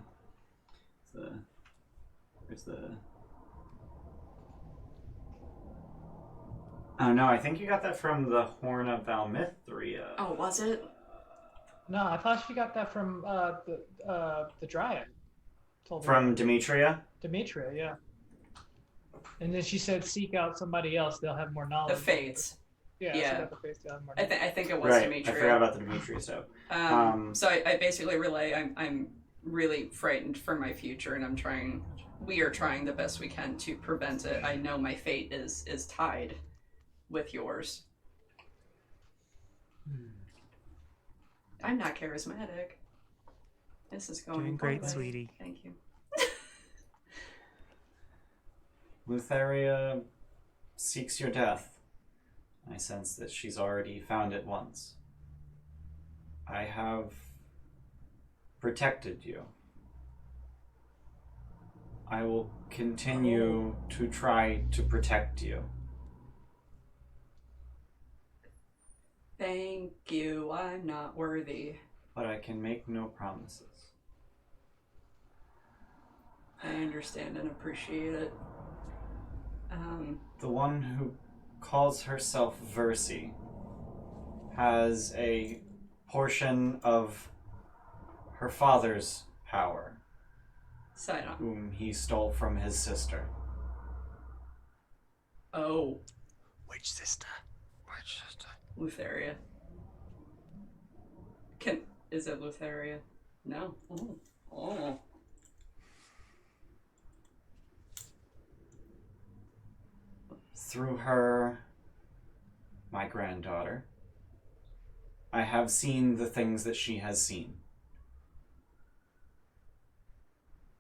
Oh no, I think you got that from the Horn of Valmithria. Oh, was it? No, I thought she got that from the Dryad. From Demetria? Demetria, yeah. And then she said, seek out somebody else, they'll have more knowledge. The Fates. Yeah. She got the Fates, they'll have more knowledge. I think it was right. Demetria. I forgot about the Demetria, so. So I basically relay, I'm really frightened for my future, and we are trying the best we can to prevent it. I know my fate is tied with yours. I'm not charismatic. This is going Doing great, poorly. sweetie. Thank you. Lutheria seeks your death. I sense that she's already found it once. I have protected you. I will continue to try to protect you. Thank you. I'm not worthy. But I can make no promises. I understand and appreciate it. The one who calls herself Versi has a portion of her father's power, Sidon. whom he stole from his sister. Oh. Which sister? Lutheria. Is it Lutheria? No. Oh. Through her, my granddaughter, I have seen the things that she has seen.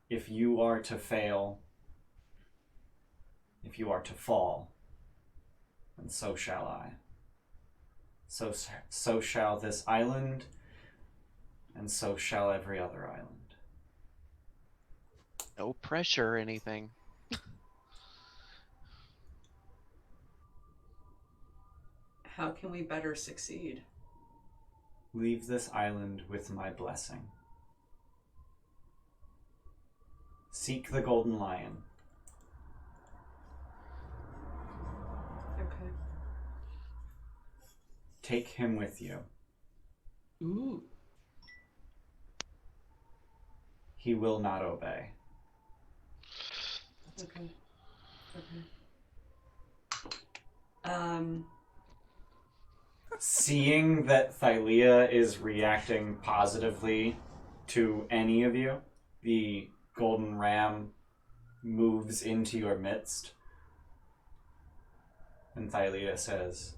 If you are to fail, if you are to fall, then so shall I. So shall this island, and so shall every other island. No pressure or anything. How can we better succeed? Leave this island with my blessing. Seek the golden lion. Okay. Take him with you. Ooh. He will not obey. Okay. Seeing that Thylea is reacting positively to any of you, the golden ram moves into your midst. And Thylea says,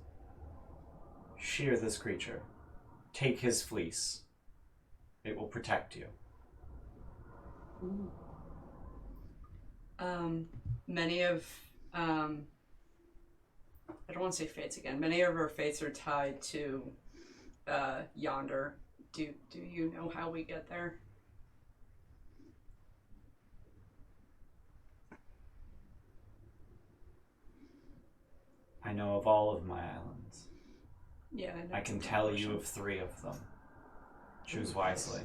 shear this creature. Take his fleece. It will protect you. Ooh. Many of I don't want to say fates again. Many of our fates are tied to yonder. Do you know how we get there? I know of all of my islands. Yeah, I know. I can tell you of 3 of them. Choose wisely.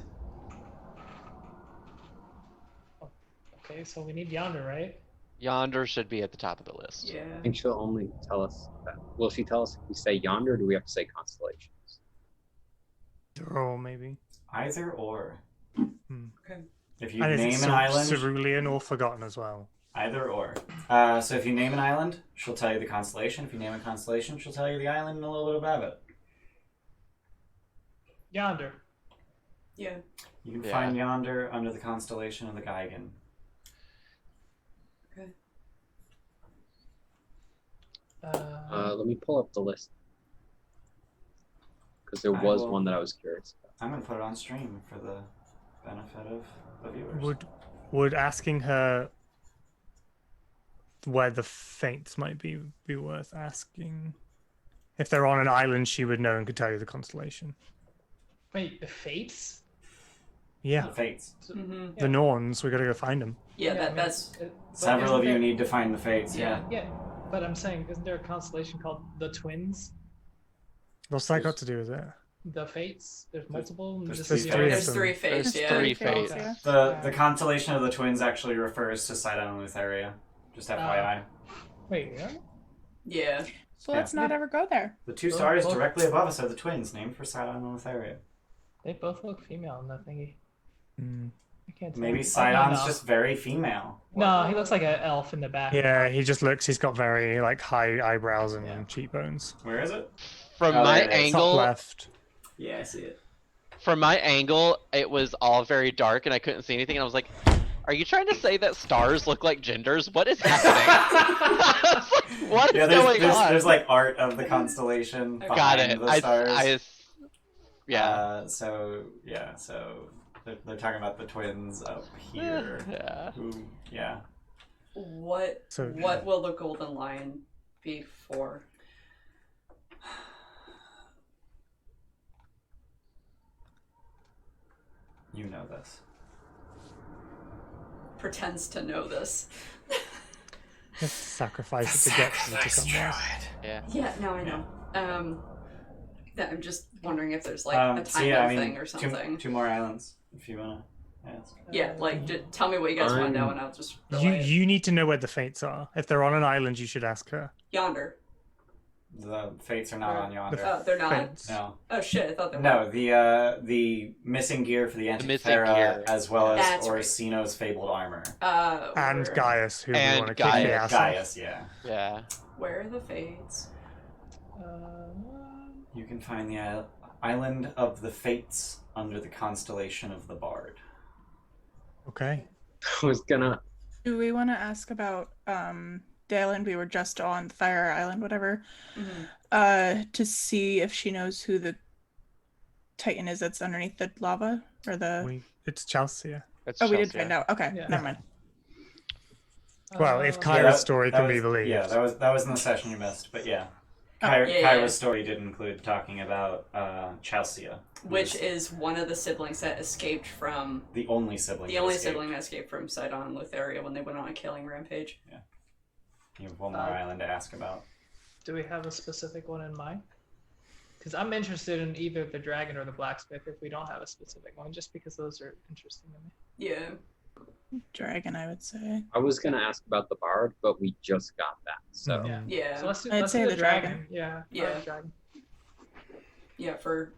Okay, so we need yonder, right? Yonder should be at the top of the list. Yeah. I think she'll only tell us that. Will she tell us if we say yonder, or do we have to say constellations? Or maybe. Either or. Okay. If you And is name it an island, cerulean or forgotten as well? either or. So if you name an island, she'll tell you the constellation. If you name a constellation, she'll tell you the island and a little bit about it. Yonder. Yeah. You can Yeah. find yonder under the constellation of the Geigen. Okay. Let me pull up the list. Because there I was will- one that I was curious about. I'm going to put it on stream for the benefit of the viewers. Would asking her where the fates might be worth asking? If they're on an island, she would know and could tell you the constellation. Wait, the fates? Yeah, The fates. Mm-hmm. the Norns. We gotta go find them. Yeah, I mean, that's Several of you there... need to find the fates, yeah. Yeah, but I'm saying, isn't there a constellation called the Twins? What's that got to do with it? The Fates? There's multiple. there's Just three the- fates. there's 3 fates. There's Yeah. 3 fates. Yeah. The constellation of the twins actually refers to Sidon and Lutheria. Just FYI. Wait, yeah? Yeah. So let's not ever go there. The 2 Both- stars both- directly above us are the twins, named for Sidon and Lutheria. They both look female in that thingy. I can't tell. Maybe Oh, Sidon's no. just very female. No, he looks like an elf in the back. Yeah, he just looks. He's got very like high eyebrows and Yeah. cheekbones. Where is it? From Oh, my there it is. Top angle, left. Yeah, I see it. from my angle, it was all very dark and I couldn't see anything. And I was like, "Are you trying to say that stars look like genders? What is happening? What is Yeah, going on?" there's like art of the constellation behind Got it. the stars. Yeah. So they're talking about the twins up here. Yeah. Who, yeah. What So- what will the golden lion be for? You know this. Pretends to know this. You have to sacrifice it to get to somewhere. Yeah. Yeah, no, I know. Yeah, I'm just wondering if there's like a So time yeah, I mean, thing or something. two more islands if you wanna. Yeah, like tell me what you guys want to know, and I'll just. You need to know where the fates are. If they're on an island, you should ask her. Yonder. The fates are not on yonder. Oh, they're not. Fates. No. Oh shit! I thought they were. No, the missing gear for the Antikythera, as well as Orsino's fabled armor. And Gaius, who we want to kick the ass. Gaius, yeah. Yeah. Where are the fates? You can find the island of the fates under the constellation of the Bard. Okay. I was gonna. Do we want to ask about the island we were just on, the Fire Island, whatever, to see if she knows who the Titan is that's underneath the lava, or the? It's Chelsea. We did find out. Okay, never mind. Well, if Kyra's story can be believed. Yeah, that was in the session you missed, but yeah. Kyra's story did include talking about Chelsea. Which is one of the siblings that escaped from... The only sibling. The only sibling that escaped from Sidon and Lutheria when they went on a killing rampage. Yeah. You have one more island to ask about. Do we have a specific one in mind? Because I'm interested in either the dragon or the blacksmith if we don't have a specific one, just because those are interesting to me. Yeah. Dragon, I would say. I was gonna ask about the Bard, but we just got that, so. Yeah. So let's do the dragon. Yeah. Yeah. Dragon. Yeah, for...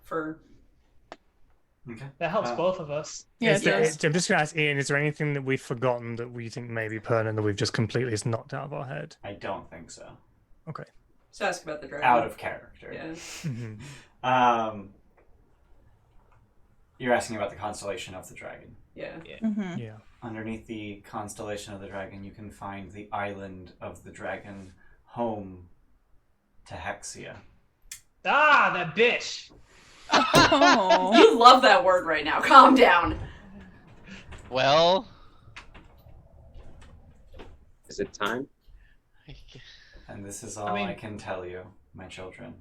Okay. That helps both of us. Yeah, I'm just going to ask Ian, is there anything that we've forgotten that we think may be pertinent that we've just completely knocked out of our head? I don't think so. Okay. So ask about the dragon. Out of character. Yeah. You're asking about the constellation of the dragon. Yeah. Yeah. Underneath the constellation of the dragon, you can find the island of the dragon, home to Hexia. Ah, that bitch! Oh. You love that word right now. Calm down. Well... Is it time? And this is all I can tell you, my children.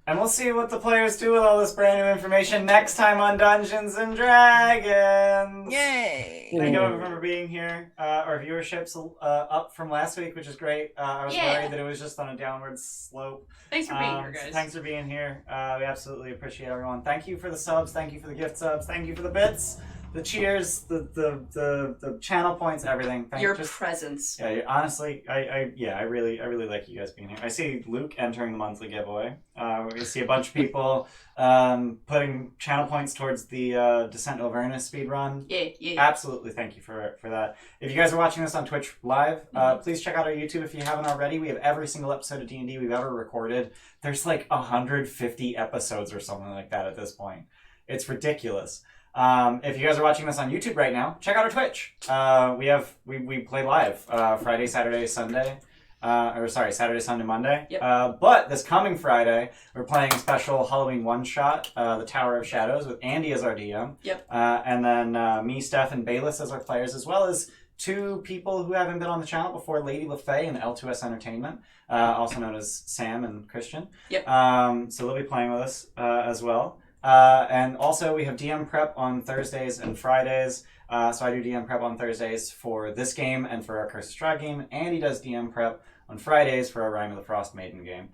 And we'll see what the players do with all this brand new information next time on Dungeons and Dragons! Yay! Thank you everyone for being here. Our viewership's up from last week, which is great. I was worried that it was just on a downward slope. Thanks for being here, guys. Thanks for being here. We absolutely appreciate everyone. Thank you for the subs. Thank you for the gift subs. Thank you for the bits, the cheers, the channel points, everything. Your presence. Yeah, honestly, I really like you guys being here. I see Luke entering the monthly giveaway. We see a bunch of people putting channel points towards the Descent to Avernus speedrun. Yeah. Absolutely, thank you for that. If you guys are watching this on Twitch live, please check out our YouTube if you haven't already. We have every single episode of D&D we've ever recorded. There's like 150 episodes or something like that at this point. It's ridiculous. If you guys are watching this on YouTube right now, check out our Twitch. We play live Friday, Saturday, Sunday. Saturday, Sunday, Monday. Yep. But this coming Friday, we're playing a special Halloween one-shot, The Tower of Shadows, with Andy as our DM. Yep. And then me, Steph, and Bayless as our players, as well as two people who haven't been on the channel before, Lady LaFay and L2S Entertainment, also known as Sam and Christian. Yep. So they'll be playing with us as well. And also we have DM prep on Thursdays and Fridays. So I do DM prep on Thursdays for this game and for our Curse of Strahd game. Andy does DM prep on Fridays for our Rime of the Frost Maiden game.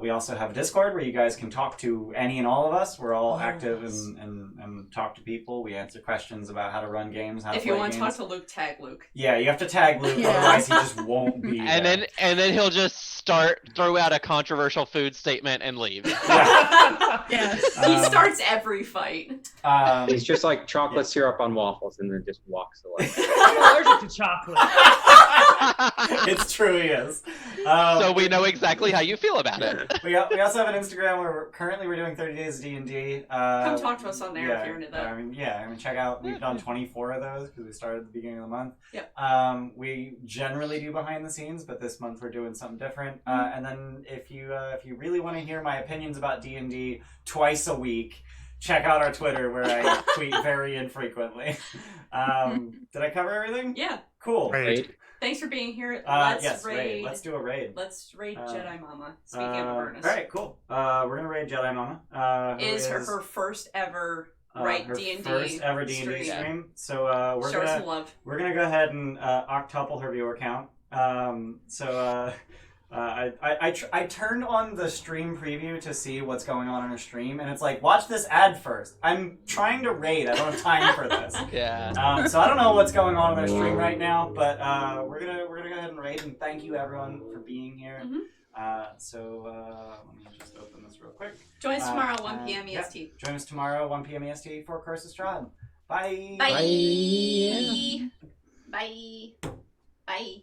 We also have Discord where you guys can talk to any and all of us. We're all active and talk to people. We answer questions about how to run games, how to play games. If you want to talk to Luke, tag Luke. Yeah, you have to tag Luke, otherwise he just won't be there. And then he'll just throw out a controversial food statement and leave. Yes. He starts every fight. He's just like chocolate syrup on waffles and then just walks away. I'm allergic to chocolate. It's true, he is. So we know exactly how you feel about it. We also have an Instagram where we're doing 30 days of D&D. Come talk to us on there if you're into that. I mean, check out. We've done 24 of those because we started at the beginning of the month. Yep. We generally do behind the scenes, but this month we're doing something different. And then if you really want to hear my opinions about D&D twice a week, check out our Twitter where I tweet very infrequently. Did I cover everything? Yeah. Cool. Raid. Thanks for being here. Yes, raid. Let's do a raid. Let's raid Jedi Mama. Speaking of Avernus. Alright, cool. We're gonna raid Jedi Mama. Is her first ever D&D first ever D&D stream. So show her some love. We're gonna go ahead and octuple her viewer count. I turned on the stream preview to see what's going on in a stream, and it's like, watch this ad first. I'm trying to raid. I don't have time for this. Yeah. So I don't know what's going on in their stream right now, but we're gonna go ahead and raid, and thank you everyone for being here. Let me just open this real quick. Join us tomorrow, 1 p.m. EST. Yeah, join us tomorrow, 1 p.m. EST for Curse Strahd. Bye. Bye. Bye. Bye. Bye.